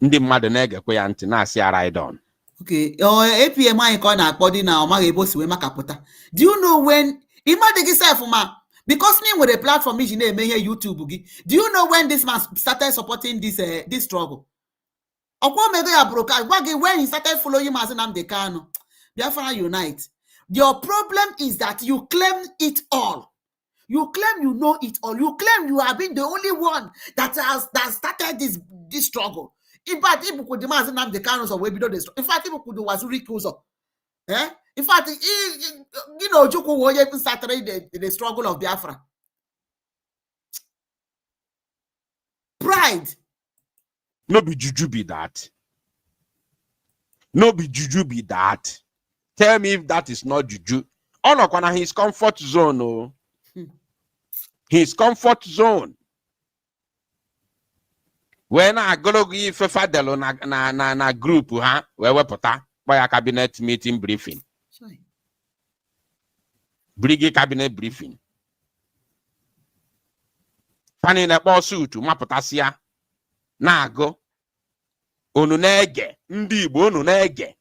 Ndi mmadụ na-egekwe ya ntị na-asị ara idon. Okay, APM anyị ka ọ na-akpọ na ọ maghị ebe o si wee makapụta. Do you know when ịmadịghị self ma because me with a platform iji na-eme ihe YouTube gị? Do you know when this man started supporting this struggle? Ọkwa omego ya broke gwa gị when he started following Mazi Nnamdi Kanu. Biafra Unite. Your problem is that you claim it all. You claim you know it all. You claim you have been the only one that started this struggle. In fact, people could demand Nnamdi Kanu of Webido. In fact, people could do Wazuri Kuzo. In fact, you know, Juku started the struggle of Biafra. Pride. No be juju be that. No be juju be that. Tell me if that is not juju. Onokwana his comfort zone, oh. His comfort zone. When I go to give Fadelo na group, where we put by a cabinet meeting briefing. Sorry. Brigade cabinet briefing. Fanny na bosuit, maputasia. Na go. Onu nege. Ndi Igbo onu nege.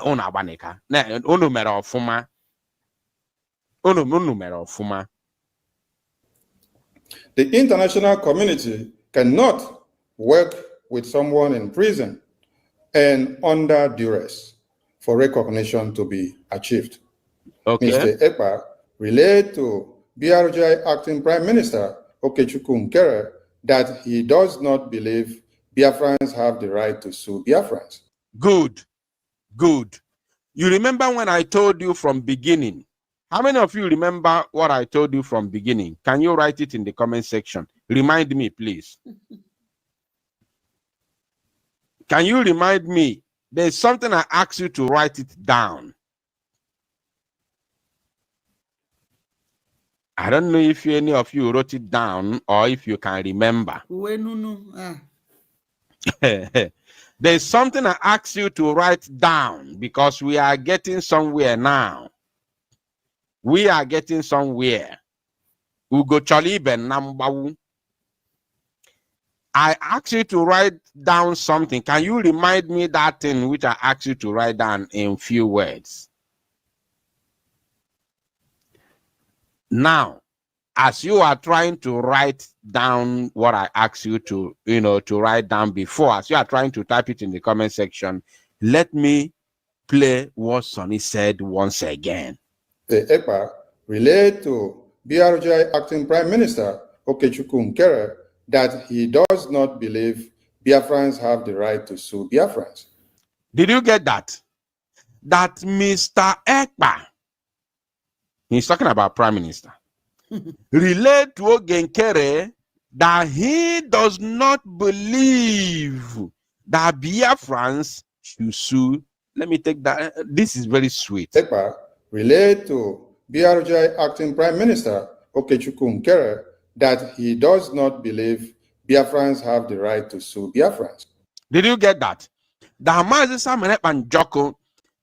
Onu abanika. Onu mere ofuma. Onu mere ofuma. The international community cannot work with someone in prison and under duress for recognition to be achieved. Okay. Mr. Ekpa relayed to BRJ Acting Prime Minister Okechukwu Nkere that he does not believe Biafrans have the right to sue Biafrans. Good. Good. You remember when I told you from beginning? How many of you remember what I told you from beginning? Can you write it in the comment section? Remind me, please. Can you remind me? There's something I asked you to write it down. I don't know if any of you wrote it down or if you can remember. There's something I asked you to write down because we are getting somewhere now. We are getting somewhere. Ugo Choliben Nambawu. I asked you to write down something. Can you remind me that thing which I asked you to write down in few words? Now, as you are trying to write down what I asked you to, to write down before, as you are trying to type it in the comment section, let me play what Sonny said once again. The EPA relayed to BRJ Acting Prime Minister Okechukwu Nkere that he does not believe Biafrans have the right to sue Biafrans. Did you get that? That Mr. Ekpa, he's talking about Prime Minister, relayed to Ogenkere that he does not believe that Biafrans should sue. Let me take that. This is very sweet. EPA relayed to BRJ Acting Prime Minister Okechukwu Nkere that he does not believe Biafrans have the right to sue Biafrans. Did you get that? That Mazi Samuel Joko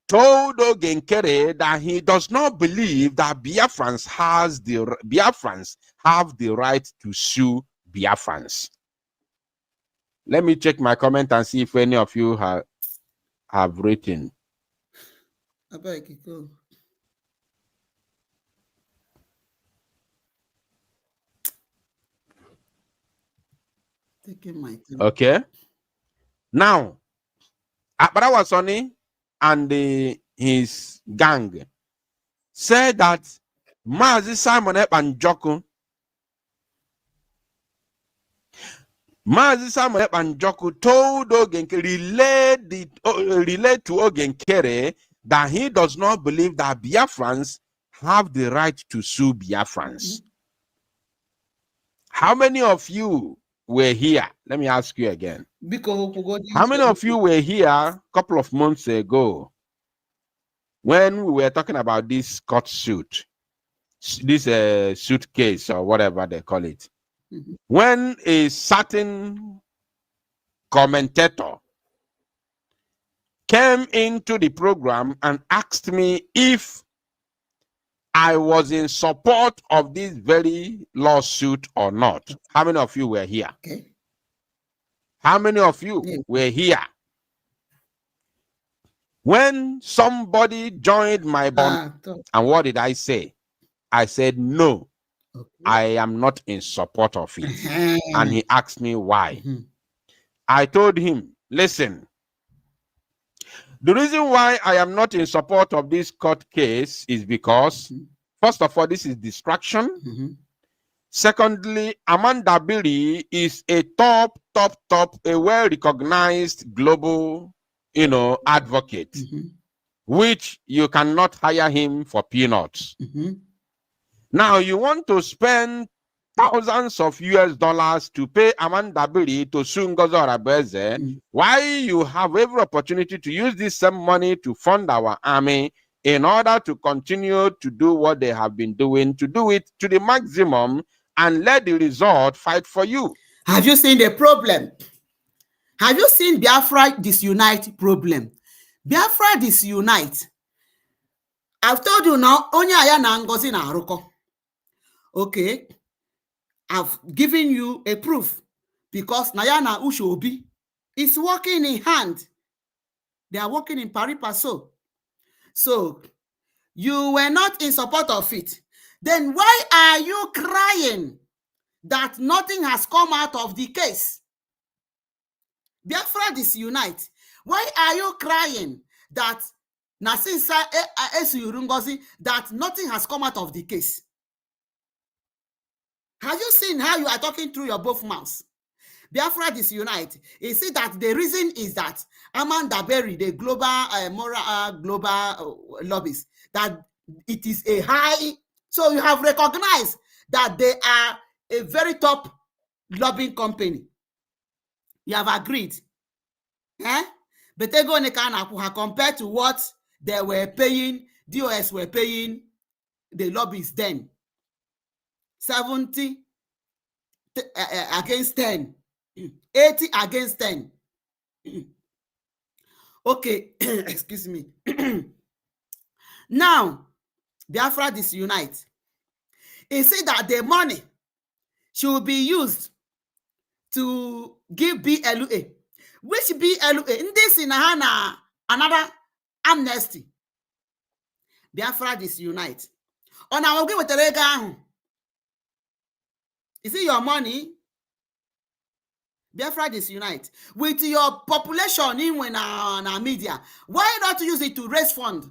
told Ogenkere that he does not believe that Biafrans have the right to sue Biafrans. Let me check my comment and see if any of you have written. Okay. Now, Akbarawa Sonny and his gang said that Mazi Simon Joko told Ogenkere, relayed to Ogenkere that he does not believe that Biafrans have the right to sue Biafrans. How many of you were here? Let me ask you again. How many of you were here a couple of months ago when we were talking about this court suit, this suitcase or whatever they call it? When a certain commentator came into the program and asked me if I was in support of this very lawsuit or not. How many of you were here? Okay. How many of you were here when somebody joined my bond? And what did I say? I said, no, I am not in support of it. And he asked me why. I told him, listen, the reason why I am not in support of this court case is because, first of all, this is distraction. Secondly, Amanda Billy is a top, a well-recognized global, advocate, which you cannot hire him for peanuts. Now, you want to spend thousands of US dollars to pay Amanda Billy to sue Ngozi Arabeze, why you have every opportunity to use this same money to fund our army in order to continue to do what they have been doing, to do it to the maximum and let the result fight for you. Have you seen the problem? Have you seen Biafra Disunite problem? Biafra Disunite. I've told you now, onye aya na Ngozi na aruko. Okay. I've given you a proof because Nayana Ushobi is working in hand. They are working in pari passu. So you were not in support of it. Then why are you crying that nothing has come out of the case. Biafra Disunite. Why are you crying that Nasinsa Esuyurungozi that nothing has come out of the case? Have you seen how you are talking through your both mouths? Biafra Disunite. You see that the reason is that Amanda Berry, the global global lobbies, that it is a high. So you have recognized that they are a very top lobbying company. You have agreed. Eh? But they go compared to what they were paying, DOS were paying the lobbies then. 70 against 10. 80 against 10. Okay, excuse me. Now, Biafra Disunite. He said that the money should be used to give BLA. Which BLA? In this in another amnesty. Biafra Disunite. On our give with the rega. Is it your money? Biafra Disunite. With your population in when our media, why not use it to raise fund?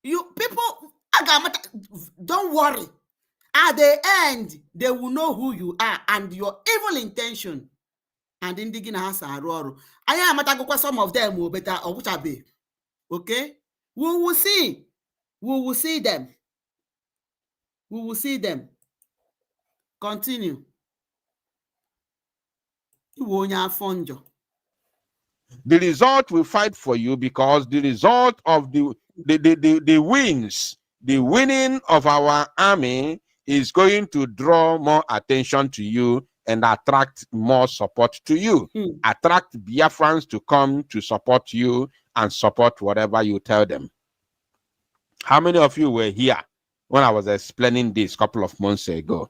You people, don't worry. At the end, they will know who you are and your evil intention. And in the house are I am some of them will better or be. Okay? We will see. We will see them. We will see them. Continue. The result will fight for you because the result of the wins, the winning of our army is going to draw more attention to you and attract more support to you. Attract Biafrans to come to support you and support whatever you tell them. How many of you were here when I was explaining this a couple of months ago?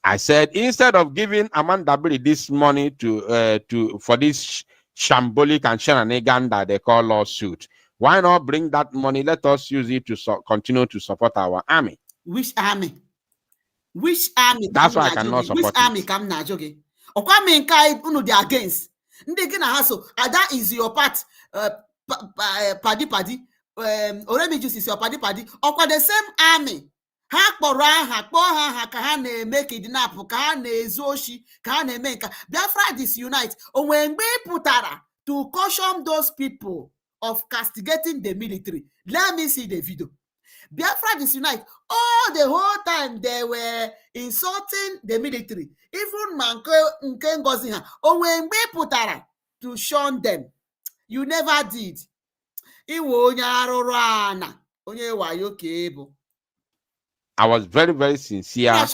I said, instead of giving Amanda Berry this money for this shambolic and shenanigan that they call lawsuit, why not bring that money? Let us use it to continue to support our army. Which army? Which army? That's why I cannot support Which army come na joge? MNK unu dey against. Ndị gị na ha so, that is your part. Paddy. Oremijus is your paddy. Okwa the same army. Ha kpọrọ aha kpọọ ha ka ha na-eme kidnap, ka ha na-ezu oshi, ka ha na-eme nka. Biafra Disunite. Onwe mgbe pụtara to caution those people of castigating the military. Let me see the video. Biafra Disunite, all the whole time they were insulting the military. Even MNK Ngozi ha. Onwe mgbe pụtara to shun them. You never did. Iwe onye arụrụ ana, onye wayo ka ebo. I was very, very sincere. And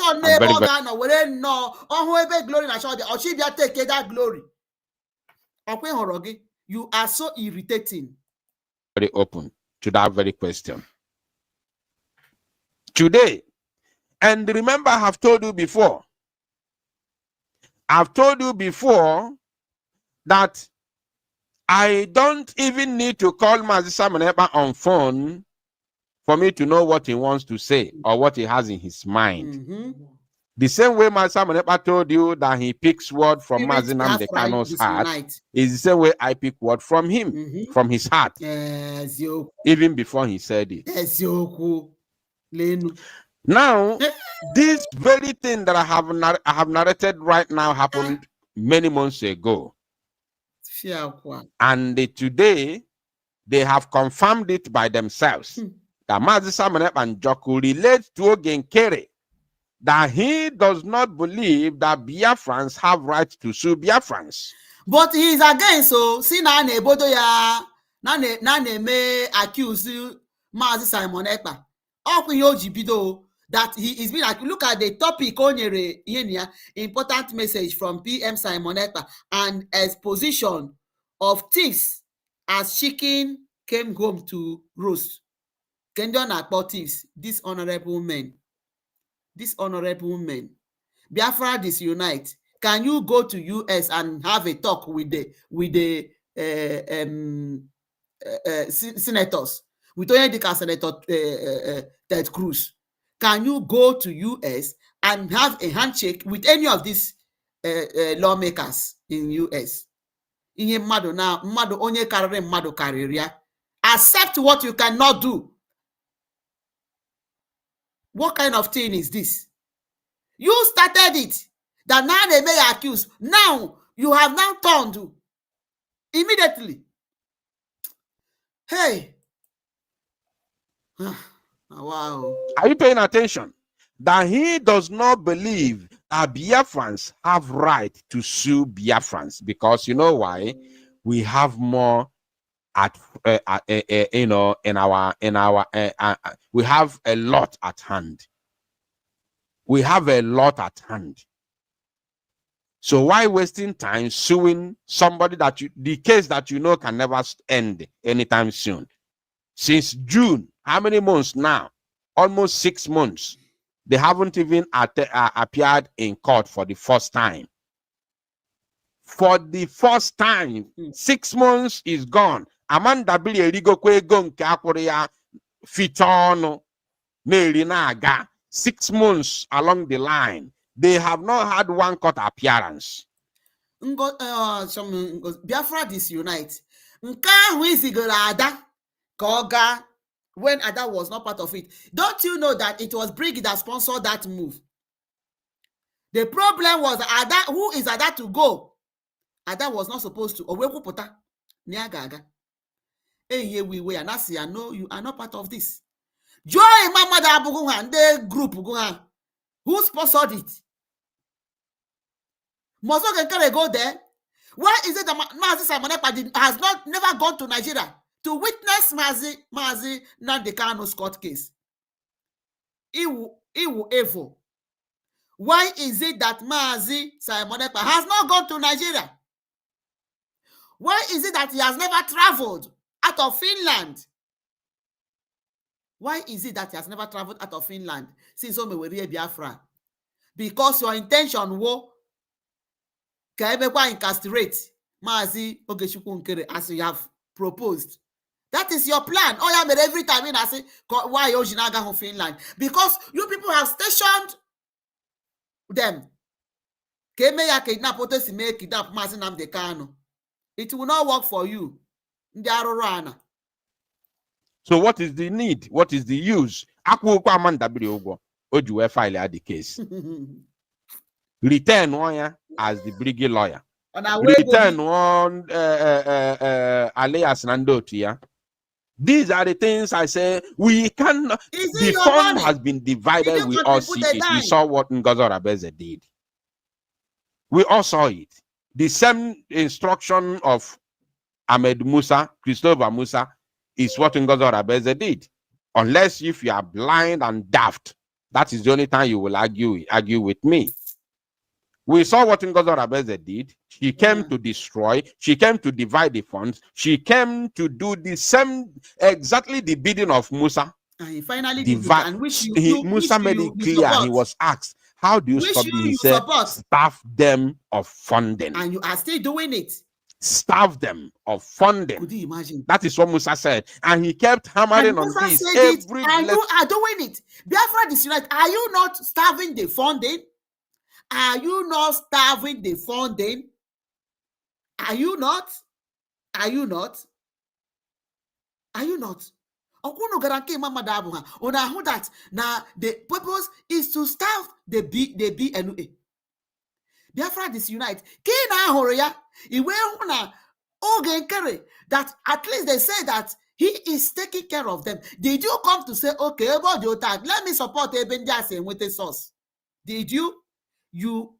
very, you are so irritating. Very open to that very question. Today, and remember, I have told you before. I've told you before that I don't even need to call Mazi Samaneba on phone for me to know what he wants to say or what he has in his mind. The same way Mazi Samaneba told you that he picks word from Mazi Nnamdi Kanu's heart is the same way I pick word from him, from his heart, even before he said it. Now, this very thing that I have narrated right now happened many months ago. And today, they have confirmed it by themselves. That Mazi Samaneba and Njoku relate to Ogenkere, that he does not believe that Biafrans have right to sue Biafrans. But he is against, so see na nebodo ya na me accuse Mazi Simon Ekpa. That he is being like, look at the topic onyere yenia, important message from PM Simon Ekpa and exposition of thieves as chicken came home to roast. Kendon about thieves, dishonorable men. Biafra Disunite. Can you go to US and have a talk with the senators? with Onyedika Senator Ted Cruz, can you go to US and have a handshake with any of these lawmakers in US? Ihe mmadụ na mmadụ onye karịrị mmadụ karịrị ya. Accept what you cannot do. What kind of thing is this? You started it. That now they may accuse. Now you have now turned immediately. Hey. Wow. Are you paying attention? That he does not believe that Biafrans have right to sue Biafrans, because you know why? We have more at you know, we have a lot at hand. We have a lot at hand. So why wasting time suing somebody that the case that you know can never end anytime soon? Since June, how many months now? Almost 6 months. They haven't even appeared in court for the first time. For the first time, 6 months is gone. Amanda Bilierigo Kwego nke akwụrụ ya fitono na 6 months along the line. They have not had one court appearance. Biafra Disunite. Nke ahụ izigoro Ada ka ọ gaa when Ada was not part of it. Don't you know that it was Brig that sponsored that move? The problem was Ada. Who is Ada to go? Ada was not supposed to. Owekwuputa Niagaga. Hey, we were and I say, no, you are not part of this. Joy Mama Dabuguha and the group who sponsored it? Mozo can go there. Why is it that Mazi Simonepa has never gone to Nigeria to witness Mazi Nandekano's court case? Iwu Evo. Why is it that Mazi Simonepa has not gone to Nigeria? Why is it that he has never traveled out of Finland? Why is it that he has never traveled out of Finland since Omewere Biafra? Because your intention was to incastrate Mazi Ogechukwu Nkere as you have proposed. That is your plan. Oh, yeah, but every time I say, why Ojinaga from Finland? Because you people have stationed them. Kemeya kidnap Otesime kidnap Mazi Namdekano. It will not work for you. So what is the need? What is the use? File the case. Return one as the brigade lawyer. Return one alias Nandotia. These are the things I say we cannot. The fund has been divided. We all see it. We saw what Ngozi Rabeze did. We all saw it. The same instruction of Ahmed Musa, Christopher Musa, is what Ngozi Rabeze did. Unless if you are blind and daft, that is the only time you will argue with me. We saw what Ngozi Rabeze did. She came to destroy. She came to divide the funds. She came to do the same, exactly the bidding of Musa. And he finally did it. And Musa made it clear. He was asked, how do you stop this? He said, starve them of funding. And you are still doing it. Starve them of funding. Could you imagine? That is what Musa said. And he kept hammering on this. And you are doing it. Biafra Disunite, are you not starving the funding? Are you not starving the funding? Are you not? Are you not? Are you not? That now the purpose is to starve the BNA. Biafra Disunite. Kina Horia, that at least they say that he is taking care of them. Did you come to say, okay, about your tag, let me support Ebendiase with a source? Did you?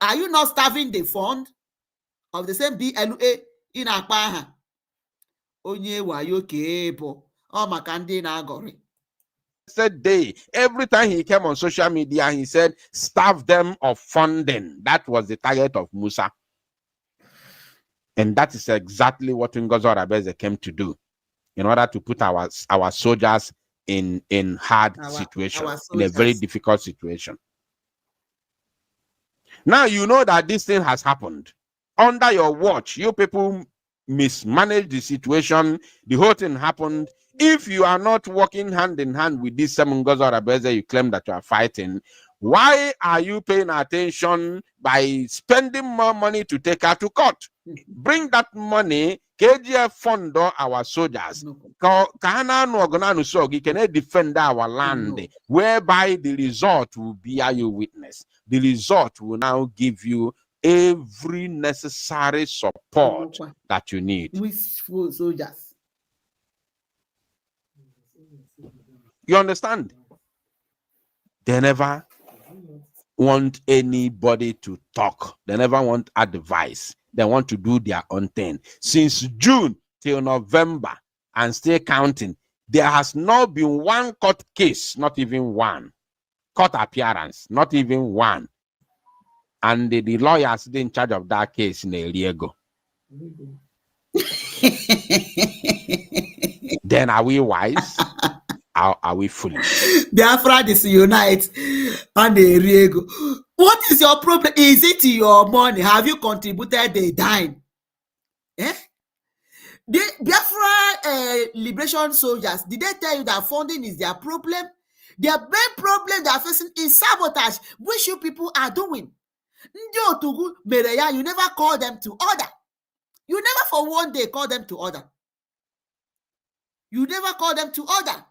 Are you not starving the fund of the same BLA in Akpaha? Onye wayo kebo. Oh, Makandi Nagori. Said day. Every time he came on social media, he said, starve them of funding. That was the target of Musa. And that is exactly what Ngozi Rabeze came to do in order to put our soldiers in hard situation, in a very difficult situation. Now you know that this thing has happened. Under your watch, you people mismanaged the situation. The whole thing happened If you are not working hand in hand with this Ngozi Orabueze you claim that you are fighting, why are you paying attention by spending more money to take her to court? Bring that money, KGF fund our soldiers. So you can defend our land, whereby the result will bear you witness. The result will now give you every necessary support that you need. Soldiers. You understand? They never want anybody to talk. They never want advice. They want to do their own thing. Since June till November and still counting, there has not been one court case, not even one. Court appearance, not even one. And the lawyers in charge of that case in Eliego. Then are we wise? Are we foolish? Biafra Disunite and Riego. What is your problem? Is it your money? Have you contributed the dime? Eh? The Biafra liberation soldiers, did they tell you that funding is their problem? Their main problem they are facing is sabotage, which you people are doing. You never call them to order. You never for one day call them to order. You never call them to order.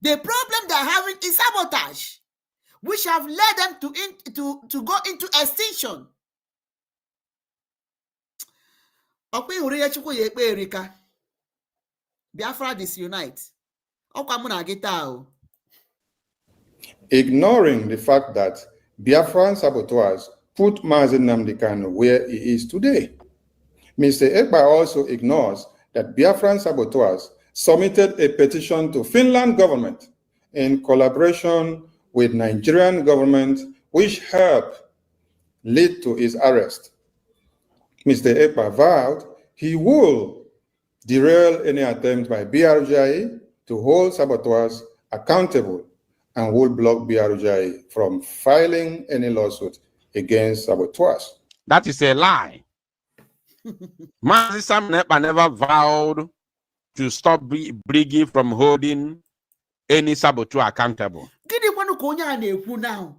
The problem they're having is sabotage, which have led them to go into extinction. Biafra Disunite. Ignoring the fact that Biafran saboteurs put Mazi Nnamdi Kanu where he is today. Mr. Ekpa also ignores that Biafran saboteurs submitted a petition to Finland government in collaboration with Nigerian government, which helped lead to his arrest. Mr. Ekpa vowed he will derail any attempt by BRGI to hold saboteurs accountable and will block BRGI from filing any lawsuit against saboteurs. That is a lie. Mazi Sam Ekpa never vowed to stop Brigi from holding any saboteur accountable. Gini kwanu ka onye a na-ekwu now?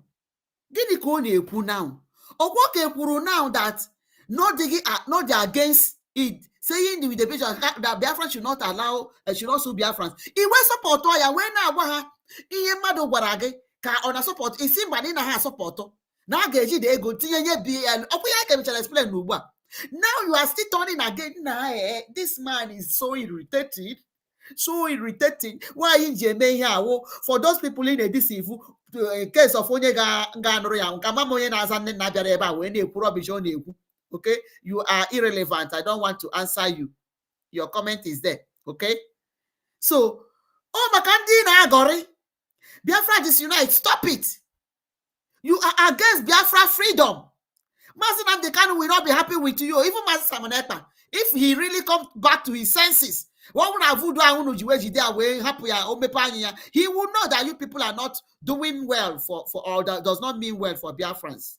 Gini ka ọ na-ekwu now? Okwo ka ekwuru now that not against it, saying with the patient that Biafra should not allow, should not sue Biafrans. He will support ya when na agwa ha ihe mmadụ gwara gị ka ọ na support isi mba na ha support na ga-eji the ego tinye nye BL. Okwu ya ka m explain ugbu a. Now you are still turning again. Nah, this man is so irritated. So irritating. Why in Jamaica? For those people in a deceive case of okay, you are irrelevant. I don't want to answer you. Your comment is there. Okay. So, oh Makandi Nagori, Biafra Disunite, stop it. You are against Biafra freedom. Mazi Nnamdi Kanu will not be happy with you. Even Mazi Simon Ekpa, if he really comes back to his senses, he will know that you people are not doing well for all that does not mean well for Biafrans.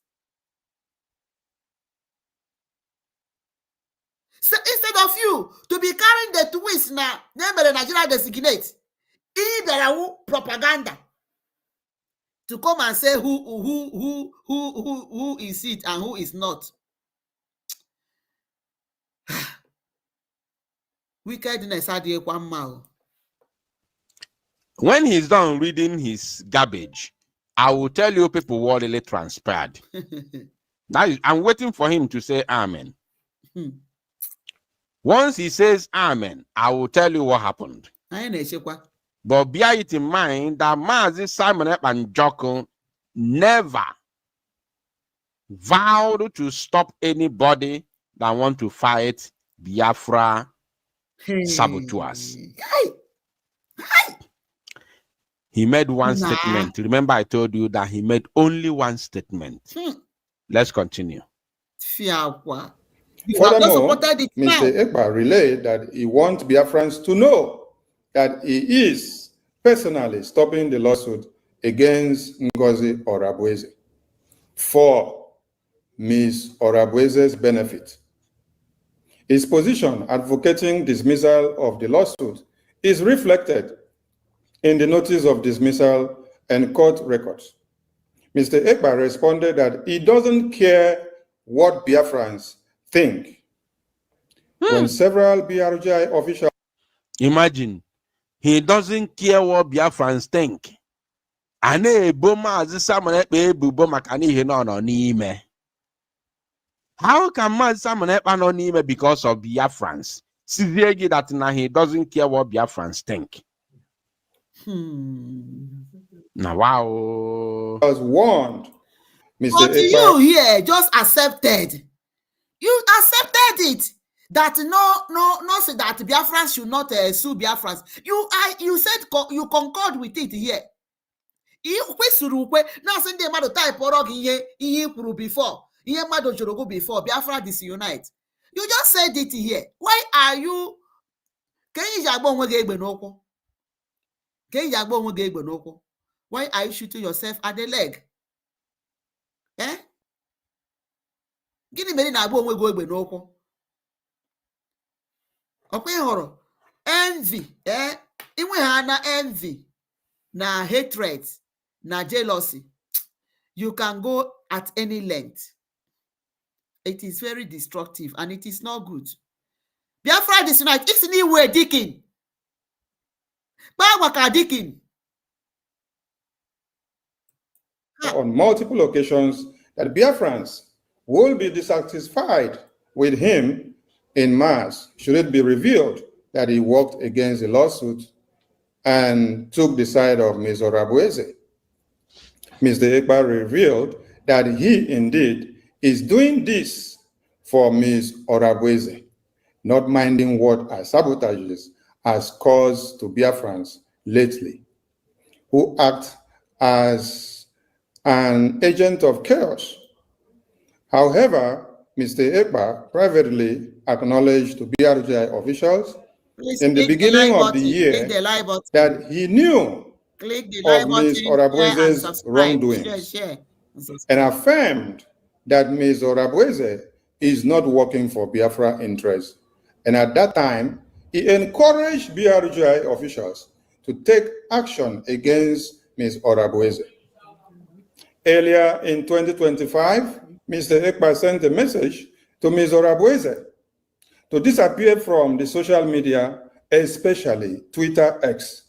So instead of you to be carrying the twist now, remember Nigeria designate, either propaganda to come and say who is it and who is not. Wickedness had one mouth. When he's done reading his garbage, I will tell you people what really transpired. Now I'm waiting for him to say amen. Once he says amen, I will tell you what happened. But bear it in mind that Mazi Simon Ekpa and Joko never vowed to stop anybody that want to fight Biafra saboteurs. He made one statement. Remember, I told you that he made only one statement. Let's continue. Furthermore, Mr. Ekpa relayed that he wants Biafrans to know that he is personally stopping the lawsuit against Ngozi Orabueze for Ms. Orabueze's benefit. His position advocating dismissal of the lawsuit is reflected in the notice of dismissal and court records. Mr. Ekpa responded that he doesn't care what Biafrans think. When several BRGI officials... Imagine, he doesn't care what Biafrans think. And how can man summon Ekpa because of Biafrans? Seriously, that now he doesn't care what Biafrans think. Now, wow. was warned. Mr. But Ekpa, you here just accepted. You accepted it. That no, say that Biafrans should not sue Biafrans. You said you concord with it here. Now send the man to type or ihe before. Ihe mado jorogo before Biafra Disunite. You just said it here. Why are you? Why are you shooting yourself at the leg? Eh? Gịnị mere na agba onwe gị egbe n'ụkwụ? Ọkwa ịhụrụ envy, inwe ha na envy na hatred na jealousy, you can go at any length. It is very destructive and it is not good. Biafra Disunite, it's anywhere Dickin. Dickin. On multiple occasions that Biafrans will be dissatisfied with him in mass should it be revealed that he worked against the lawsuit and took the side of Ms. Orabueze. Mr. Ekpa revealed that he indeed is doing this for Ms. Orabueze, not minding what her sabotages has caused to Biafrans lately, who act as an agent of chaos. However, Mr. Ekpa privately acknowledged to BRGI officials in the beginning of the year that he knew of Ms. Orabueze's wrongdoings and affirmed that Ms. Orabueze is not working for Biafra interests. And at that time, he encouraged BRGI officials to take action against Ms. Orabueze. Earlier in 2025, Mr. Ekpa sent a message to Ms. Orabueze to disappear from the social media, especially Twitter X,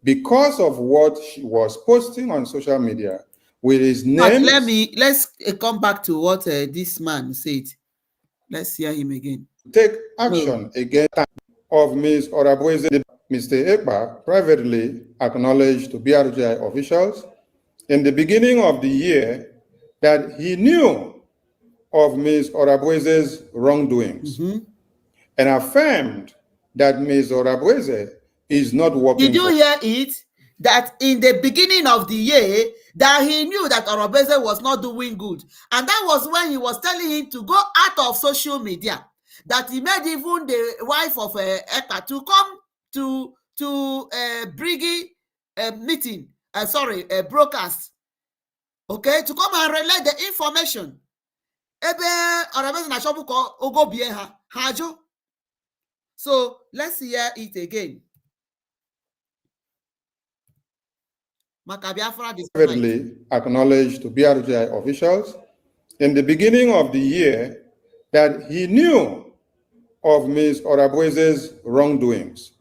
because of what she was posting on social media with his name. Let's come back to what this man said. Let's hear him again. Take action against of Ms. Orabueze. Mr. Ekpa privately acknowledged to BRGI officials in the beginning of the year that he knew of Ms. Orabueze's wrongdoings and affirmed that Ms. Orabueze is not working. Did you hear it? That in the beginning of the year, that he knew that Orabueze was not doing good. And that was when he was telling him to go out of social media. That he made even the wife of Ekpa to come to bring a meeting, broadcast. Okay, to come and relay the information. So let's hear it again. Privately acknowledged to BRGI officials in the beginning of the year that he knew of Ms. Orabueze's wrongdoings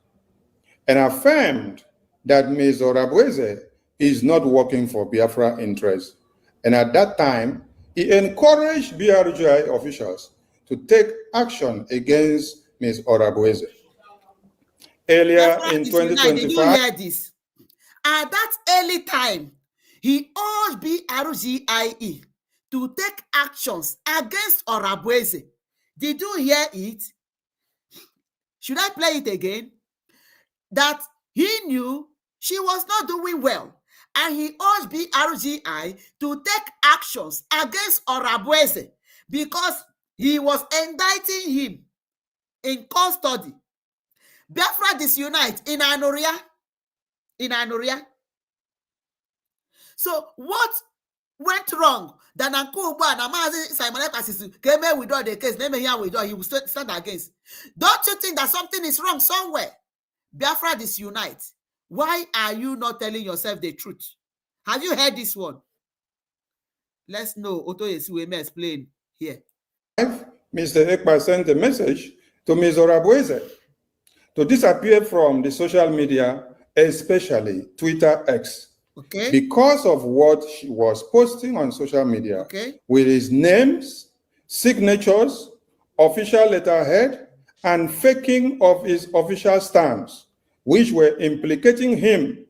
and affirmed that Ms. Orabueze is not working for Biafra interests. And at that time, he encouraged BRGI officials to take action against Ms. Orabueze. Earlier in 2025, did you hear this? At that early time, he urged BRGIE to take actions against Orabueze. Did you hear it? Should I play it again? That he knew she was not doing well, and he urged BRGI to take actions against Orabueze because he was indicting him in custody. Biafra Disunite in Anoria. So what went wrong, then Uncle and Amazi Simon Ekpa came here withdraw the case, name here withdraw, he will stand against. Don't you think that something is wrong somewhere? Biafra Disunite. Why are you not telling yourself the truth? Have you heard this one? Let's know. Oto Yesu may explain here. Mr. Ekpa sent a message to Ms. Orabueze to disappear from the social media, especially Twitter X. Okay. Because of what she was posting on social media, okay, with his names, signatures, official letterhead, and faking of his official stamps, which were implicating him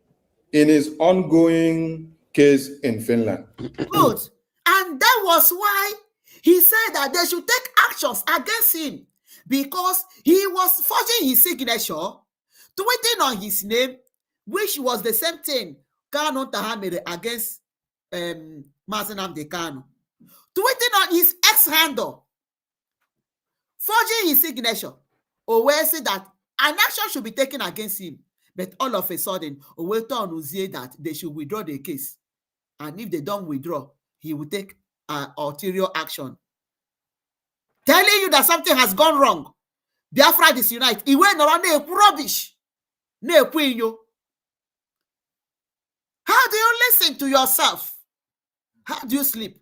in his ongoing case in Finland. Good. And that was why he said that they should take actions against him, because he was forging his signature, tweeting on his name, which was the same thing Kanu Tahamere against Mazenam de Kanu. Tweeting on his ex-handle, forging his signature. Owe said that an action should be taken against him. But all of a sudden, Owe told Uzie that they should withdraw the case. And if they don't withdraw, he will take ulterior action. Telling you that something has gone wrong. Biafra Disunite. He went around rubbish. How do you listen to yourself? How do you sleep?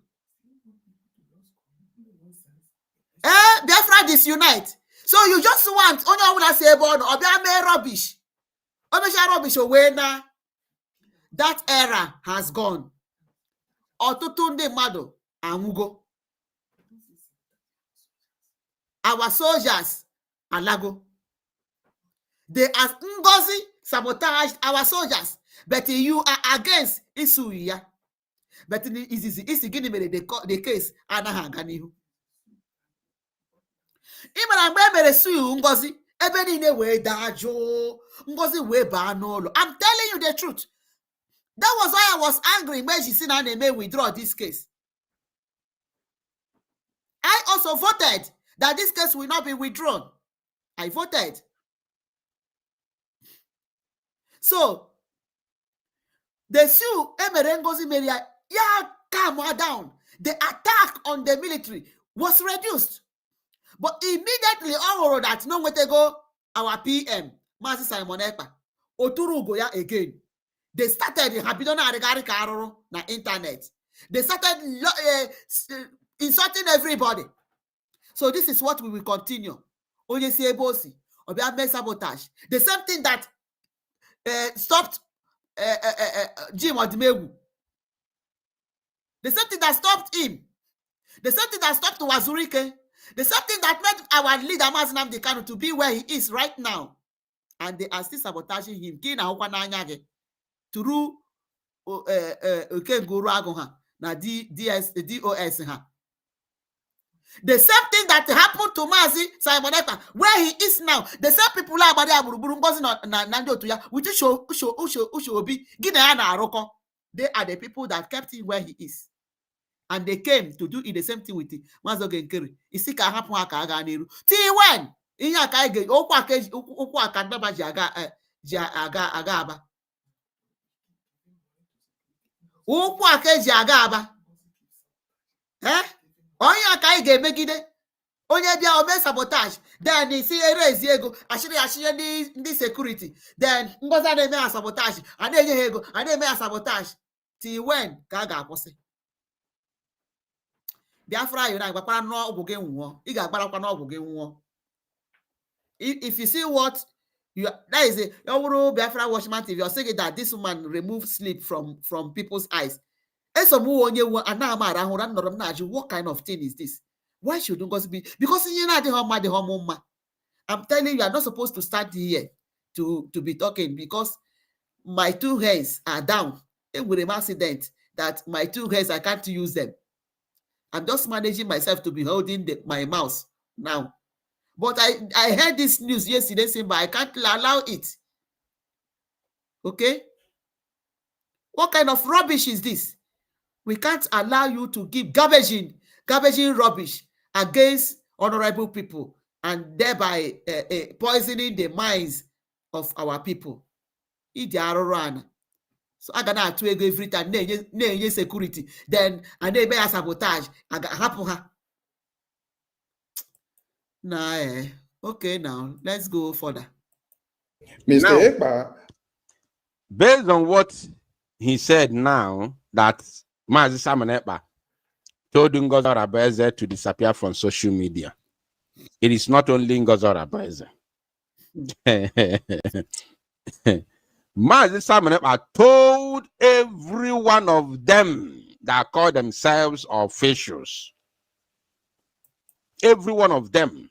Biafra Disunite. So you just want only one say about or rubbish. Rubbish away now. That era has gone. Otutunde Mado Amugo. Our soldiers alago. They as Ngozi sabotaged our soldiers. But you are against Isuya. But it is getting the case Anahanganihu. Imana mere su Ngozi ebe niile we dajo Ngozi we ba n'ụlọ. I'm telling you the truth. That was why I was angry when she said I may withdraw this case. I also voted that this case will not be withdrawn. I voted. So the sue Emere Ngozi Meria, yeah, calm down. The attack on the military was reduced. But immediately all that no way to go, our PM, Mazi Simon Ekpa, Oturu Goya again. They started in na internet. They started insulting everybody. So this is what we will continue. Onye si ebosi, obia make sabotage. The same thing that stopped Jim Odimegu. The same thing that stopped him. The same thing that stopped Wazurike. The same thing that made our leader Mazinam Dekano to be where he is right now. And they are still sabotaging him. Through Okenguru Agoha na DOS ha. The same thing that happened to Mazi Simon Ekpa, where he is now. The same people are about they are the people that kept him where he is. And they came to do the same thing with Mazo Genkeri. Isika happen aka niru. T1 inya ka ige okwu aka ndaba ji aga aba. Okwu aka eji aga aba. Onye aka anyị ga-emegide onye bịa ome sabotage, then isi erezi ego ashiri ndị security, then Ngozi na-eme ya sabotage, a na-enye ha ego, a na-eme ya sabotage till when ka a ga-akwụsị. Biafra you na-agbakwara n'ọgwụ gị nwụọ, ị ga-agbarakwa n'ọgwụ gị nwụọ. If you see what that is a Biafra watchman TV, you're saying that this woman removed sleep from people's eyes. What kind of thing is this? Why should Ngozi be? Because I'm telling you, you are not supposed to start here to be talking, because my two hands are down. It with an accident that my two hands, I can't use them. I'm just managing myself to be holding my mouse now. But I heard this news yesterday saying, but I can't allow it. Okay? What kind of rubbish is this? We can't allow you to keep garbaging rubbish against honorable people and thereby poisoning the minds of our people. So I got to every time na security. Then and they be sabotage. I got happen her. Nah, okay, now let's go further. Mr. Now, Ekpa, based on what he said now, that Mazi Simon Ekpa told Ngozi Arabeze to disappear from social media. It is not only Ngozi Arabeze. Mazi Simon Ekpa told every one of them that call themselves officials, every one of them,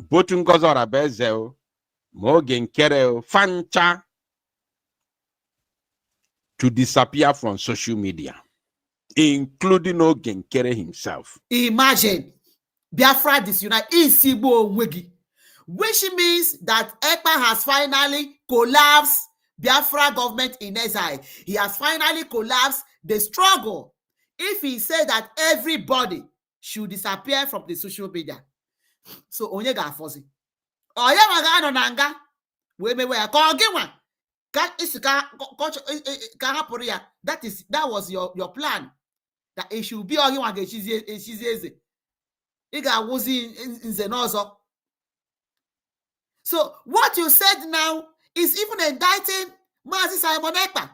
both Ngozi Arabeze, Morgan Kere, Fancha, to disappear from social media, including Ogen Kere himself. Imagine Biafra Disunite Isibo Wegi, which means that Ekpa has finally collapsed Biafra government in exile. He has finally collapsed the struggle. If he said that everybody should disappear from the social media, so onye ga-afọzi onye maga anọ na nga wee mewe ya ka ọ gị nwa ka isi ka hapụrụ ya. That was your plan, that it should be onye nwa ga-echizi eze, ị ga-awụzi nze n'ọzọ. So what you said now is even indicting Mazi Simon Ekpa,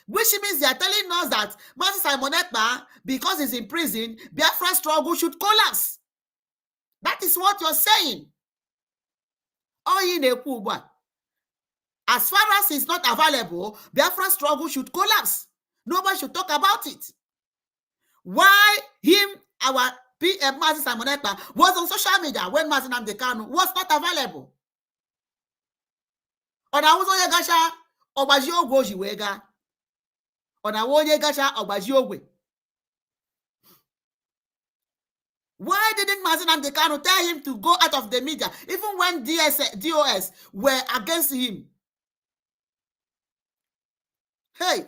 which means they are telling us that Mazi Simon Ekpa, because he's in prison, Biafra struggle should collapse. That is what you're saying. As far as he's not available, Biafra struggle should collapse. Nobody should talk about it. Why him, our PM Mazi Simon Ekpa, was on social media when Mazi Nnamdi Kanu was not available. Ona uzo gasha ogbaji ogwe oji wee ga. Ona wonye gasha ogbaji ogwe. Why didn't Mazi Nnamdi Kanu tell him to go out of the media, even when DOS were against him? Hey,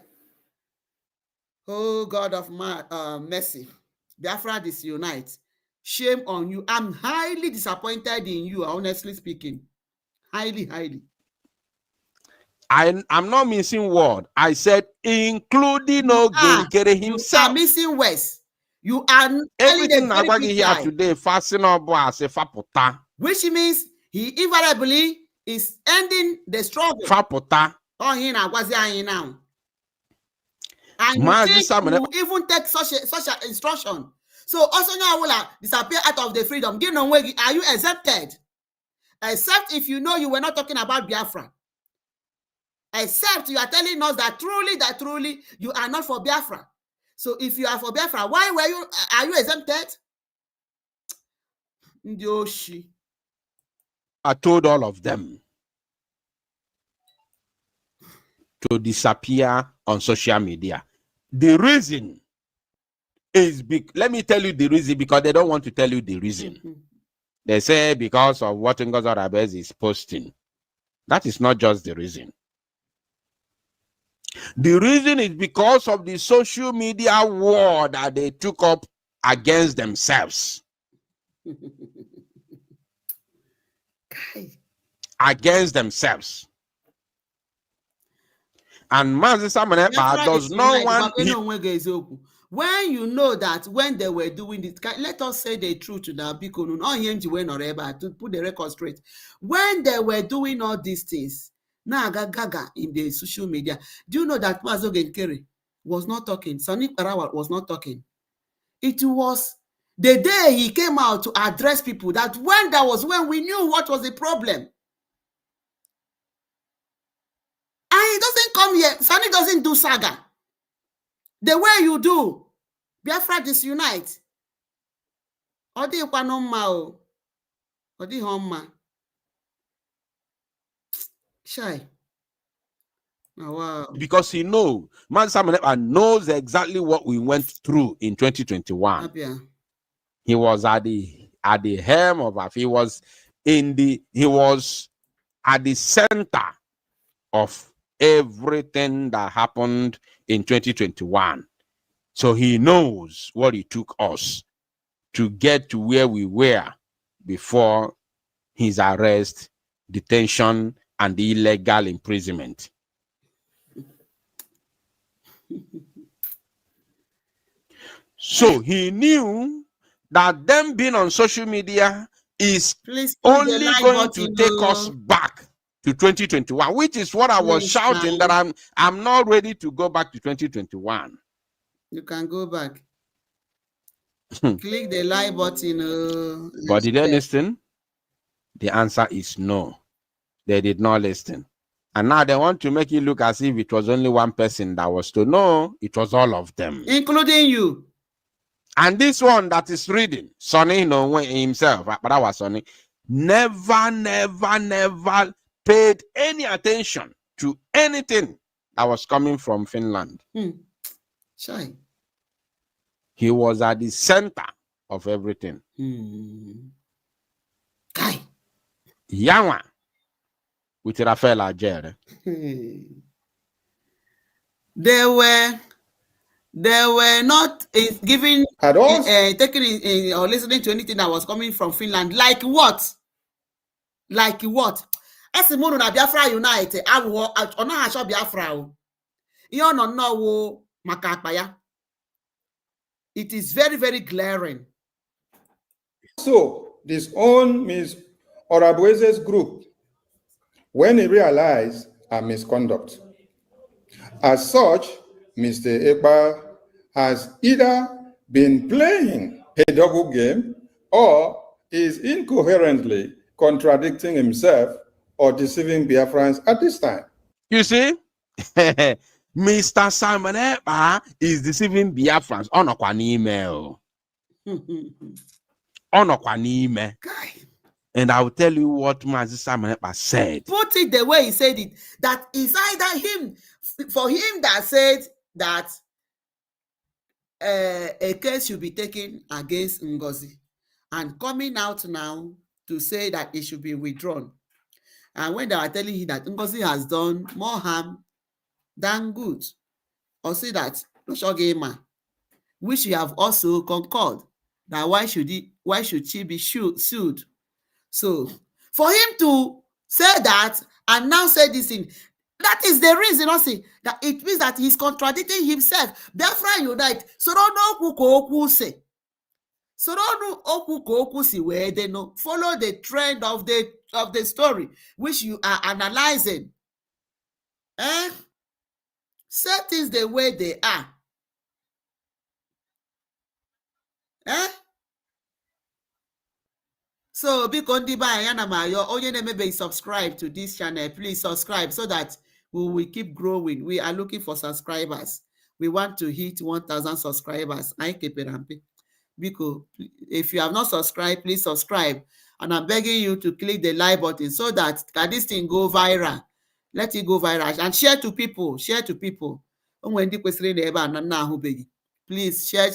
oh God of mercy, Biafra Disunite, shame on you. I'm highly disappointed in you, honestly speaking. Highly. I'm not missing word. I said including Ogen Kere himself. You are missing words. You are everything I'm here today, fascinating as a faputa. Which means he invariably is ending the struggle. Faputa. Oh, he now. And you think you even take such an instruction. So also now will disappear out of the freedom. Are you exempted? Except if you know you were not talking about Biafra. Except you are telling us that truly you are not for Biafra. So if you are for Biafra, why are you exempted? Ndioshi. I told all of them to disappear on social media. The reason is let me tell you the reason, because they don't want to tell you the reason. They say because of what Ngozi Arabeze is posting. That is not just the reason. The reason is because of the social media war that they took up against themselves. Against themselves. And Mazi Simon Ekpa does not want... When you know that when they were doing this, let us say the truth now, because to put the record straight. When they were doing all these things, gaga in the social media, do you know that Mazi Ogen Kere was not talking? Sani Parawa was not talking. It was the day he came out to address people that when we knew what was the problem. And he doesn't come here. Sani doesn't do saga the way you do. Biafra Disunite. Odi kwanoma o. Odi homa. Shy. Oh, wow. Because he knows, Mazi Simon Ekpa knows exactly what we went through in 2021. Yeah. He was at the helm of us. He was at the center of everything that happened in 2021. So he knows what it took us to get to where we were before his arrest, detention, and the illegal imprisonment. So he knew that them being on social media is Please click the only like going to button, take us back to 2021, which is what I was Please, shouting that I'm not ready to go back to 2021. You can go back. Click the like button. But did they listen? The answer is no. They did not listen. And now they want to make it look as if it was only one person that was to know. It was all of them. Including you. And this one that is reading, Sonny, himself, but that was Sonny, never paid any attention to anything that was coming from Finland. Shy. He was at the center of everything. Kai. Yawa with Rafael Ajere. They were not giving taking in or listening to anything that was coming from Finland. Like what? Like what? Esimunu na Biafra Unite. Ona hasho Biafra. Iyo no wo maka akpa ya. It is very, very glaring. So, this own Ms. Orabueze's group, when he realized a misconduct. As such, Mr. Ekpa has either been playing a double game or is incoherently contradicting himself or deceiving Biafrans at this time. You see? Mr. Simon Ekpa is deceiving Biafrans. Onokwa n'ime. Onokwa n'ime. And I will tell you what Mazi Simon Ekpa said. Put it the way he said it. That is either him, for him that said that a case should be taken against Ngozi, and coming out now to say that it should be withdrawn. And when they are telling him that Ngozi has done more harm than good, or say that Noshogema, which you have also concurred, that why should she be sued? So for him to say that and now say this thing, that is the reason also that it means that he's contradicting himself. Biafra Unite. So don't know who say. So don't know who see where they know. Follow the trend of the story which you are analyzing. Set things the way they are. So because onye subscribe to this channel, please subscribe so that we will keep growing. We are looking for subscribers. We want to hit 1,000 subscribers. Because if you have not subscribed, please subscribe. And I'm begging you to click the like button so that this thing go viral. Let it go viral and share to people. Share to people. Please share.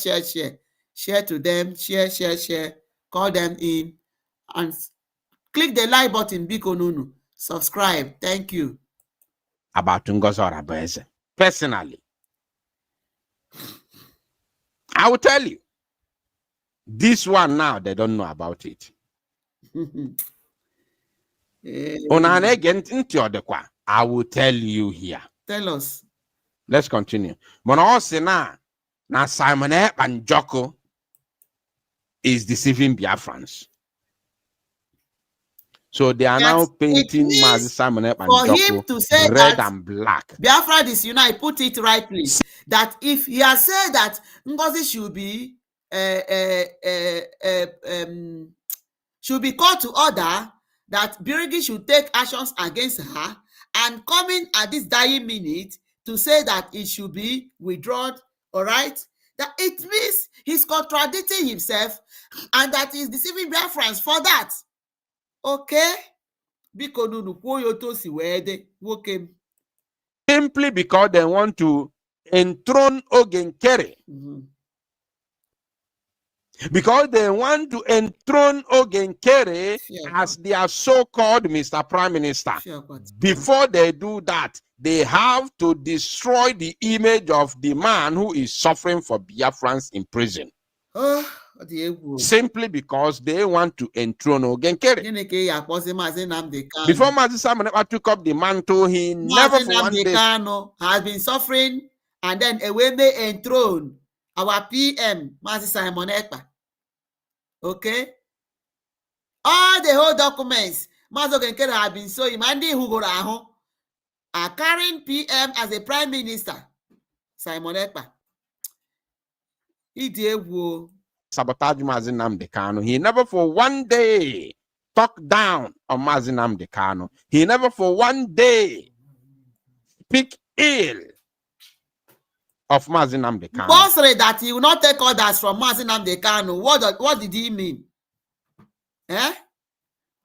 Share to them. Share. Call them in. And click the like button, Biko. Subscribe. Thank you. About Ngozi Orabueze. Personally, I will tell you. This one now, they don't know about it. I will tell you here. Tell us. Let's continue. Now Simon Ekpa and Joko is deceiving Biafrans. So they are now painting Mazi Simon Ekpa and Joko to say red and black. Biafra Disunite, put it rightly. That if he has said that Ngozi should be called to order, that Birigi should take actions against her, and coming at this dying minute to say that it should be withdrawn, all right? That it means he's contradicting himself and that he's deceiving Biafrans for that. Okay? Simply because they want to enthrone Ogenkere. Because they want to enthrone Ogenkere as their so-called Mr. Prime Minister. Before they do that, they have to destroy the image of the man who is suffering for Biafrans in prison. Simply because they want to enthrone Ogenkere. Before Mazi Simon Ekpa took up the mantle, he never for one day has been suffering and then when they enthrone our PM, Mazi Simon Ekpa. Okay? All the whole documents, Mazi Ogenkere have been showing, Mandi Huguraho are carrying PM as a prime minister. Simon Ekpa. He did wo. Sabotage Mazi Nnamdi Kanu. He never for one day talk down on Mazi Nnamdi Kanu. He never for one day speak ill of Mazi Nnamdi Kanu. Compulsory that he will not take orders from Mazi Nnamdi Kanu. What did he mean? Eh?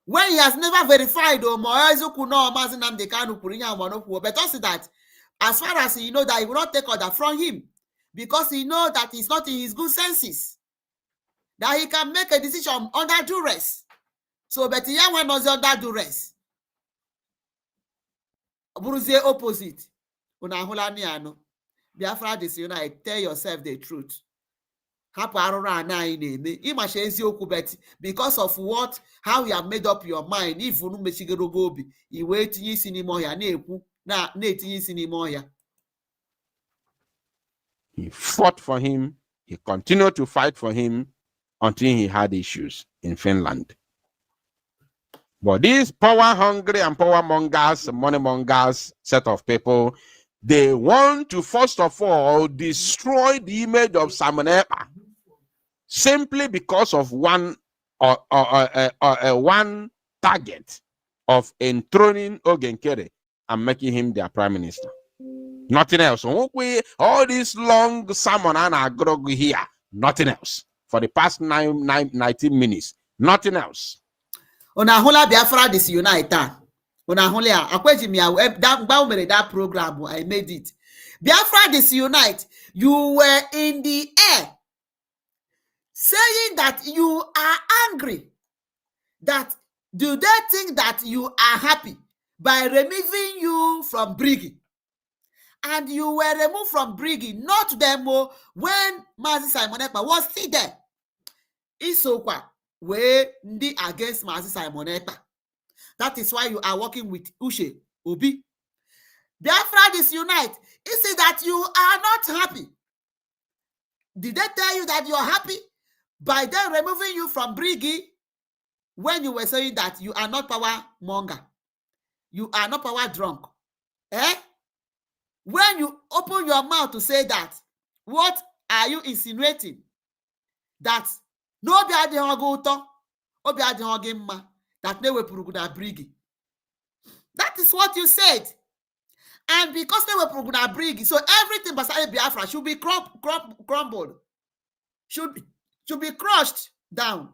When he has never verified or Moezu Kuno Mazi Nnamdi Kanu Kurinya Monoku, but also that as far as he know that he will not take order from him, because he know that he's not in his good senses, that he can make a decision under duress. So, but he was under duress. Buruzie opposite. Unahulani ano. Biafra Disunite, tell yourself the truth. Because of what, how you have made up your mind, if you wait He fought for him. He continued to fight for him until he had issues in Finland. But these power-hungry and power-mongers, money-mongers set of people, they want to first of all destroy the image of Simon Ekpa simply because of one target of enthroning Ogenkere and making him their prime minister. Nothing else. All this long sermon and agrog here, nothing else. For the past 19 minutes, nothing else. Onahula Biafra Disunite. Onahula, that program, I made it. Biafra Disunite, you were in the air saying that you are angry. That do they think that you are happy by removing you from Briggy? And you were removed from Briggy, not demo when Mazi Simon Ekpa was still there. Isokwa we ndi against Mazi Simon Ekpa. That is why you are working with Ushe Obi. Biafra Disunite. Is it that you are not happy? Did they tell you that you are happy by them removing you from Briggy when you were saying that you are not power monger? You are not power drunk. Eh? When you open your mouth to say that, what are you insinuating? That no be that they were Puruguna Briggy. That is what you said. And because they were Puruguna Briggy, so everything beside Biafra should be crumbled. Should be crushed down.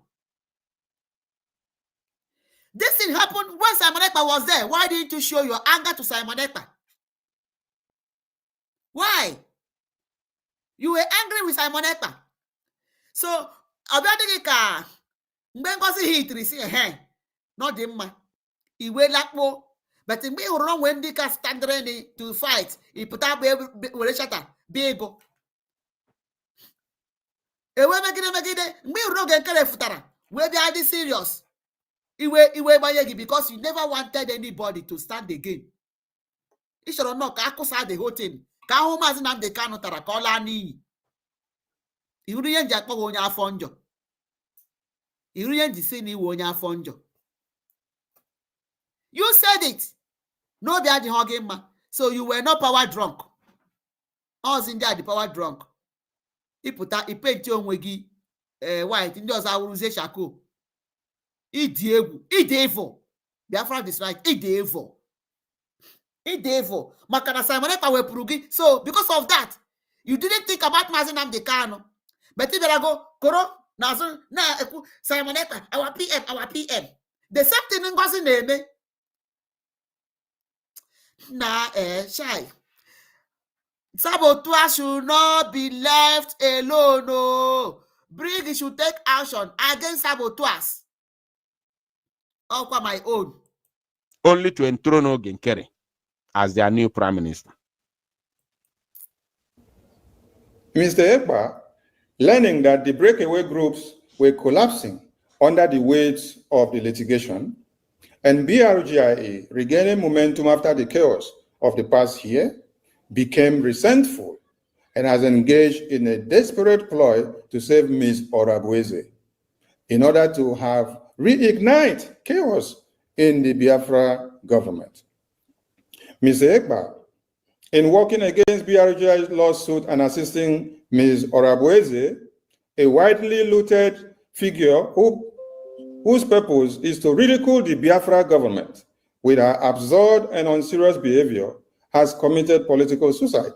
This thing happened when Simon Ekpa was there. Why didn't you show your anger to Simon Ekpa? Why? You were angry with Simon Ekpa. So, Abadika, Mbengosi hitri si not the man. He will lakmo, but in me wrong when they can stand ready to fight. He put up with shatter, be able. Me wrong and carry futara. Where they are this serious. Because you never wanted anybody to stand again. You should not accuse the whole thing. You said it. No, they are the hugging man. So you were not power drunk. I was in there the power drunk. He put out, he paid you wegi white in those hours shako. Idevil. Biafra Disunite. Idevil. Makana Simon Ekpa were Purugi. So because of that, you didn't think about Mazi Nnamdi Kanu. But if you go, Koro, Nazun, na Simon Ekpa, our PM. The same thing in Gozi name. Shy. Saboteur should not be left alone. No. Briggy should take action against saboteurs. All for my own. Only to enthrone Ogenkere as their new prime minister. Mr. Ekpa, learning that the breakaway groups were collapsing under the weight of the litigation, and BRGIA regaining momentum after the chaos of the past year, became resentful and has engaged in a desperate ploy to save Ms. Orabueze in order to have reignite chaos in the Biafra government. Mr. Ekpa, in working against BRGI's lawsuit and assisting Ms. Orabueze, a widely looted figure whose purpose is to ridicule the Biafra government with her absurd and unserious behavior, has committed political suicide.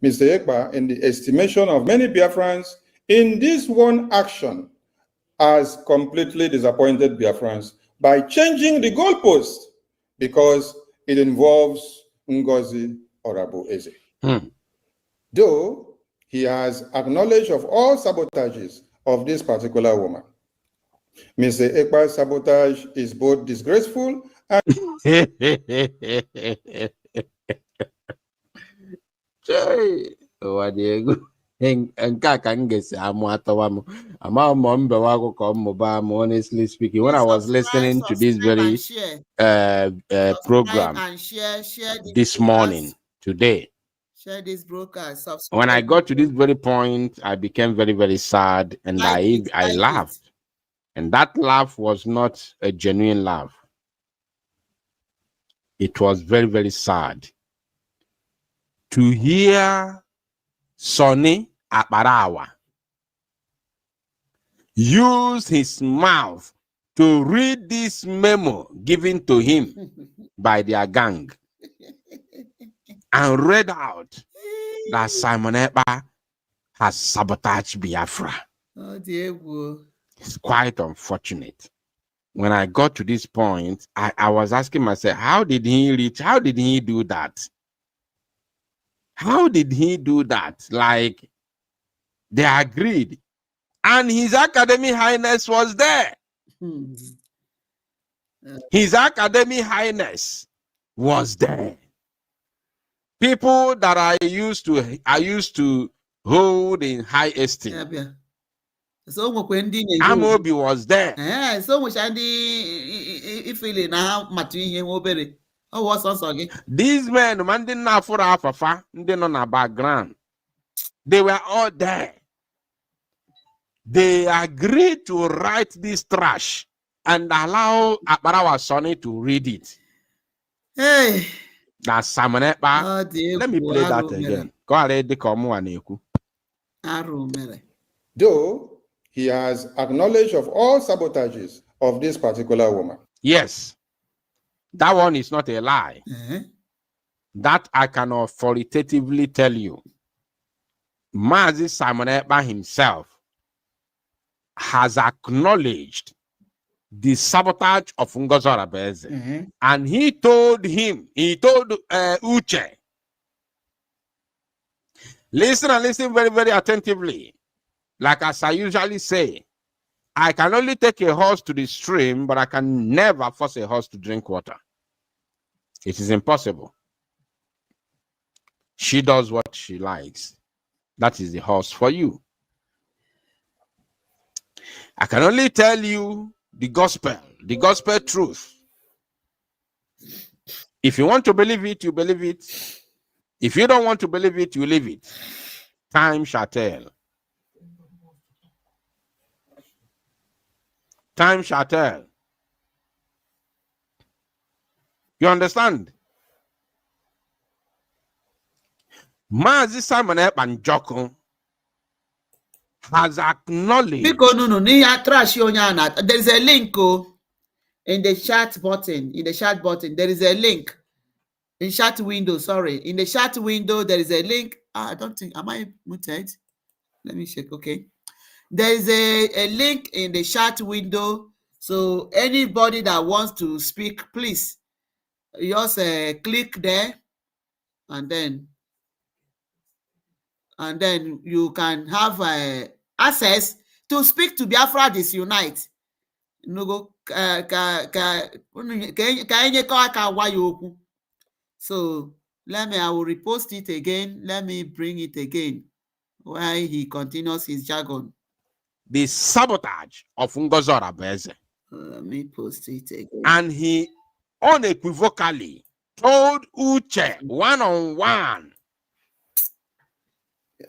Mr. Ekpa, in the estimation of many Biafrans, in this one action, has completely disappointed Biafrans by changing the goalpost because it involves Ngozi Orabueze. Though he has acknowledged of all sabotages of this particular woman. Mr. Ekpa's sabotage is both disgraceful and honestly speaking, when I was listening to this very program and share this morning, today, share this broadcast. when I got to this very point, I became very, very sad, and I laughed. And that laugh was not a genuine laugh. It was very, very sad to hear Sonny Akbarawa use his mouth to read this memo given to him by their gang and read out that Simon Ekpa has sabotaged Biafra. Oh, dear. It's quite unfortunate. When I got to this point, I was asking myself, how did he reach? How did he do that? How did he do that? Like, they agreed. And His Academic Highness was there. His Academic Highness was there. People that I used to hold in high esteem. So Amobi was there. So much feeling now matching. Oh, what's also again? These men, man, didn't have for Afafa, they on a background. They were all there. They agreed to write this trash and allow Akbarawa Sonny to read it. Hey, that's Simon Ekpa. Let me play that again. Go ahead, the Komu Aneku. Though he has acknowledged of all sabotages of this particular woman. Yes. That one is not a lie. That I can authoritatively tell you. Mazi Simon Ekpa himself has acknowledged the sabotage of Ngozi Orabueze. And he told Uche, listen and listen very, very attentively. Like as I usually say, I can only take a horse to the stream, but I can never force a horse to drink water. It is impossible. She does what she likes. That is the horse for you. I can only tell you the gospel truth. If you want to believe it, you believe it. If you don't want to believe it, you leave it. Time shall tell. Time shall tell. You understand? Mazi Simon Ekpa Njoko has acknowledged. There is a link in the chat button. In the chat button, there is a link. In chat window, sorry. In the chat window, there is a link. I don't think, am I muted? Let me check. Okay. There is a link in the chat window. So anybody that wants to speak, please just click there, and then you can have access to speak to Biafra Disunite. So I will repost it again. Let me bring it again while he continues his jargon. The sabotage of Ngozi Orabueze. Let me post it again. And he unequivocally told Uche one-on-one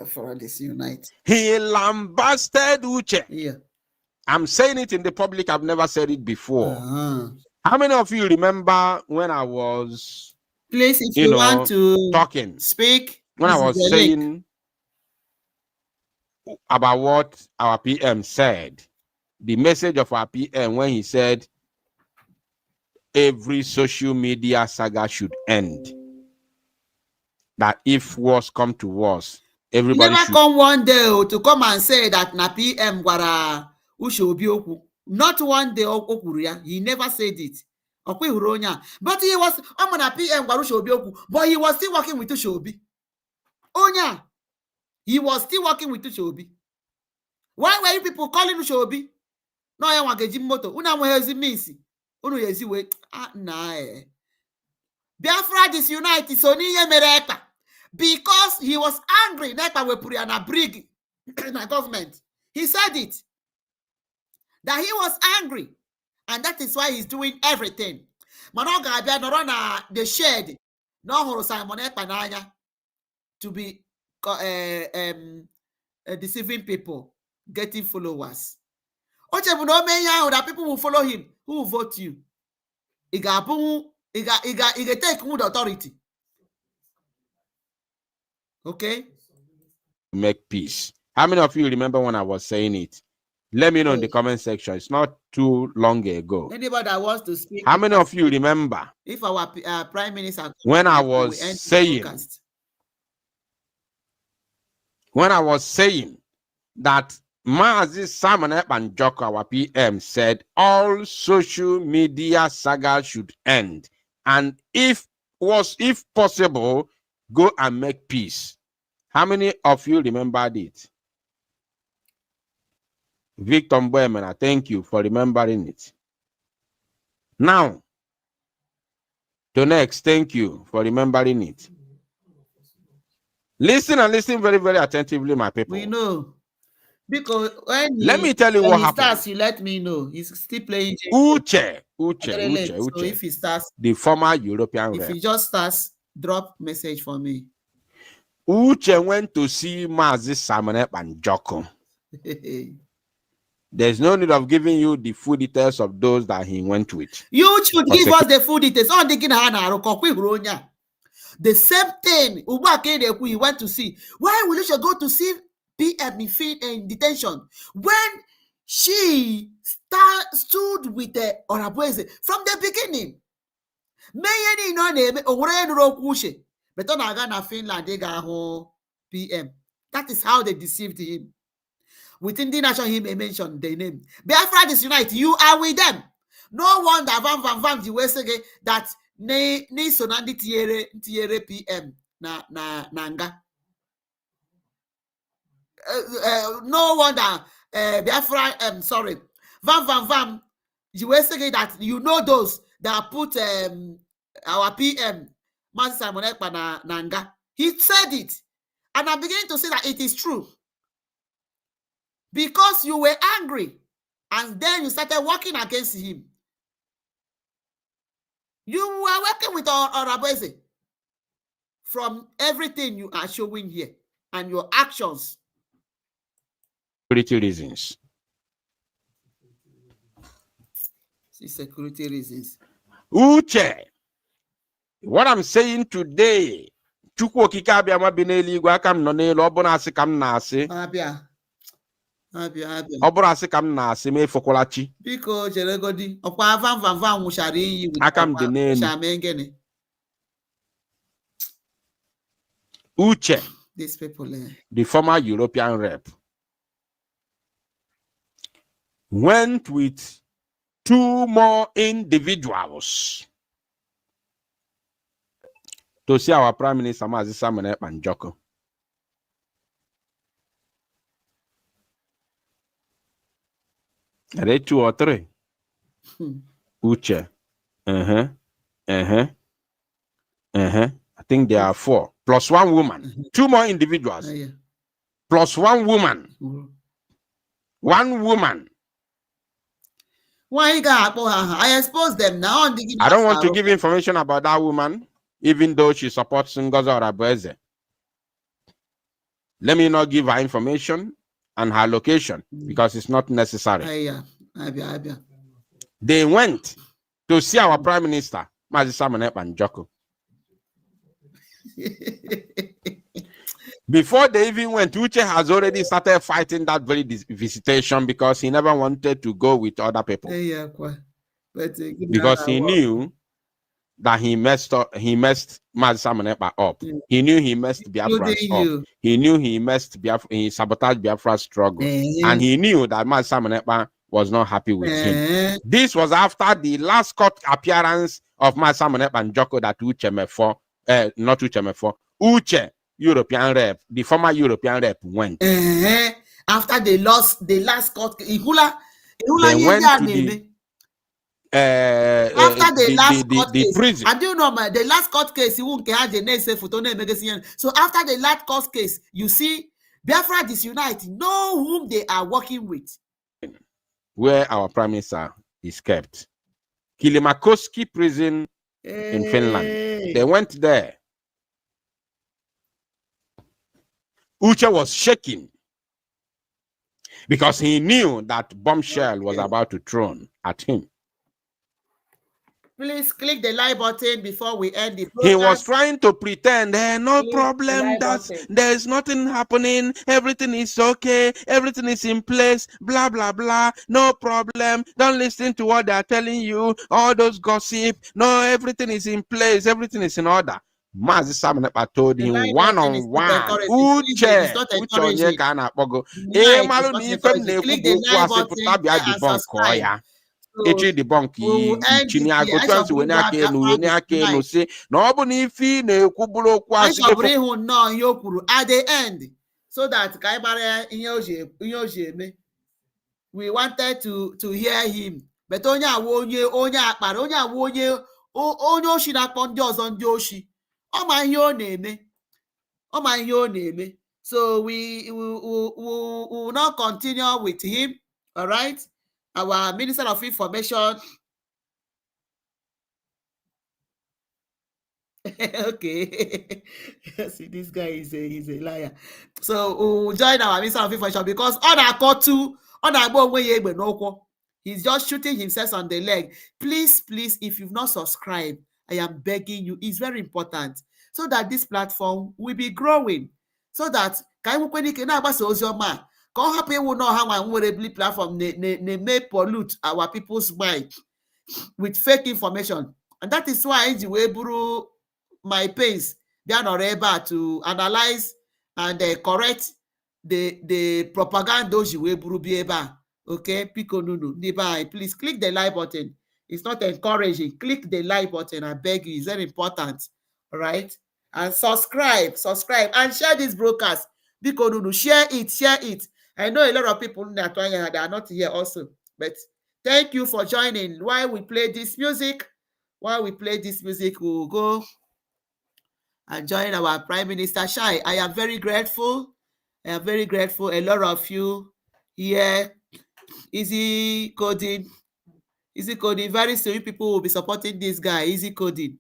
For Disunite. He lambasted Uche. Yeah. I'm saying it in the public. I've never said it before. Uh-huh. How many of you remember when I was, Please, if you want to talking, speak, when I was saying about what our PM said, the message of our PM when he said every social media saga should end. That if wars come to wars, everybody never should come one day to come and say that na PM gwara Ushobi okwu. Not one day okwuru ya. He never said it. But he was na PM gwara Ushobi okwu, but he was still working with Ushobi. Onya, he was still working with Ushobi. Why were you people calling Ushobi? No, I want to get moto. Una mwezi misi. Unu yezi we. Biafra Disunite is only America. Because he was angry, Nepa will put an brig in the government. He said it. That he was angry. And that is why he's doing everything. Manoga Bianorona, the shed, no horo Simon Epananya to be deceiving people, getting followers. That people will follow him. Who will vote you? Iga take mood authority. Okay? make peace. How many of you remember when I was saying it? Let me know in the comment section. It's not too long ago. Anybody that wants to speak. How many of you remember if our Prime Minister when I was saying that Mazi Simon and Joko, our PM, said all social media saga should end, and if possible, go and make peace. How many of you remembered it? Victor Mboemena, thank you for remembering it. Now, to next, thank you for remembering it. Listen and listen very, very attentively, my people. We know. Because when let me tell you what happened. Starts, you let me know. He's still playing. Uche. So if he starts, the former European if rep. he just starts, drop message for me. Uche went to see Mazi Simon and Joko. There's no need of giving you the full details of those that he went with. You should give us the full details. The same thing he went to see. Why will you go to see PM in detention when she stood with the Orabueze from the beginning? But on Finland, they got PM. That is how they deceived him. Within the nation, he may mention the name. Biafra Disunite, you are with them. No wonder Van you say that ne sonandi tiere PM na nga. No wonder Biafra sorry. Van you will say that you know those that put our PM Mazi Simon Ekpa na nga. He said it. And I'm beginning to say that it is true. Because you were angry and then you started working against him. You were working with Orabueze from everything you are showing here and your actions. Security reasons. Security reasons. Uche, what I'm saying today, Chukwu okike abịa ma bi n'eluigwe aka m nọ n'elu ọ bụ na asị ka m na-asị. Ọ bụrụ asị ka m na-asị ma efokwala chi. Biko jeregodi ọkwa van nwụchara iyi aka m dị n'elu. Uche, these people, the former European rep, went with two more individuals to see our Prime Minister Mazi Simon Ekpa and Joko. Are they 2 or 3? Uche. I think there are 4. Plus 1 woman. 2 more individuals. Plus 1 woman. 1 woman. Why I expose them now? I don't want to give information about that woman, even though she supports Ngozi Orabueze. Let me not give her information and her location because it's not necessary. They went to see our Prime Minister, Mazi Simon Ekpa Njoko. Before they even went, Uche has already started fighting that very visitation because he never wanted to go with other people. Because he knew that he messed Mazi Simon Ekpa up. He knew he messed Biafra's up. He knew he sabotaged Biafra's struggle. And he knew that Mazi Simon Ekpa was not happy with him. This was after the last court appearance of Mazi Simon Ekpa Njoko that Uche, European rep, the former European rep went. After they lost the last court, they went to the after the last court case. prison. I do know the last court case. So after the last court case, you see Biafra Disunite know whom they are working with. Where our Prime Minister is kept, Kilimakoski prison in Finland. They went there. Uche was shaking because he knew that bombshell was about to thrown at him. Please click the like button before we end the broadcast. He was trying to pretend, no problem, there's nothing happening, everything is okay, everything is in place, blah, blah, blah, no problem, don't listen to what they are telling you, all those gossip, no, everything is in place, everything is in order. Mazi Simon Ekpa told him one-on-one, Uche onye ka na-akpọgo malụ na ife m na-ekwu bụ okwu asị pụta bịa debunk ya. Echi debunk ichini agotu ansi wene aka enu si na ọ bụ na ife na-ekwu bụrụ okwu asị ịhụ nnọọ ihe o kwuru at the end so that ka anyị mara ihe o ji eme. We wanted to hear him, but onye awu onye akpara, onye awu onye oshi na-akpọ ndị ọzọ ndị oshi. Ọ ma ihe ọ na-eme. So we will not continue with him. All right. Our Minister of Information. Okay. See, this guy he's a liar. So we'll join our Minister of Information because he's just shooting himself on the leg. Please, if you've not subscribed, I am begging you. It's very important so that this platform will be growing. So that platform may pollute our people's mind with fake information. And that is why I my pains they are not able to analyze and correct the propaganda. Okay, please click the like button. It's not encouraging. Click the like button. I beg you. It's very important. All right. And subscribe and share this broadcast. Share it. I know a lot of people in that they are not here also. But thank you for joining. While we play this music, we'll go and join our Prime Minister Shai. I am very grateful. A lot of you here. Easy coding. Very soon people will be supporting this guy. Easy coding.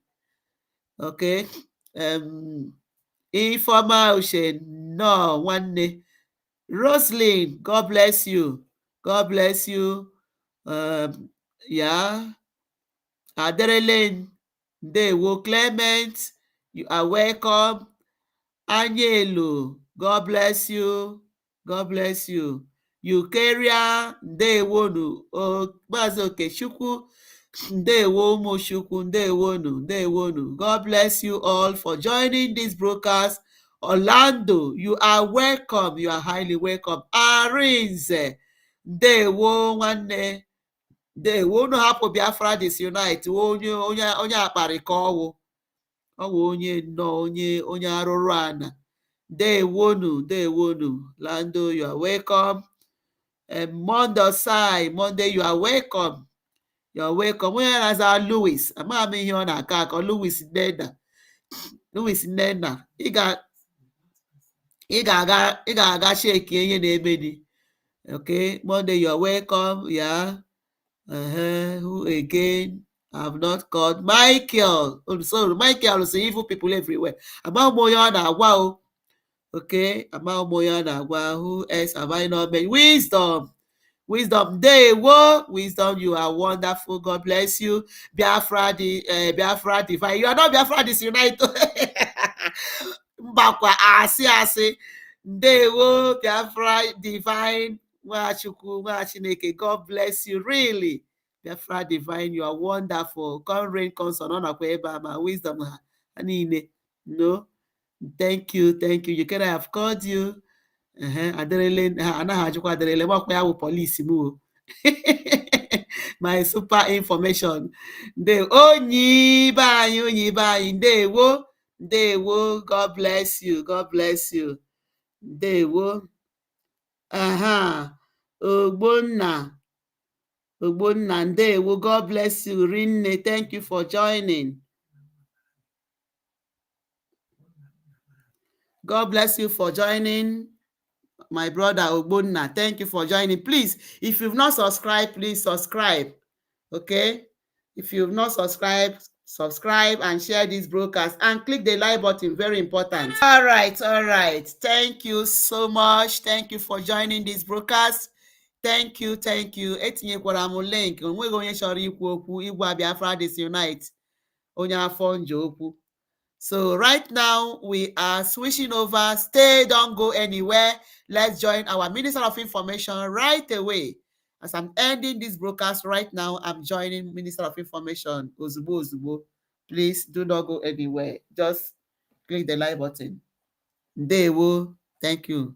Okay. Informal Ocean. No, one day. Roslyn, God bless you. Yeah. Aderelane, Ndewo Clement, you are welcome. Anyelu, God bless you. Eukaria, Ndewonu, Bazoke Chukwu, Ndewo Moshukwu, Ndewonu. God bless you all for joining this broadcast. Orlando, you are welcome. You are highly welcome. Arinze, Ndewo nwanne. Ndewo no hapo Biafra Disunite. Onye akparịka ọwụ onye arụrụ ana. Ndewonu. Lando, you are welcome. Monday, you are welcome. Where is our Louis? I'm here on a car called Louis Nena. Ị ga-aga shake ihe na-eme di. Okay, Monday, you are welcome. Yeah. Who again? I have not called Michael. Oh, sorry, Michael. So evil people everywhere. Wow. Okay, about Moyana, who else have I not made? Wisdom. Wisdom, wisdom, you are wonderful. God bless you. Biafra, Biafra divine. You are not Biafra Disunite. Mbakwa asi. Ndewo, Biafra divine. Nwachukwu, Nwachineke. God bless you. Really. Biafra divine, you are wonderful. Come rain, come sun, my wisdom. No. Thank you. You can have called you. Aderele anaghị ajụkwa aderele gbakwa ya bụ polisi m my super information onyi be anyị ndewo God bless you ndewo ogbonna ndewo God bless you rinne. Thank you for joining. God bless you for joining. My brother Ogbonna, thank you for joining. Please, if you've not subscribed, please subscribe. Okay? If you've not subscribed, subscribe and share this broadcast and click the like button. Very important. All right. Thank you so much. Thank you for joining this broadcast. Thank you. Etinyekwara m link. Onweghị onye chọrọ ikwu okwu ịgwa Biafra Disunite. Onye afọ njọ okwu. So right now we are switching over. Stay, don't go anywhere. Let's join our Minister of Information right away. As I'm ending this broadcast right now, I'm joining Minister of Information, Ozugbo. Please do not go anywhere. Just click the like button. Ndewo. Thank you.